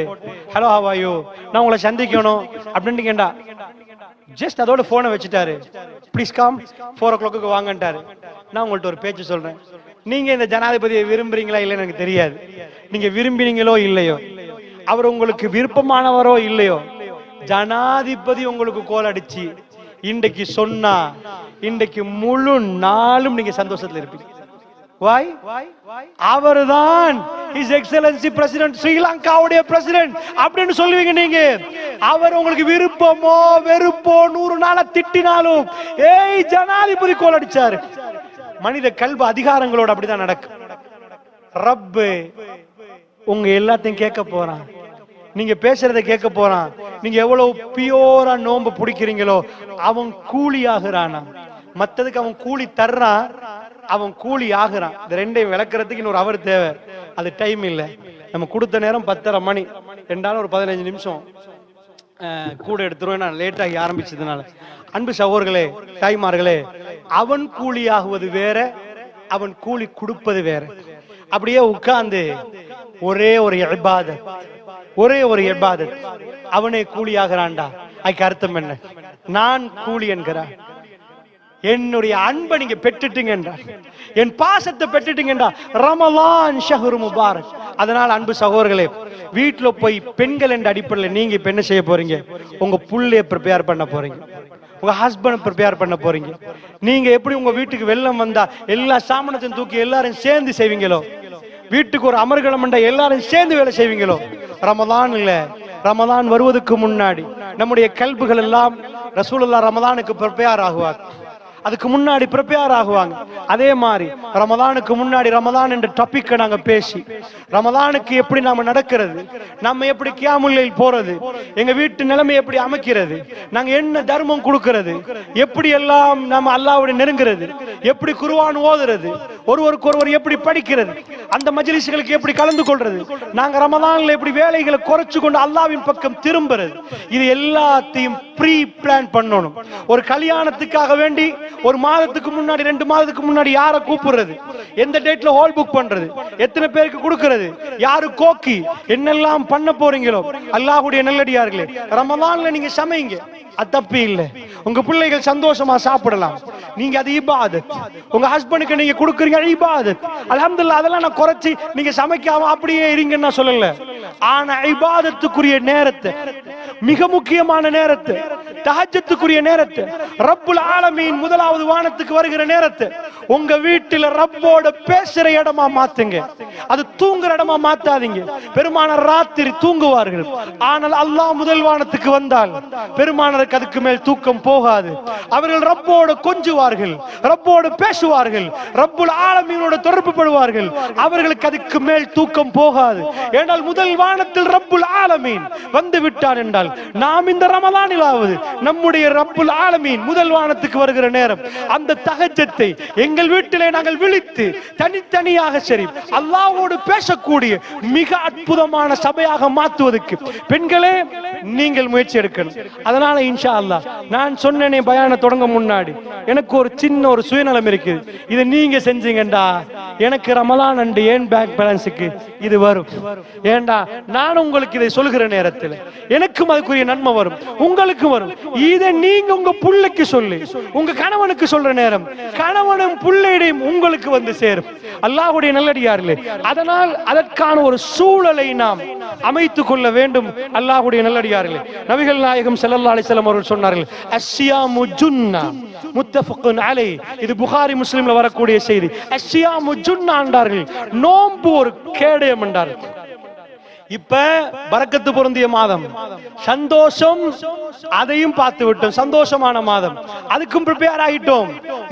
Speaker 1: ஹலோ ஹவ் ஆர் யூ, நான் உங்களை சந்திக்கணும் அப்படின்னு கேட்டா ஜஸ்ட் அதோட போனை வச்சுட்டாரு, ப்ளீஸ் கம் 4 o'clock வாங்கன்ட்டாரு. நான் உங்கள்ட்ட ஒரு பேச்சு சொல்றேன், நீங்க இந்த ஜனாதிபதியை விரும்புறீங்களா இல்லைன்னு எனக்கு தெரியாது. நீங்க விரும்பினீங்களோ இல்லையோ, அவர் உங்களுக்கு விருப்பமானவரோ இல்லையோ, ஜனாதிபதி உங்களுக்கு கோல் அடிச்சு இன்றைக்கு சொன்னா இன்றைக்கு முழு நாளும் நீங்க சந்தோஷத்துல இருப்பீங்க. Why? அவர்தான் His Excellency President ஸ்ரீலங்காவுடைய பிரசிடென்ட் அப்படின்னு சொல்லுவீங்க நீங்க. அவர் உங்களுக்கு விருப்பமோ வெறுப்போ 100 நாள திட்டினாலும் ஏய் ஜனாதிபதி கோல் அடிச்சாரு. மனித கல்வி அதிகாரங்களோட அப்படிதான் நடக்கும். ரப்பு உங்க எல்லாத்தையும் கேட்க போறான், நீங்க பேசுறத கேட்க போறான். நீங்க எவ்வளவு பியோரா நோன்பு பிடிக்கிறீங்களோ அவன் கூலி ஆகுறானா, மத்ததுக்கு அவன் கூலி தர்றான், அவன் கூலி ஆகுறான். இந்த ரெண்டையும் விளக்குறதுக்கு இன்னொரு அவர் தேவை, அது டைம் இல்லை. நம்ம கொடுத்த நேரம் 10:30 மணி, 2 ஒரு 15 நிமிஷம் கூட எடுத்துருவேன், நான் லேட்டாகி ஆரம்பிச்சதுனால. அன்பு சகோதரர்களே, தாய்மார்களே, அவன் கூலி ஆகுவது வேற, அவன் கூலி கொடுப்பது வேற. அப்படியே உட்கார்ந்து ஒரே ஒரு இபாதத், ஒரே ஒரு இபாதத், அவனே கூலி ஆகிறான்டா. அதுக்கு அர்த்தம் என்ன? நான் கூலி என்கிறான். என்னுடைய அன்பை நீங்க பெற்றுட்டீங்கன்றா, என் பாசத்தை பெற்றுட்டீங்கன்றா. ரமலான் ஷஹ்ரு முபாரக். அதனால அன்பு சகோதரர்களே, வீட்டுல போய் பெண்கள் என்ற அடிப்படையில் நீங்க இப்ப என்ன செய்ய போறீங்க? உங்க புள்ளைய ப்ரிப்பேர் பண்ண போறீங்க, உங்க ஹஸ்பண்ட் ப்ரிப்பேர் பண்ண போறீங்க. நீங்க எப்படி உங்க வீட்டுக்கு வெள்ளம் வந்தா எல்லா சாமானத்தையும் தூக்கி எல்லாரும் சேர்ந்து செய்வீங்களோ, வீட்டுக்கு ஒரு அமர்கலம் எல்லாரும் சேர்ந்து வேலை செய்வீங்களோ, ரமலான் இல்ல, ரமலான் வருவதற்கு முன்னாடி நம்முடைய கல்புகள் எல்லாம் ரசூலுல்லாஹ் ரமலானுக்கு ப்ரிப்பேர் ஆகுவார், அதுக்கு முன்னாடி ப்ரிப்பேர் ஆகுவாங்க. அதே மாதிரி ரமலானுக்கு முன்னாடி ரமலான் என்ற டாபிக்கை நாங்க பேசி, ரமலானுக்கு எப்படி நாம நடக்கிறது, நம்ம எப்படி கியாமுல் லைல் போறது, எங்க வீட்டு நிலைமை எப்படி அமைக்கிறது, நாங்க என்ன தர்மம் கொடுக்கிறது, எப்படி எல்லாம் நம்ம அல்லாஹ்வுடைய நெருங்கிறது, எப்படி குர்ஆன் ஓதுறது, ஒருவருக்கு ஒருவர் எப்படி படிக்கிறது, அந்த மஜ்லிஸ்களுக்கு எப்படி கலந்து கொள்றது, நாங்க ரமலான்ல எப்படி வேலைகளை குறைச்சு கொண்டு அல்லாஹ்வின் பக்கம் திரும்புறது, இது எல்லாத்தையும் ப்ரீ பிளான் பண்ணணும். ஒரு கல்யாணத்துக்காக வேண்டி ஒரு மாதத்துக்கு முன்னாடி 2 மாதத்துக்கு முன்னாடி யாரை கூப்பிடுறது, எந்த டேட்ல ஹால் புக் பண்றது, எத்தனை பேருக்கு கொடுக்கிறது, யாரு கோக்கி, என்னெல்லாம் பண்ண போறீங்களோ. அல்லாஹ்வுடைய நல்லடியார்களே, ரமலான்ல நீங்க சமைங்க, அது தப்பு இல்லை. உங்க பிள்ளைகள் சந்தோஷமா சாப்பிடலாம், நீங்க அது இபாதத். உங்க ஹஸ்பண்டுக்கு நீங்க கொடுக்குறீங்க இபாதத், அல்ஹம்துலில்லாஹ். அதெல்லாம் நான் குறைச்சி நீங்க சமைக்காம அப்படியே இருங்கன்னு நான் சொல்லல. ஆனா இபாதத்துக்குரிய நேரத்தை, மிக முக்கியமான நேரத்தை, தஹஜ்ஜுக்குரிய நேரத்தை, ரப்புல் ஆலமீன் முதலாவது வானத்துக்கு வருகிற நேரத்தை உங்க வீட்டில ரப்போட பேசுற இடமா மாத்துங்க, அது தூங்குற இடமா மாத்தாதீங்க. பெருமானார் ராத்திரி தூங்குவார்கள், ஆனால் அல்லாஹ் முதல் வானத்துக்கு வந்தால் பெருமானாருக்கு அதுக்கு மேல் தூக்கம் போகாது. அவர்கள் ரப்போடு கொஞ்சுவார்கள், ரப்போடு பேசுவார்கள், ரப்புல் ஆலமீனோட தொடர்பு படுவார்கள். அவர்களுக்கு அதுக்கு மேல் தூக்கம் போகாது. ஏனால் முதல் வானத்தில் ரப்புல் ஆலமீன் வந்து விட்டார் என்றால், நாம் இந்த ரமலானிலாவது நம்முடைய ரப்புல் ஆலமீன் முதல் வானத்துக்கு வருகிற நேரம், அந்த தஹஜ்ஜத்தை எங்கள் வீட்டிலே நாங்கள் விழித்து தனித்தனியாக சரி அல்லாஹ்வோடு பேசக்கூடிய மிக அற்புதமான சபையாக மாற்றுவதற்கு பெண்களே நீங்கள் முயற்சி எடுக்கணும். அதனால இன்ஷா அல்லாஹ் நான் சொன்னேனே பயான தொடங்க முன்னாடி எனக்கு ஒரு சின்ன ஒரு சுயநலம் இருக்குது. இதை நீங்க செஞ்சீங்கடா எனக்கு ரமலான் அண்டு ஏன் பேங்க் பேலன்ஸுக்கு இது வரும். ஏண்டா நான் உங்களுக்கு இதை சொல்கிற நேரத்தில் எனக்கும் அதுக்குரிய நன்மை வரும், உங்களுக்கும் வரும். இதை நீங்க உங்க புள்ளைக்கு சொல்லி உங்க கணவனுக்கு சொல்ற நேரம் கணவனும் புள்ளையிடையும் உங்களுக்கு வந்து சேரும். அல்லாஹ்வுடைய நல்லடியார்களே, அதனால் அதற்கான ஒரு சூழலை நாம் அமைத்துக் கொள்ள வேண்டும். அல்லாஹ்வுடைய நல்லடியார்களே, நபிகள் நாயகம் ஸல்லல்லாஹு அலைஹி வஸல்லம் அவர்கள் சொன்னார்கள், அஸ்ஸியாமு ஜுன்னா முத்தஃபக்குன் அலைஹி. இது புகாரி முஸ்லிம்ல வரக்கூடிய செய்தி. அஸ்ஸியாமு ஜுன்னா என்றார்கள், நோன்பு ஒரு கேடயம் என்றார்கள். இப்ப பரக்கத்து பொருந்திய மாதம், சந்தோஷம், அதையும் பார்த்து விட்டோம், சந்தோஷமான மாதம், அதுக்கும் ப்ரிப்பேர் ஆகிட்டோம்.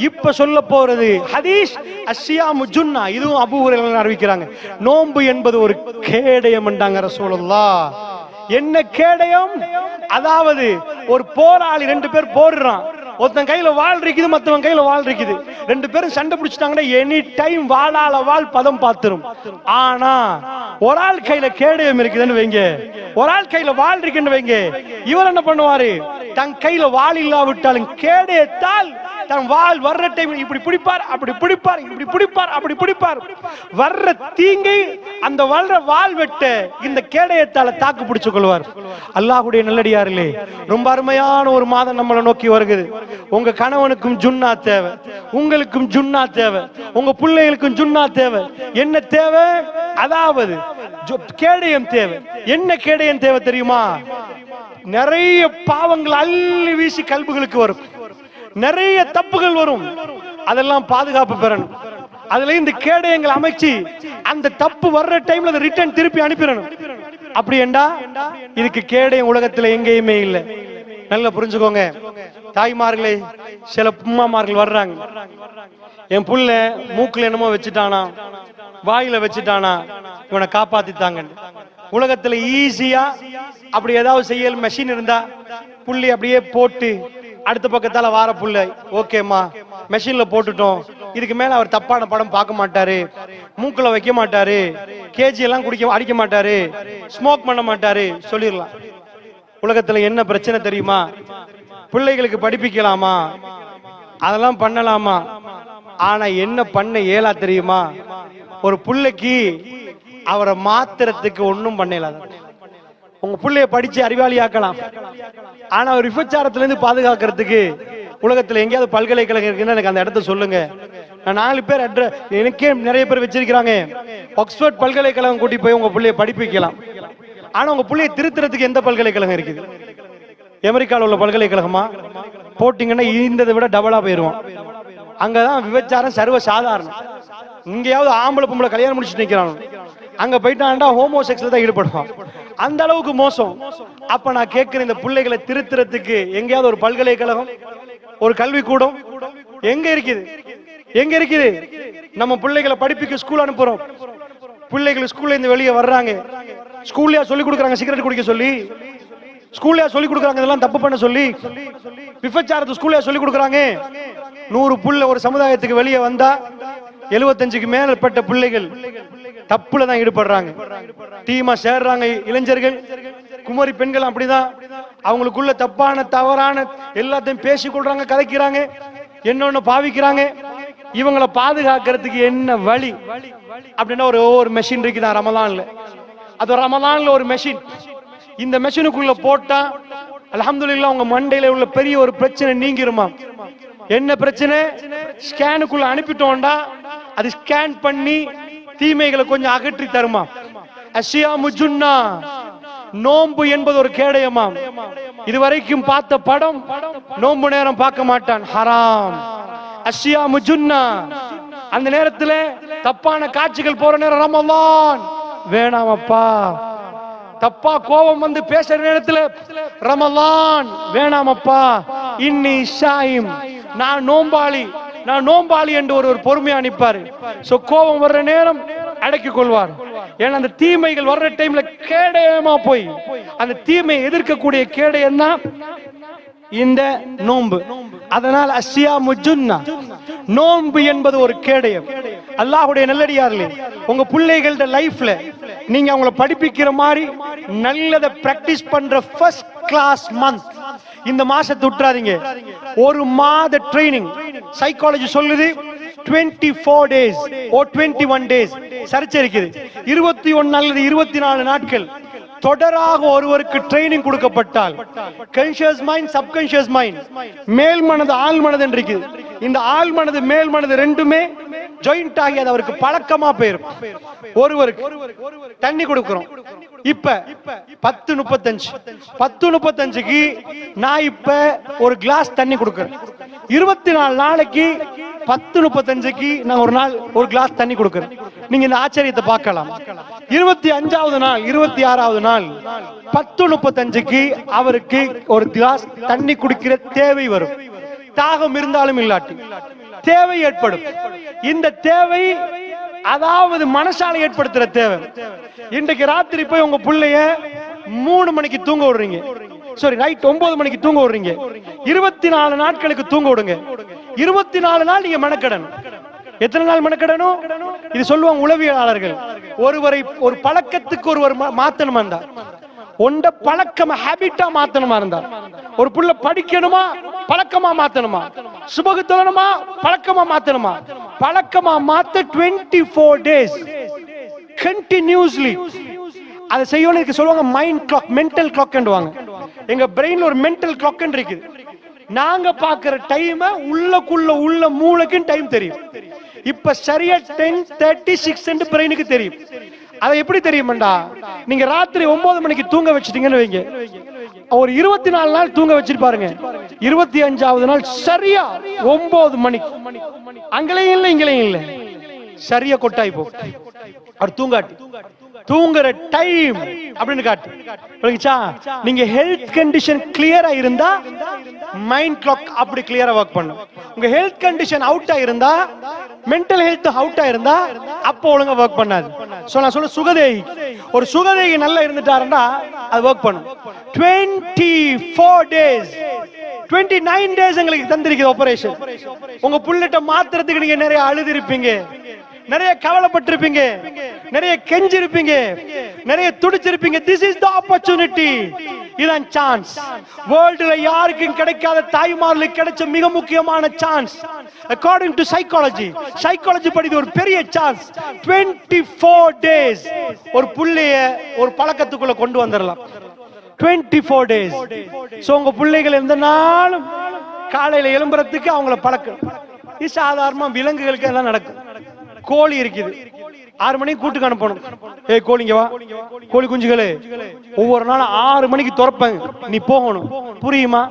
Speaker 1: இப்ப சொல்ல போறது ஹதீஸ் அஸ்ஸியாமு ஜுன்னா. இதுவும் அபூ ஹுரைரா அறிவிக்கிறாங்க, நோன்பு என்பது ஒரு கேடயம் என்றாங்க ரசூலுல்லாஹ். என்ன கேடயம்? அதாவது ஒரு போராளி 2 பேர் போடுறான், ஒருத்தன் கையில வாள் இருக்குது, மத்தவன் கையில வாள் இருக்குது, 2 பேரும் சண்டை பிடிச்சிட்டாங்கன்னா எனி டைம் வாளால வாள் பதம் பார்த்துரும். ஆனா ஒரு ஆள் கையில கேடயம் இருக்குதுன்னு வைங்க, ஒரு ஆள் கையில வாள் இருக்குன்னு வைங்க, இவர் என்ன பண்ணுவாரு, தன் கையில வாள் இல்லாவிட்டாலும் கேடயத்தால் தன் வாள் வர்ற டைம் இப்படி பிடிப்பார், அப்படி பிடிப்பார், இப்படி பிடிப்பார், அப்படி பிடிப்பார். வர்ற தீங்கை அந்த வர்ற வாள் வெட்ட இந்த கேடயத்தால தாக்கு பிடிச்சு கொள்வார். அல்லாஹ்வுடைய நல்லடியார்களே, ரொம்ப அருமையான ஒரு மாதம் நம்மளை நோக்கி வருகிறது. உங்க கணவனுக்கும் ஜுன்னா தேவை, உங்களுக்கும் ஜுன்னா தேவை, உங்க பிள்ளைகளுக்கும் ஜுன்னா தேவை. என்ன தேவை? அதாவது கேடயம் தேவை. என்ன கேடயம் தேவை தெரியுமா? நிறைய பாவங்கள் அள்ளி வீசி கல்புகளுக்கு வரும், நிறைய தப்புகள் வரும், அதெல்லாம் பாதுகாப்பு பெறணும். அதுல இந்த கேடயங்கள் அமைச்சு அந்த தப்பு வர்ற டைம்ல ரிட்டர்ன் திருப்பி அனுப்பிடணும். அப்படி என்றா இதுக்கு கேடயம் உலகத்துல எங்கேயுமே இல்லை. நல்லா புரிஞ்சுக்கோங்க தாய்மார்களே. சில உம்மாமார்கள் வர்றாங்க, என் புள்ள மூக்குல என்னமோ வச்சுட்டானா, வாயில வச்சுட்டானா, இவனை காப்பாத்தித்தாங்க. உலகத்துல ஈஸியா அப்படி ஏதாவது செய்யல் மெஷின் இருந்தா புள்ளி அப்படியே போட்டு அடுத்த பக்கத்தால வார புள்ள ஓகேமா மெஷின்ல போட்டுட்டோம், இதுக்கு மேல அவர் தப்பான படம் பார்க்க மாட்டாரு, மூக்குல வைக்க மாட்டாரு, கேஜி எல்லாம் அடிக்க மாட்டாரு, ஸ்மோக் பண்ண மாட்டாரு சொல்லிடலாம். உலகத்துல என்ன பிரச்சனை தெரியுமா? பிள்ளைகளுக்கு படிப்பிக்கலாமா, அதெல்லாம் பண்ணலாமா, ஆனா என்ன பண்ண இயலா தெரியுமா? ஒரு பிள்ளைக்கு அவரை மாத்திரத்துக்கு ஒன்னும் பண்ணல. உங்க பிள்ளைய படிச்சு அறிவாளி ஆக்கலாம், ஆனா ஒரு விபச்சாரத்துல இருந்து பாதுகாக்கிறதுக்கு உலகத்துல எங்கேயாவது பல்கலைக்கழகம் இருக்குன்னா எனக்கு அந்த இடத்த சொல்லுங்க. நான் 4 பேர் எனக்கே நிறைய பேர் வச்சிருக்கிறாங்க. ஆக்ஸ்போர்ட் பல்கலைக்கழகம் கூட்டி போய் உங்க பிள்ளைய படிப்பிக்கலாம். ஆனா உங்க பிள்ளைய திருத்துறதுக்கு எந்த பல்கலைக்கழகம் இருக்குது? அமெரிக்காவில் உள்ள பல்கலைக்கழகமா? போட்டீங்கன்னா இந்த விட டபுளா போயிருவான். அங்கதான் விபச்சாரம் சர்வ சாதாரணம். இங்கேயாவது ஆம்பளை பொம்பளை கல்யாணம் முடிச்சுட்டு நிக்கிறாங்க, அங்க போயிட்டான்டா ஹோமோசெக்ஸ்ல தான் ஈடுபடுவான். அந்த அளவுக்கு மோசம். அப்ப நான் கேட்கிறேன், இந்த பிள்ளைகளை திருத்துறதுக்கு எங்கேயாவது ஒரு பல்கலைக்கழகம், ஒரு கல்விக்கூடம் எங்க இருக்குது? எங்க இருக்குது? நம்ம பிள்ளைகளை படிப்புக்கு ஸ்கூல் அனுப்புறோம். பிள்ளைகள் ஸ்கூல்ல இருந்து வெளியே வர்றாங்க, ஸ்கூல்லயா சொல்லி கொடுக்குறாங்க சிகரெட் குடிக்க சொல்லி? ஸ்கூல்லயா சொல்லி கொடுக்குறாங்க இதெல்லாம் தப்பு பண்ண சொல்லி? விபச்சாரத்தை ஸ்கூல்லயா சொல்லி கொடுக்குறாங்க? 100 புள்ள ஒரு சமுதாயத்துக்கு வெளியே வந்தா 75க்கு மேற்பட்ட பிள்ளைகள் தப்புல தான் ஈடுபடுறாங்க. டீமா சேர்றாங்க இளைஞர்கள், குமரி பெண்கள் அப்படிதான். அவங்களுக்குள்ள தப்பான தவறான எல்லாத்தையும் பேசிக் கொள்றாங்க, கதைக்கிறாங்க, என்னொன்னு பாவிக்கிறாங்க. இவங்களை பாதுகாக்கிறதுக்கு என்ன வழி அப்படின்னா ஒரு மெஷின் இருக்குதான் ரமலான்ல. அது ரமலான்ல ஒரு மெஷின். இந்த மெஷினுக்குள்ள போட்டா அல்ஹம்துலில்லாஹ் உங்க மண்டையில உள்ள பெரிய ஒரு பிரச்சனை நீங்கிருமா. என்ன பிரச்சனை? ஸ்கேனுக்குள்ள அனுப்பிட்டோம்டா அது ஸ்கேன் பண்ணி தீமைகளை கொஞ்சம் அகற்றி தருமா. அஸ்ஸியாமு ஜுன்னா, நோன்பு என்பது ஒரு கேடயமா. இதுவரைக்கும் பார்த்த படம் நோன்பு நேரம் பார்க்க மாட்டான், ஹராம். அஸ்ஸியாமு ஜுன்னா, அந்த நேரத்துல தப்பான காட்சிகள் போற நேரம் ரமலான், வேணாமப்பா. தப்பா கோபம் வந்து பேசுற நேரத்துல ரமலான், வேணாமப்பா. இன்னி ஷாயிம், நான் நோம்பாளி, நான் நோம்பாளி என்று ஒரு பொறுமையா நிப்பாரு. சோ கோபம் வர்ற நேரம் அடக்கிக் கொள்வார். ஏன்னா அந்த தீமைகள் வர்ற டைம்ல கேடயமா போய் அந்த தீமையை எதிர்க்கக்கூடிய கேடயம் தான் இந்த நோன்பு. அதனால் அஸ்ஸியாமு ஜுன்னா, நோன்பு என்பது ஒரு கேடயம். அல்லாஹ்வுடைய நல்லடியார்களே, உங்க பிள்ளைகளோட லைஃப்ல நீங்க அவங்களை படிப்பிக்கிற மாதிரி நல்லத பிராக்டிஸ் பண்ற ஃபர்ஸ்ட் கிளாஸ் மந்த் இந்த மாசத்தை விட்டுறாதீங்க. ஒரு மாத ட்ரைனிங். சைக்காலஜி சொல்லுது 24 days or 21 days சர்ச்சை இருக்குது. 21 அல்லது 24 நாட்கள் தொடராக ஒருவருக்கு ட்ரைனிங் கொடுக்கப்பட்டால், கான்ஷியஸ் மைண்ட், சப்கான்ஷியஸ் மைண்ட், மேல் மனது ஆழ் மனது என்று இருக்குது. இந்த ஆழ் மனது மேல் மனது ரெண்டுமே ஜாயிண்ட் ஆகி அது அவருக்கு பழக்கமா போயிரும். ஒருவருக்கு தண்ணி கொடுக்கிறோம். இப்ப 10:35க்கு நான் இப்ப ஒரு கிளாஸ் தண்ணி கொடுக்கிறேன். 24 நாளைக்கு 10:35க்கு நான் ஒரு நாள் ஒரு கிளாஸ் தண்ணி கொடுக்கிறேன். நீங்க இந்த ஆச்சரியத்தை பார்க்கலாம். 25வது நாள், 26வது நாள் 10:35க்கு அவருக்கு ஒரு கிளாஸ் தண்ணி குடிக்கிற தேவை வரும். தாகம் இருந்தாலும் இல்லாட்டி தேவை ஏற்படும். இந்த தேவை அதாவது மனசால ஏற்படுத்துற தேவை. இன்றைக்கு ராத்திரி போய் உங்க பிள்ளைய 3 மணிக்கு தூங்க விடுறீங்க, சாரி நைட் 9 மணிக்கு தூங்க விடுறீங்க. 24 நாட்களுக்கு தூங்க விடுங்க. 24 நாள் நீங்க மெனக்கெடணும். எத்தனை நாள் மெனக்கெடணும்? இது சொல்லுவாங்க உளவியலாளர்கள். ஒருவரை ஒரு பழக்கத்துக்கு ஒருவர் மாத்தணுமா இருந்தா, ஒண்ட பழக்கமா ஹேபிட்டா மாத்தணுமா இருந்தா, ஒரு புள்ள படிக்கணுமா பழக்கமா மாத்தணுமா, சுபகு தொழணுமா பழக்கமா மாத்தணுமா, பழக்கமா மாத்த 24 days கண்டினியூஸ்லி அதை செய்யணும். சொல்லுவாங்க மைண்ட் கிளாக், மென்டல் கிளாக். எங்க பிரெயின்ல ஒரு மென்டல் கிளாக் இருக்கு. நாங்க பாக்குற டைம் உள்ளக்குள்ள உள்ள மூளைக்கு டைம் தெரியும். இப்ப சரியா 10:36 பிரெயினுக்கு தெரியும். அதை எப்படி தெரியுமாண்டா, நீங்க ராத்திரி 9 மணிக்கு தூங்க வச்சிட்டீங்கன்னு வைங்க, ஒரு 24 நாள் தூங்க வச்சிட்டு பாருங்க. 25வது நாள் சரியா 9 மணிக்கு, அங்களையும் இல்லை இங்களையும் இல்லை, சரியா கொட்டாய் போ. அவர் தூங்காட்டி தூங்குற டைம் அப்படின்னு காட்டு. நீங்க ஹெல்த் கண்டிஷன் கிளியரா இருந்தா மைண்ட் கிளாக் அப்படி கிளியரா ஒர்க் பண்ணும். உங்க ஹெல்த் கண்டிஷன் அவுட்டா இருந்தா, மென்டல் ஹெல்த் அவுட்டா இருந்தா அப்போ ஒழுங்கா ஒர்க் பண்ணாது. நான் சொல்ல சுகதேகி, ஒரு சுகதேகி நல்லா இருந்துட்டாருன்னா அது ஒர்க் பண்ணும். 24 days 29 days எங்களுக்கு தந்திருக்குது ஆபரேஷன். உங்க புள்ளட்ட மாத்திரத்துக்கு நீங்க நிறைய அழுதிருப்பீங்க, நிறைய கவலைப்பட்டிருப்பீங்க, நிறைய கெஞ்சிருப்பீங்க, நிறைய துடிச்சிருப்பீங்க. This is the opportunity. இதான் சான்ஸ். வேர்ல்டுல யாருக்கும் கிடைக்காத தாய்மார்களுக்கு கிடைச்ச மிக முக்கியமான chance. According to psychology, psychology படி ஒரு பெரிய சான்ஸ். 24 days ஒரு புள்ளைய ஒரு பழக்கத்துக்குள்ள கொண்டு வந்துடலாம். 24 days. சோ உங்க பிள்ளைகள் எந்த நாளும் காலையில எழும்புறதுக்கு அவங்கள பழக்கம். இது சாதாரணமா விலங்குகளுக்கு எல்லாம் நடக்கும். கோழி இருக்குது, 6 மணிக்கு கூட்டுக்கு அனுப்பணும். ஏய் கோழிங்க வா, கோழி குஞ்சுகளே, ஒவ்வொரு நாளும் 6 மணிக்கு துறப்பாங்க, நீ போகணும். புரியுமா?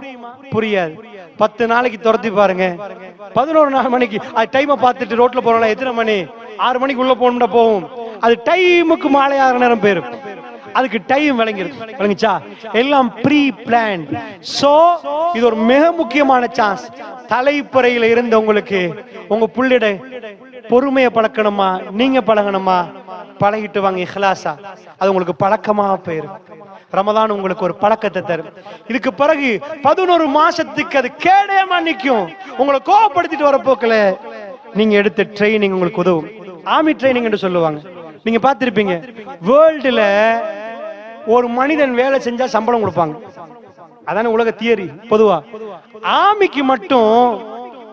Speaker 1: புரியாது. 10 நாளைக்கு துரத்தி பாருங்க, 11 மணிக்கு அது டைமை பார்த்துட்டு ரோட்ல போறோம்ல, எத்தனை மணி? 6 மணிக்கு உள்ள போகணும்னா போகும். அது டைமுக்கு மாலை 6 நேரம் பேரும். அதுக்கு டைம் விளங்கிச்சா? எல்லாம் ப்ரீ பிளான். சோ இது ஒரு மிக முக்கியமான சான்ஸ். தலைப்பறையில இருந்த உங்களுக்கு உங்க புள்ளிட பொறுமையை பழக்கணுமா, நீங்க பழகணுமா? பழகிட்டு வாங்க இஹ்லாஸா, அது உங்களுக்கு பழக்கமா போயிரும். ரமதான் உங்களுக்கு ஒரு பழக்கத்தை தரும். இதுக்கு பிறகு 11 மாசத்துக்கு அது கேடயமா நிக்கும். உங்களை கோவப்படுத்திட்டு வர போக்கல நீங்க எடுத்த ட்ரைனிங் உங்களுக்கு உதவும். ஆர்மி ட்ரைனிங் என்று சொல்லுவாங்க. நீங்க பார்த்திருப்பீங்க, வேர்ல்டுல ஒரு மனிதன் வேலை செஞ்சா சம்பளம் கொடுப்பாங்க. அதான உலக தியரி. பொதுவா ஆர்மிக்கு மட்டும்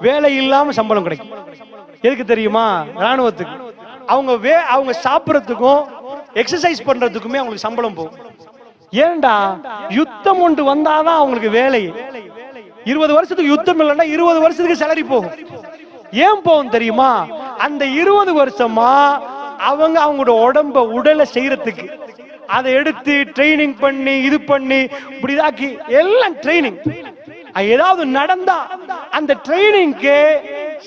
Speaker 1: வேலை இல்லாம சம்பளம் கிடைக்கும். எதுக்கு தெரியுமா? ராணுவத்துக்கு. அவங்க சாப்பிடறதுக்கும் எக்ஸசைஸ் பண்றதுக்குமே அவங்களுக்கு சம்பளம் போகும். ஏன்டா? யுத்தம் ஒன்று வந்தாதான் அவங்களுக்கு வேலை. 20 வருஷத்துக்கு யுத்தம் இல்லைன்னா 20 வருஷத்துக்கு சேலரி போகும். ஏன் போகும் தெரியுமா? அந்த 20 வருஷமா அவங்களோட உடலை செய்யறதுக்கு அதை எடுத்து ட்ரைனிங் பண்ணி இது பண்ணி இப்படிதாக்கி எல்லாம் ட்ரைனிங். ஏதாவது நடந்தா அந்த ட்ரைனிங்க்கு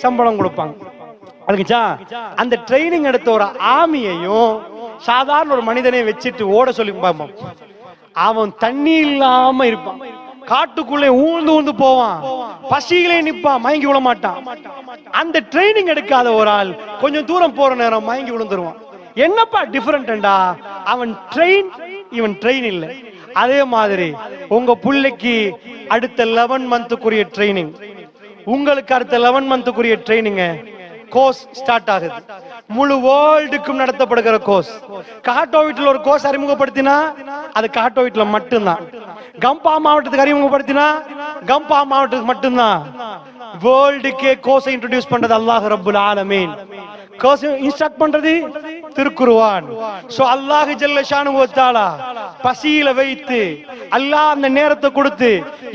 Speaker 1: சம்பளம் கொடுப்பாங்க. அதுக்குச்சா அந்த ட்ரைனிங் எடுத்த ஒரு ஆர்மியையும் சாதாரண ஒரு மனிதனை வச்சுட்டு ஓட சொல்லி பார்ப்போம். அவன் தண்ணி இல்லாம இருப்பான், காட்டுக்குள்ளே ஊந்து போவான், பசியிலே நிப்பான், மயங்கி விட மாட்டான். அந்த ட்ரைனிங் எடுக்காத ஒரு ஆள் கொஞ்சம் தூரம் போற நேரம் மயங்கி விழுந்துருவான். என்னப்பா டிஃபரெண்டா? அவன் ட்ரெயின், இவன் ட்ரெயின் இல்ல. அதே மாதிரி உங்க பிள்ளைக்கு அடுத்த 11 மந்த்துக்குரிய ட்ரைனிங், உங்களுக்கு அடுத்த 11 மந்த்துக்குரிய ட்ரைனிங் கோர்ஸ் ஸ்டார்ட் ஆகுது. முழு வேர்ல்டுக்கும் நடத்தப்படுகிற கோர்ஸ். காட்டோவிட்ல ஒரு கோர்ஸ் அறிமுகப்படுத்தினா அது காட்டோவிட்ல மட்டும்தான். கம்பா மாவட்டத்துக்கு அறிமுகப்படுத்தினா கம்பா மாவட்டத்துக்கு மட்டும்தான். வேர்ல்டுக்கே கோர்ஸை இன்ட்ரோடியூஸ் பண்றது அல்லாஹ் ரப்புல் ஆலமீன். கோர்ஸ் இன்ஸ்ட்ரக்ட் பண்றது திருக்குர்ஆன். சோ அல்லாஹ் ஜல்ல ஷானுஹு வ தஆலா பசியில வைத்து அல்லாஹ் அந்த நேரத்தை கொடுத்து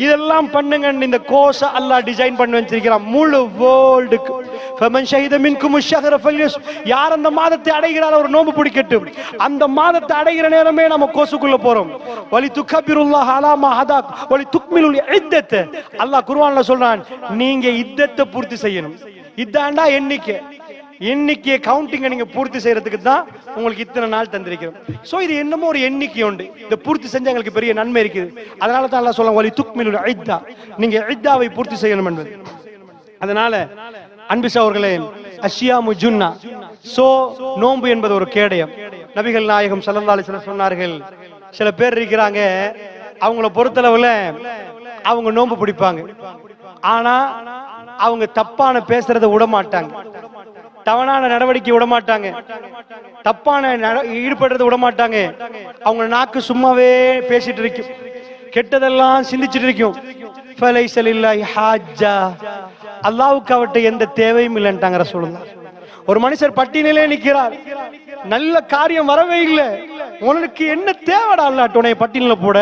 Speaker 1: இதெல்லாம் பண்ணுங்க. இந்த கோர்ஸ் அல்லாஹ் டிசைன் பண்ணி வச்சிருக்கிறான் முழு வேர்ல்டுக்கு. ஃபமன் ஷஹித மின்கும் அஷ்-ஷஹ்ர ஃபல்யஸ், யார் அந்த மாதத்தை அடைகிறாரோ ஒரு நோன்பு பிடிக்கட்டும். அந்த மாதத்தை அடைகிற நேரமே நம்ம கோர்ஸுக்குள்ள போறோம். வலி துக்கபிருல்லாஹ் அலா மா ஹதாக் வலி துக்மிலுல் இத்தத். அல்லாஹ் குர்ஆன்ல சொல்றான், நீங்க இத்தத்தை பூர்த்தி செய்யணும். இதாண்டா எண்ணிக்கையை கவுண்டிங்க நீங்க பூர்த்தி செய்யறதுக்கு தான் உங்களுக்கு இத்தனை நாள் தந்திருக்கிறோம். சோ இது என்னமோ ஒரு எண்ணிக்கை உண்டு. இந்த பூர்த்தி செஞ்சா எங்களுக்கு பெரிய நன்மை இருக்குது. அதனால தான் அல்லாஹ் சொல்றான் வலி துக்மிலுல் இத்தா, நீங்க இத்தாவை பூர்த்தி செய்யணும் என்பது. அதனால அன்பு சகோதரர்களே, அஷ்யாமு ஜுன்னா. சோ நோன்பு என்பது ஒரு கேடயம். நபிகள் நாயகம் ஸல்லல்லாஹு அலைஹி வஸல்லம் சொன்னார்கள், சில பேர் இருக்கிறாங்க, அவங்கள பொறுத்தளவுல அவங்க நோன்பு பிடிப்பாங்க, ஆனா அவங்க தப்பான பேசுறதை விட மாட்டாங்க, தவறான நடவடிக்கை விட மாட்டாங்க, தப்பான ஈடுபடுறதை விட மாட்டாங்க. அவங்க நாக்கு சும்மாவே பேசிட்டு இருக்கும், கெட்டதெல்லாம் சிந்திச்சுட்டு இருக்கும். அல்லாஹ்வுக்கு அவர்கிட்ட எந்த தேவையும் இல்லைன்ட்டாங்க ரசூலுல்லாஹ். ஒரு மனுஷர் பட்டினிலே நிற்கிறார், நல்ல காரியம் வரவே இல்லை, உனக்கு என்ன தேவைடா அல்லாஹ் உன்னை பட்டினில போட?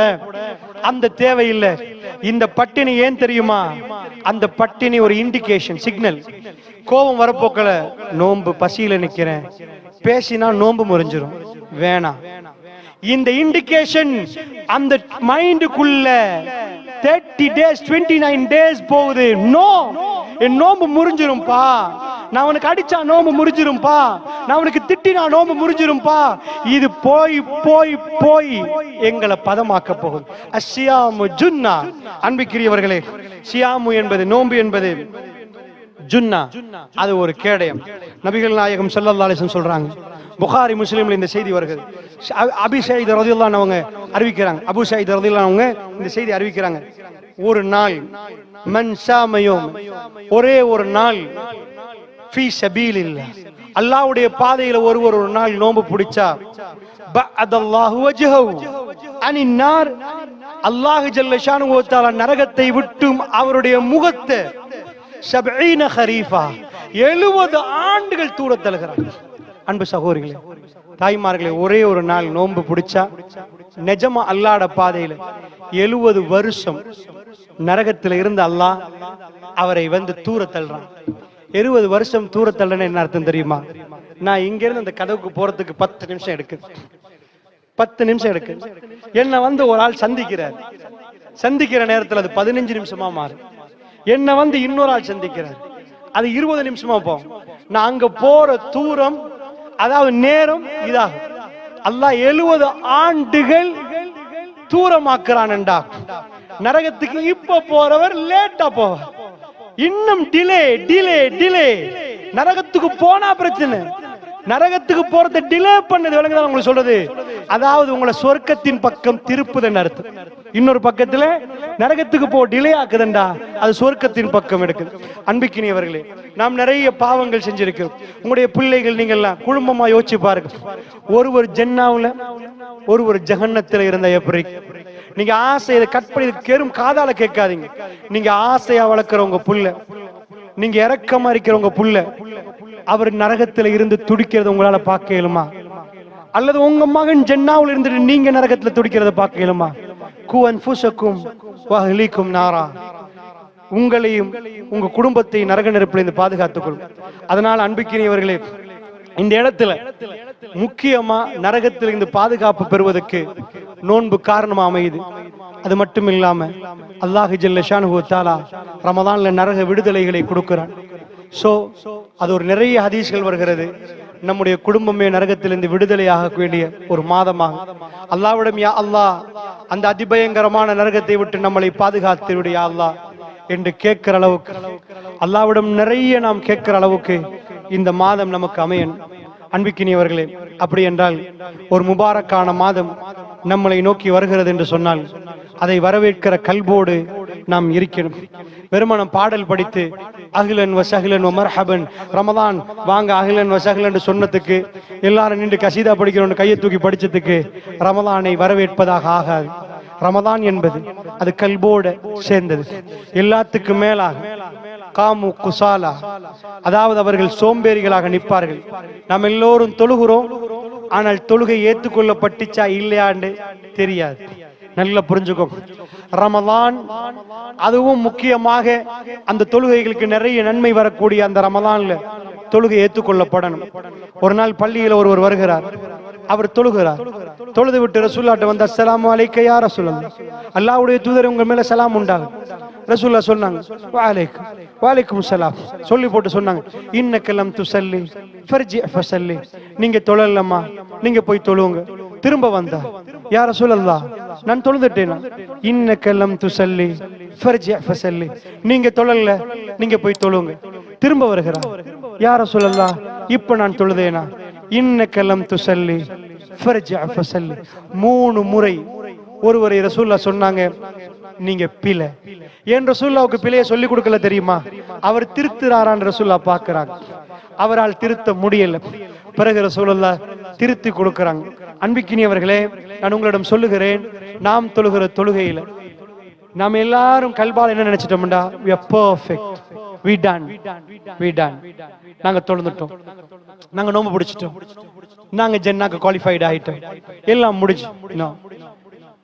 Speaker 1: அந்த தேவை இல்லை. இந்த பட்டினி ஏன் தெரியுமா? அந்த பட்டினி ஒரு இண்டிகேஷன், சிக்னல். கோபம் வரப்போக்கல நோன்பு, பசியில நிக்கிறேன், பேசினா நோன்பு முறிஞ்சிரும், வேணாம். இந்த இண்டிகேஷன் அந்த மைண்டுக்குள்ள 30 days 29 days போகுது. நோ, என் நோன்பு முறிஞ்சிரும்பா, நான் அவனுக்கு அடிச்சா நோன்பு முறிஞ்சிரும்பா, நான் அவனுக்கு திட்டினா நோன்பு முறிஞ்சிரும்பா. இது போய் போய் போய் எங்களை பதமாக்க போகுது. அஸ்ஸியாமு ஜுன்னா. அன்பிற்குரியவர்களே, சியாமு என்பது, நோன்பு என்பது ஜுன்னா, அது ஒரு கேடயம். நபிகள் நாயகம் ஸல்லல்லாஹு அலைஹி வஸல்லம் சொல்றாங்க, புகாரி முஸ்லிம்ல இந்த செய்தி வருகிறது. அபூ ஸயீத் ரலியல்லாஹு அன்ஹு அவங்க அறிவிக்கிறாங்க, அபூ ஸயீத் ரலியல்லாஹு அன்ஹு இந்த செய்தி அறிவிக்கிறாங்க. ஒரு நாள் மன் ஸாமயும், ஒரே ஒரு நாள், ஃபீ ஸபீலில்லாஹ், அல்லாஹ்வுடைய பாதையில ஒருவர் ஒரு நாள் நோன்பு பிடிச்சா, பஅதல்லாஹு வஜ்ஹஹு அனின் நார், அல்லாஹ் ஜல்ல ஷானுஹு வ தஆலா நரகத்தை விட்டும் அவருடைய முகத்தை 70 ஹரீஃபா 70 ஆண்டுகள் தூர தள்ளுகிறார். அன்பு சகோதரிகளே, தாய்மார்களே, ஒரே ஒரு நாள் நோன்பு பிடிச்சா நிஜமா அல்லாஹ்வுடைய பாதையில 70 வருஷம் நரகத்தில் இருந்து அல்லாஹ் அவரை வந்து தூர தள்ளுறான். 20 வருஷம் தூர தள்ளன என்ன அர்த்தம் தெரியுமா? நான் இங்க இருந்து அந்த கதவுக்கு போறதுக்கு 10 நிமிஷம் எடுக்குது. 10 நிமிஷம் எடுக்குது. என்ன வந்து ஒரு ஆள் சந்திக்கிறார். சந்திக்கிற நேரத்தில் அது 15 நிமிஷமா மாறும். என்ன வந்து இன்னொரு ஆள் சந்திக்கிறார், அது 20 நிமிஷமா போகும். நான் அங்க போற தூரம், அதாவது நேரம் இதாகும். அல்லாஹ் 70 ஆண்டுகள் தூரமாக்குறான்டா. நரகத்துக்கு இப்ப போறவர் லேட்டா போவார். இன்னும் டிலே டிலே டிலே. நரகத்துக்கு போனா பிரச்சனை. நரகத்துக்கு போறதை டிலே பண்ணது விளங்குதான் உங்களுக்கு சொல்றது. அதாவது உங்களை சொர்க்கத்தின் பக்கம் திருப்புதன் அர்த்தம். இன்னொரு பக்கத்துல நரகத்துக்கு போ டிலே ஆக்குதண்டா, அது சொர்க்கத்தின் பக்கம் எடுக்குது. அன்பிக்கினியவர்களே, நாம் நிறைய பாவங்கள் செஞ்சிருக்கிறோம். உங்களுடைய பிள்ளைகள் நீங்க எல்லாம் குடும்பமா யோசிச்சு பாருங்க. ஒருவர் ஜன்னாவுல ஒருவர் ஜஹன்னத்துல இருந்த எப்படி நீங்க ஆசையை கட் பண்ணி கேரும் காதால கேட்காதீங்க. நீங்க ஆசையா வளர்க்கிறவங்க புள்ள, நீங்க இறக்கமா இருக்கிறவங்க புள்ள, அவர் நரகத்துல இருந்து துடிக்கிறது உங்களால பார்க்க இயலுமா? அல்லது உங்க மகன் ஜன்னாவுல இருந்துட்டு நீங்க நரகத்துல துடிக்கிறத பார்க்க இயலுமா? கு அன்ஃபுஸக்கும் வ அஹ்லீக்கும் நாரா. உங்களையும் உங்க குடும்பத்தை நரக நெருப்பில் இருந்து பாதுகாத்துக் கொள்ளும். அதனால அன்பிக்கினியவர்களே, இந்த இடத்துல முக்கியமா நரகத்தில் இருந்து பாதுகாப்பு பெறுவதற்கு நோன்பு காரணமா அமையுது. அது மட்டும் இல்லாம அல்லாஹ் ஜல்ல ஷானுஹு தஆலா ரமதான்ல நரக விடுதலைகளை கொடுக்கிறான். சோ அது ஒரு நிறைய ஹதீஸ்கள் வருகிறது. நம்முடைய குடும்பமே நரகத்திலிருந்து விடுதலையாக வேண்டிய ஒரு மாதமாக அல்லாஹ்விடம் யா அல்லாஹ் அந்த அதிபயங்கரமான நரகத்தை விட்டு நம்மளை பாதுகாத்து விடு யா அல்லாஹ் என்று கேட்கிற அளவுக்கு, அல்லாஹ்விடம் நிறைய நாம் கேட்கிற அளவுக்கு இந்த மாதம் நமக்கு அமையணும். அன்பிக்கினியவர்களே, அப்படி என்றால் ஒரு முபாரக்கான மாதம் நம்மளை நோக்கி வருகிறது என்று சொன்னால் அதை வரவேற்கிற கல்போடு நாம் இருக்கணும். வெறுமனம் பாடல் படித்து அஹ்லன் வ ஸஹ்லன் வ மர்ஹபன் ரமதான் வாங்க அஹ்லன் வ ஸஹ்லன் என்று சொன்னதுக்கு, எல்லாரும் நின்று கசீதா படிக்கிறோம் கையை தூக்கி படிச்சதுக்கு ரமதானை வரவேற்பதாக ஆகாது. ரமதான் என்பது அது கல்போடு சேர்ந்தது. எல்லாத்துக்கும் மேலாக காமு குசாலா, அதாவது அவர்கள் சோம்பேறிகளாக நிற்பார்கள். நாம் எல்லோரும் தொழுகிறோம், ஆனால் தொழுகை ஏற்றுக்கொள்ளப்பட்டுச்சா இல்லையான்னு தெரியாது. நல்லா புரிஞ்சுக்கோ. ரமலான் அதுவும் முக்கியமாக அந்த தொழுகைகளுக்கு நிறைய நன்மை வரக்கூடிய அந்த ரமலான்ல தொழுகை ஏற்றுக்கொள்ளப்படணும். ஒரு நாள் பள்ளியில் ஒருவர் வருகிறார், அவர் தொழுகிறார். தொழுது விட்டு ரசூலுல்லாஹ் வந்து அஸ்ஸலாமு அலைக்க யா ரசூலல்லாஹ், அல்லாஹ்வுடைய தூதர் உங்க மேல சலாம் உண்டாகும். ரசூலுல்லாஹ் சொன்னாங்க வஅலைக்கும் வஅலைக்கும் ஸலாம். சொல்லி போட்டு சொன்னாங்க இன்னக லம் துஸல்லி ஃபர்ஜி ஃபஸல்லி, நீங்க தொழலமா, நீங்க போய் தொழுங்க. திரும்ப வந்தா யா ரசூலல்லாஹ் நான் தொழுதுட்டேனா. இன்னக லம் துஸல்லி ஃபர்ஜி ஃபஸல்லி, நீங்க தொழல, நீங்க போய் தொழுங்க. திரும்ப வருகிறார், யா ரசூலல்லாஹ் இப்ப நான் தொழுதேனா. இன்னக லம் துஸல்லி ஃபர்ஜி ஃபஸல்லி. 3 முறை ஒருவரை ரசூலுல்லாஹ் சொன்னாங்க நீங்க பிழை. ஏன் ரசூலுல்லாஹ்வுக்கு பிழையை சொல்லி கொடுக்கல தெரியுமா? அவர் திருத்துறாரான்னு ரசூலுல்லாஹ் பார்க்கறாங்க, அவரால் திருத்த முடியல. பிறகு ரசூலுல்லாஹ் திருத்தி கொடுக்கறாங்க. அன்பிக்கினியவர்களே, நான் உங்களிடம் சொல்லுகிறேன், நாம் தொழுகிற தொழுகையில நாம் எல்லாரும் கல்பால் என்ன நினைச்சிட்டோம்டா, we are perfect, we done. நாங்க தொழுந்துட்டோம், நாங்க நோம்பு பிடிச்சிட்டோம், நாங்க ஜன்னாக்கு குவாலிஃபைட் ஆயிட்டோம், எல்லாம் முடிஞ்சு.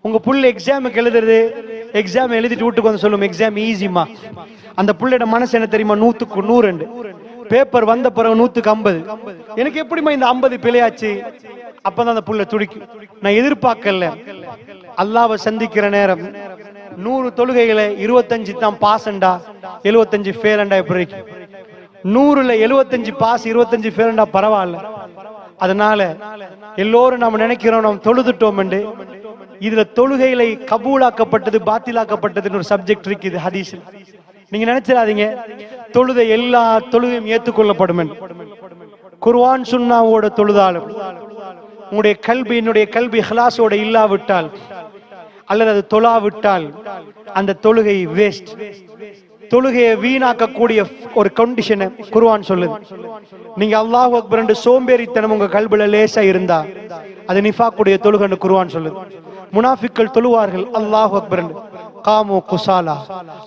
Speaker 1: உங்க புள்ள எக்ஸாமுக்கு எழுதுறது, எக்ஸாம் எழுதிட்டு வீட்டுக்கு வந்து சொல்லும் எக்ஸாம் ஈஸிமா. அந்த புள்ளையோட மனசு என்ன தெரியுமா, 100க்கு 100. பேப்பர் வந்த பிறகு 100க்கு 50. எனக்கு எப்படிமா இந்த 50 பிழையாச்சு? அப்பதான் அந்த புள்ள துடிக்கும். நான் எதிர்பார்க்கல. அல்லாஹ்வை சந்திக்கிற நேரம் 100 தொழுகைகளை 25 தான் பாஸ்ண்டா, 75 ஃபெயில்ண்டா. எப்படி 100ல 75 பாஸ் 25 ஃபெயில்ண்டா பரவாயில்ல. அதனால எல்லோரும் நாம நினைக்கிறோம் நாம் தொழுதுட்டோம் என்று. இதுல தொழுகைகளை கபூலாக்கப்பட்டது பாத்திலாக்கப்பட்டதுன்னு ஒரு சப்ஜெக்ட் இருக்கு இது ஹதீஸ்ல. நீங்க நினைச்சிடாதீங்க தொழுதை எல்லா தொழுகையும் ஏற்றுக்கொள்ளப்படும். குர்ஆன் சுன்னாவோட தொழுதாலும் உங்களுடைய கல்வி, என்னுடைய கல்வி இஹ்லாஸோட இல்லாவிட்டால் அல்லது அது தொழாவிட்டால் அந்த தொழுகை வேஸ்ட். தொழுகையை வீணாக்கக்கூடிய ஒரு கண்டிஷனை குர்ஆன் சொல்லுது. நீங்க அல்லாஹ் அக்பர் என்று சோம்பேறித்தனம் உங்க கல்வில லேசா இருந்தா அது நிஃபாக்குடைய தொழுகைன்னு குர்ஆன் சொல்லுது. முனாஃபிக்கள் தொழுவார்கள் அல்லாஹ் அக்பர் என்று, காமு குசாலா,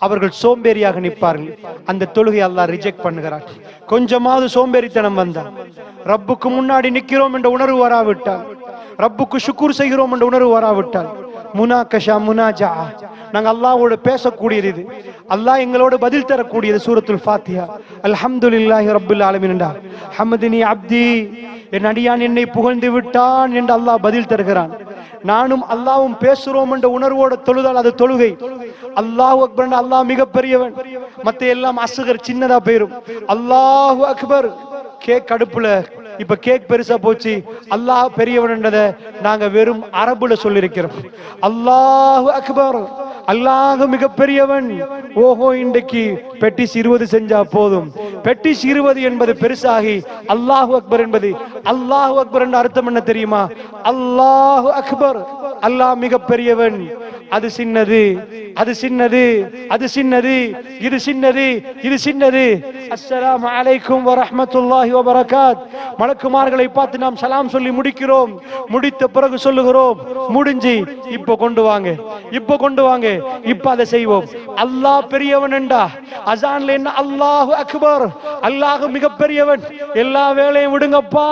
Speaker 1: அவர்கள் சோம்பேறியாக நிற்பார்கள். அந்த தொழுகை அல்லாஹ் ரிஜெக்ட் பண்ணுகிறார். கொஞ்சமாவது சோம்பேறித்தனம் வந்தா, ரப்புக்கு முன்னாடி நிக்கிறோம் என்ற உணர்வு வராவிட்டால், ரப்புக்கு ஷுக்கூர் செய்கிறோம் என்ற உணர்வு வராவிட்டால், முனாகஷா முனாஜா, நாங்க அல்லாஹ்வோடு பேசக்கூடியது இது. அல்லாஹ் எங்களோடு பதில் தரக்கூடியது சூரத்துல் ஃபாத்திஹா. அல்ஹம்துலில்லாஹி ரப்பில் ஆலமீன் என்றா ஹம்தினி அப்தி, என் அடியான் என்னை புகழ்ந்து விட்டான் என்று அல்லாஹ் பதில் தருகிறான். நானும் அல்லாஹ்வும் பேசுறோம் என்ற உணர்வோடு தொழுதால் அது தொழுகை. அல்லாஹு அக்பர், அல்லாஹ் மிக பெரியவன், மத்த எல்லாம் அஸ்கர் சின்னதா போயிரும். அல்லாஹு அக்பர், கேக் அடுப்புல இப்ப கேக் பெருசா போச்சு. அல்லாஹ் பெரியவன்றதை நாங்க வெறும் அரபுல சொல்லிருக்கிறோம். அல்லாஹு அக்பர், அல்லாஹ் மிக பெரியவன். ஓஹோ, இன்றைக்கு பெட்டிஸ் 20 செஞ்சா போதும். பெட்டிஸ் 20 என்பது பெருசாகி அல்லாஹு அக்பர் என்பது, அல்லாஹு அக்பர் என்ற அர்த்தம் என்ன தெரியுமா? அல்லாஹு அக்பர், அல்லாஹ் மிக பெரியவன். அது சின்னது, அது சின்னது, அது சின்னது, இது சின்னது, இது சின்னது. அஸ்ஸலாமு அலைக்கும் வரஹ்மத்துல்லாஹி வபரகாத். மலக்குமார்களை பார்த்து நாம் சலாம் சொல்லி முடிக்கிறோம். முடித்த பிறகு சொல்லுகிறோம், முடிஞ்சு இப்ப கொண்டு வாங்க, இப்ப கொண்டு வாங்க, இப்ப அதை செய்வோம். அல்லாஹ் பெரியவன் என்றா அசான்ல என்ன? அல்லாஹு அக்பர், அல்லாஹ் மிக பெரியவன். எல்லா வேலையும் விடுங்கப்பா,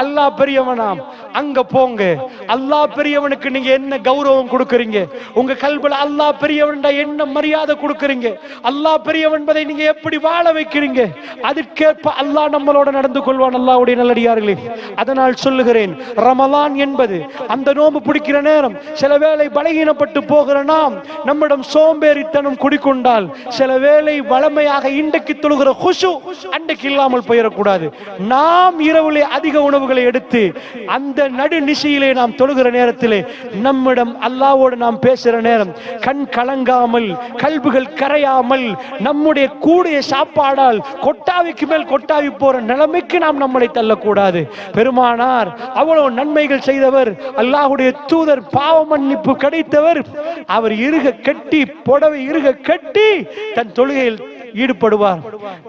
Speaker 1: அல்லாஹ் பெரியவனாம். அங்க போங்க. அல்லாஹ் பெரியவனுக்கு நீங்க என்ன கௌரவம் கொடுக்கறீங்க? உங்க கல்வில அல்லாஹ் பெரியவன் என்ன மரியாதை கொடுக்கறீங்க? அல்லாஹ் பெரியவன் என்பதை நீங்க எப்படி வாழ வைக்கிறீங்க? அதற்கேற்ப அல்லாஹ் நம்மளோட நடந்து கொள்வான். அல்லாஹ்வுடைய நல்லடியார்களே, அதனால் சொல்லுகிறேன், ரமலான் என்பது அந்த நோம்பு பிடிக்கிற நேரம். சில வேளை பலகீனப்பட்டு போகிற நாம் நம்மிடம் சோம்பேறித்தனம் குடிக்கொண்டால் சில வேளை வளமையாக இன்றைக்கு தொழுகிற குஷு அன்றைக்கு இல்லாமல் போயிடக்கூடாது. நாம் இரவிலே அதிக உணவுகளை எடுத்து அந்த நடு நிசையிலே நாம் தொழுகிற நேரத்திலே நம்மிடம் அல்லாஹ்வோடு நாம் பேசுகிற நேரம் கண் கலங்காமல், கல்புகள் கரையாமல், நம்முடைய கூடிய சாப்பாடால் கொட்டாவிக்கு மேல் கொட்டாவி போற நிலைமைக்கு நாம் நம்மளை தள்ளக்கூடாது. பெருமானார் அவ்வளவு நன்மைகள் செய்தவர், அல்லாஹ்வுடைய தூதர் பாவ மன்னிப்பு கிடைத்தவர். அவர் இருக கட்டி, புடவை இருக கட்டி தன் தொழுகையில் ஈடுபடுவார்.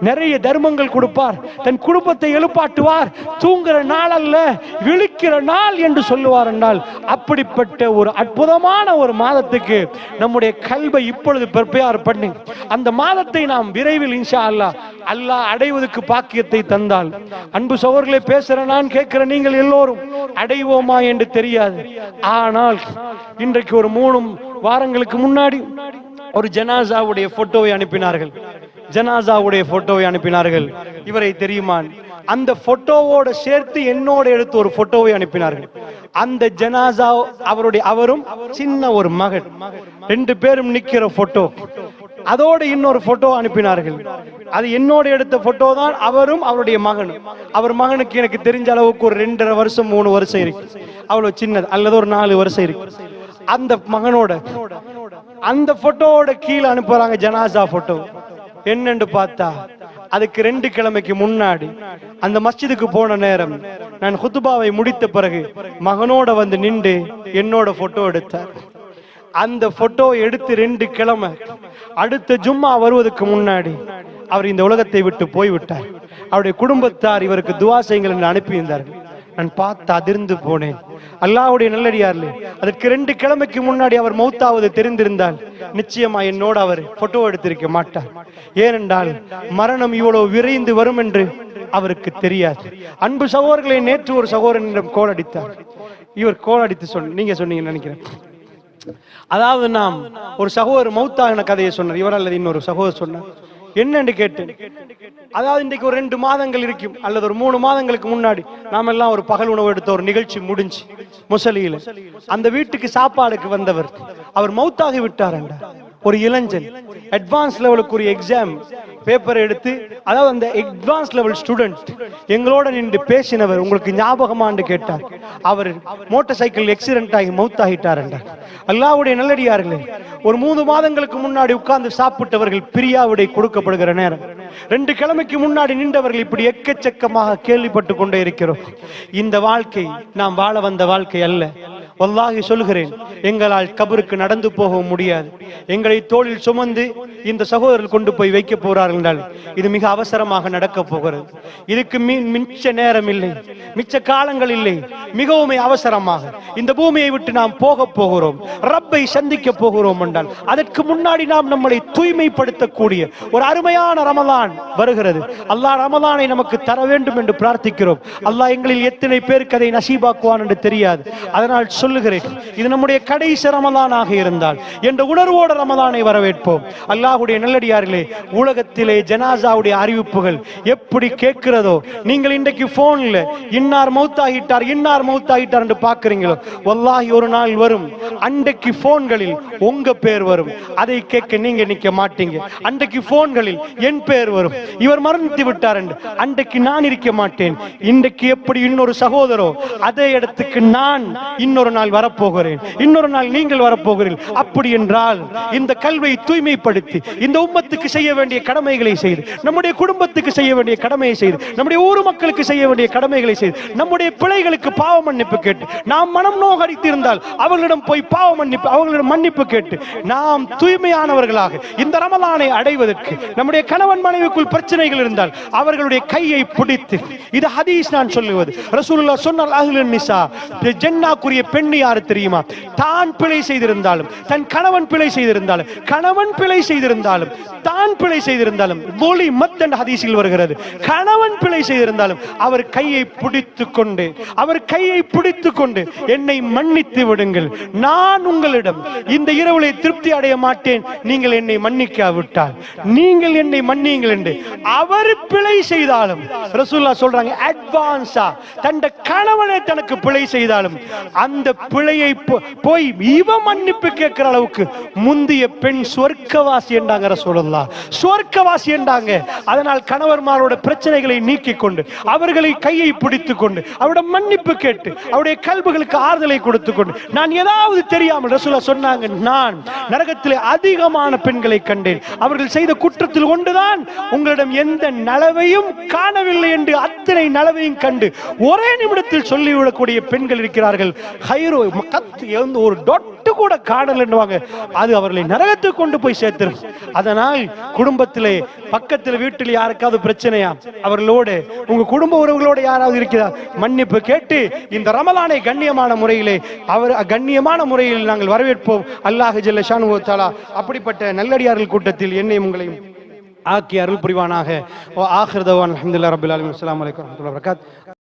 Speaker 1: நிறைய தர்மங்கள் கொடுப்பார். தன் குடும்பத்தை எழுப்பாட்டுவார். தூங்குற நாள் அல்ல, விழிக்கிற நாள் என்று சொல்லுவார் என்றால், அப்படிப்பட்ட ஒரு அற்புதமான ஒரு மாதத்துக்கு நம்முடைய கல்வை இப்பொழுது ப்ரிப்பேர் பண்ணி அந்த மாதத்தை நாம் விரைவில் இன்ஷா அல்லாஹ் அல்லாஹ் அடைவதற்கு பாக்கியத்தை தந்தால், அன்பு சகோதரர்களே, பேசுற நான் கேட்கிற நீங்கள் எல்லோரும் அடைவோமா என்று தெரியாது. ஆனால் இன்றைக்கு ஒரு 3 வாரங்களுக்கு முன்னாடி ஒரு ஜனாசாவுடைய போட்டோவை அனுப்பினார்கள். ஜனாசாவுடைய போட்டோவை அனுப்பினார்கள். இவரை தெரியுமா? அந்த போட்டோவோட சேர்த்து என்னோட எடுத்து ஒரு போட்டோவை அனுப்பினார்கள். அந்த ஜனாசா அவரும் சின்ன ஒரு மகன், 2 பேரும் நிக்கிற போட்டோ. அதோட இன்னொரு போட்டோ அனுப்பினார்கள். அது என்னோட எடுத்த போட்டோ தான். அவரும் அவருடைய மகனும். அவர் மகனுக்கு எனக்கு தெரிஞ்ச அளவுக்கு ஒரு 2.5 வருஷம் 3 வருஷம் இருக்கு. அவ்வளவு சின்னது, அல்லது ஒரு 4 வருஷம் இருக்கு. அந்த மகனோட அந்த போட்டோவோட கீழே அனுப்புறாங்க ஜனாசா போட்டோ. என்னன்னு பார்த்தா, அதுக்கு 2 கிழமைக்கு முன்னாடி அந்த மஸ்ஜிதுக்கு போன நேரம் நான் குத்துபாவை முடித்த பிறகு மகனோட வந்து நின்று என்னோட போட்டோ எடுத்தார். அந்த போட்டோ எடுத்து 2 கிழமை, அடுத்த ஜும்மா வருவதற்கு முன்னாடி அவர் இந்த உலகத்தை விட்டு போய்விட்டார். அவருடைய குடும்பத்தார் இவருக்கு துஆ செய்யுங்கள் என்று அனுப்பியிருந்தார்கள். நான் பார்த்து அதிர்ந்து போனேன். அல்லாஹ்வுடைய நல்லடியார்களே, அதற்கு 2 கிழமைக்கு முன்னாடி அவர் மௌத்தாவது தெரிந்திருந்தால் நிச்சயமா என்னோடு அவர் போட்டோ எடுத்திருக்க மாட்டார். ஏனென்றால் மரணம் இவ்வளவு விரைந்து வரும் என்று அவருக்கு தெரியாது. அன்பு சகோதரர்களை, நேற்று ஒரு சகோதரனிடம் கோல் அடித்தார். இவர் கோல் அடித்து நீங்க சொன்னீங்கன்னு நினைக்கிறேன். அதாவது நாம் ஒரு சகோதரர் மௌத்தாகின கதையை சொன்னார். இவர் அல்லது இன்னொரு சகோதரர் சொன்னார். என்னன்னு கேட்டேன். அதாவது இன்றைக்கு ஒரு 2 மாதங்கள் இருக்கும், அல்லது ஒரு 3 மாதங்களுக்கு முன்னாடி நாம எல்லாம் ஒரு பகல் உணவு எடுத்த ஒரு நிகழ்ச்சி முடிஞ்சு முசலியில அந்த வீட்டுக்கு சாப்பாடுக்கு வந்தவர் அவர் மௌத்தாகி விட்டார். ஒரு இளைஞன் அட்வான்ஸ் லெவலுக்கு ஒரு எக்ஸாம் பேப்பர் எடுத்து, அதாவது அந்த அட்வான்ஸ் லெவல் ஸ்டூடெண்ட் எங்களோட நின்று பேசினவர் உங்களுக்கு ஞாபகமான்னு கேட்டார். அவர் மோட்டார் சைக்கிள் ஆக்சிடென்ட் ஆகி மௌத்தாகிட்டார் என்றார். அல்லாஹ்வுடைய நல்லடியார்களே, ஒரு 3 மாதங்களுக்கு முன்னாடி உட்கார்ந்து சாப்பிட்டவர்கள் பிரியாவிடை கொடுக்கப்படுகிற நேரம் 2 கிழமைக்கு முன்னாடி நின்றவர்கள் இப்படி எக்கச்சக்கமாக கேள்விப்பட்டு கொண்டே இருக்கிறோம். இந்த வாழ்க்கை நாம் வாழ வந்த வாழ்க்கை அல்ல. வல்லாஹி சொல்கிறேன், எங்களால் கபருக்கு நடந்து போக முடியாது. எங்களை தோளில் சுமந்து இந்த சகோதரர்கள் கொண்டு போய் வைக்க போறார்கள் என்றால் இது மிக அவசரமாக நடக்க போகிறது. இதுக்கு மிச்ச நேரம் இல்லை, மிச்ச காலங்கள் இல்லை. மிகவும் அவசரமாக இந்த பூமியை விட்டு நாம் போக போகிறோம், ரப்பை சந்திக்க போகிறோம் என்றால் அதற்கு முன்னாடி நாம் நம்மளை தூய்மைப்படுத்தக்கூடிய ஒரு அருமையான ரமலான் வருகிறது. அல்லாஹ் ரமலானை நமக்கு தர வேண்டும் என்று பிரார்த்திக்கிறோம். அல்லாஹ் எங்களில் எத்தனை பேருக்கு அதை நசீபாக்குவான் என்று தெரியாது. அதனால் சொல்லுகிறேன், இது நம்முடைய கடைசி ரமலானாக இருந்தால் என்ற உணர்வோடு ரமலானை வரவேற்போம். அல்லாஹ்வுடைய நல்லடியார்களே, உலகத்திலே ஜனாசாவுடைய அறிவிப்புகள் எப்படி கேட்கிறதோ, நீங்கள் இன்றைக்கு போன்ல இன்னார் மௌத்தாகிட்டார் இன்னார் மௌத்தாகிட்டார் என்று பார்க்கிறீங்களோ, வல்லாஹி ஒரு நாள் வரும் அன்றைக்கு போன்களில் உங்க பேர் வரும். அதை கேட்க நீங்க நிக்க மாட்டீங்க. அன்றைக்கு போன்களில் என் பேர் வரும், இவர் மரணித்து விட்டார் என்று. அன்றைக்கு நான் இருக்க மாட்டேன். இன்றைக்கு எப்படி இன்னொரு சகோதரோ அதே இடத்துக்கு நான் இன்னொரு நாள் வரப்போகிறேன், இன்னொரு நாள் நீங்கள் வரப்போகிறீர்கள். அப்படி என்றால் இந்த கல்வியை தூய்மைப்படுத்தி இந்த உம்மத்துக்கு செய்ய வேண்டிய கடமைகளை செய்து, நம்முடைய குடும்பத்துக்கு செய்ய வேண்டிய கடமையை செய்து, நம்முடைய ஊர் மக்களுக்கு செய்ய வேண்டிய கடமைகளை செய்து, நம்முடைய பிழைகளுக்கு பாவ மன்னிப்பு கேட்டு, நாம் மனம் நோகடித்திருந்தால் அவர்களிடம் போய் பாவ மன்னிப்பு, அவர்களிடம் மன்னிப்பு கேட்டு நாம் தூய்மையானவர்களாக இந்த ரமலானை அடைவதற்கு, நம்முடைய கணவன் மனைவிக்குள் பிரச்சனைகள் இருந்தால் அவர்களுடைய கையை பிடித்து, இது ஹதீஸ் நான் சொல்லுவது, ரசூலுல்லாஹ் சொன்னார், அஹ்லுன் நிசா, ஜன்னத்துக்குரிய பெண் யார் தெரியுமா? தான் பிழை செய்திருந்தாலும், தன் கணவன் பிழை செய்திருந்தாலும், கணவன் பிழை செய்திருந்தாலும், தான் பிழை செய்திருந்தாலும், போலி மத்தன் ஹதீஸில் வருகிறது, கணவன் பிழை செய்திருந்தாலும் அவர் கையை பிடித்துக் கொண்டு, அவர் கையை பிடித்துக் கொண்டு, என்னை மன்னித்து விடுங்கள், நான் உங்களிடம் இந்த இரவுலை திருப்தி அடைய மாட்டேன், நீங்கள் என்னை மன்னிக்காவிட்டால் நீங்கள் என்னை மன்னியுங்கள் என்று அவர் பிழை செய்தாலும், ரசூலுல்லாஹ் சொல்றாங்க, அட்வான்ஸா தன் கணவனை தனக்கு பிழை செய்தாலும் அந்த பிழையை போய் இவ மன்னிப்பு கேட்கிற அளவுக்கு முந்திய பெண் சொர்க்கவாசி என்றாங்க ரசூலுல்லாஹ், சொர்க்கவாசி என்றாங்க. அதனால் கணவர்மாரோட பிரச்சனைகளை நீக்கிக் கொண்டு, அவர்களை கையை பிடித்துக் கொண்டு, அவருடைய மன்னிப்பு கேட்டு, அவருடைய கல்புகளுக்கு ஆறுதலை கொடுத்துக் கொண்டு, நான் ஏதாவது தெரியாமல், ரசூலுல்லாஹ் சொன்னாங்க, நான் நரகத்திலே அதிகமான பெண்களை கண்டேன், அவர்கள் செய்த குற்றத்தில் கொண்டுதான் உங்களிடம் எந்த நலவையும் காணவில்லை என்று அத்தனை நலவையும் கண்டு ஒரே நிமிடத்தில் சொல்லிவிடக்கூடிய பெண்கள் இருக்கிறார்கள். ஹைரோ ஒரு டொட்டு கூட காணல் என்னவாங்க, அது அவர்களை நரகத்துக்கு கொண்டு போய் சேர்த்திரும். அதனால் குடும்பத்திலே பக்கத்தில் வீட்டில் யாருக்காவது பிரச்சனையா, அவர்களோடு உங்க குடும்ப உறவுகளோடு யாராவது இருக்கிறார், மன்னிப்பு கேட்டு இந்த ரமலானை கண்ணியமான முறையிலே கண்ணியமான முறையில் நாங்கள் வரவேற்போம். அல்லாஹ் ஜல்ல ஷானுஹு வ தஆலா அப்படிப்பட்ட நல்லடியார்கள் கூட்டத்தில் என்னையும் உங்களையும் ஆக்கி அருள் புரிவானாக. ஆகிர் தவான் அல்ஹம்துலில்லாஹி ரப்பில் ஆலமீன். அஸ்ஸலாமு அலைக்கும் வரஹ்மத்துல்லாஹி வபரகாத்துஹு.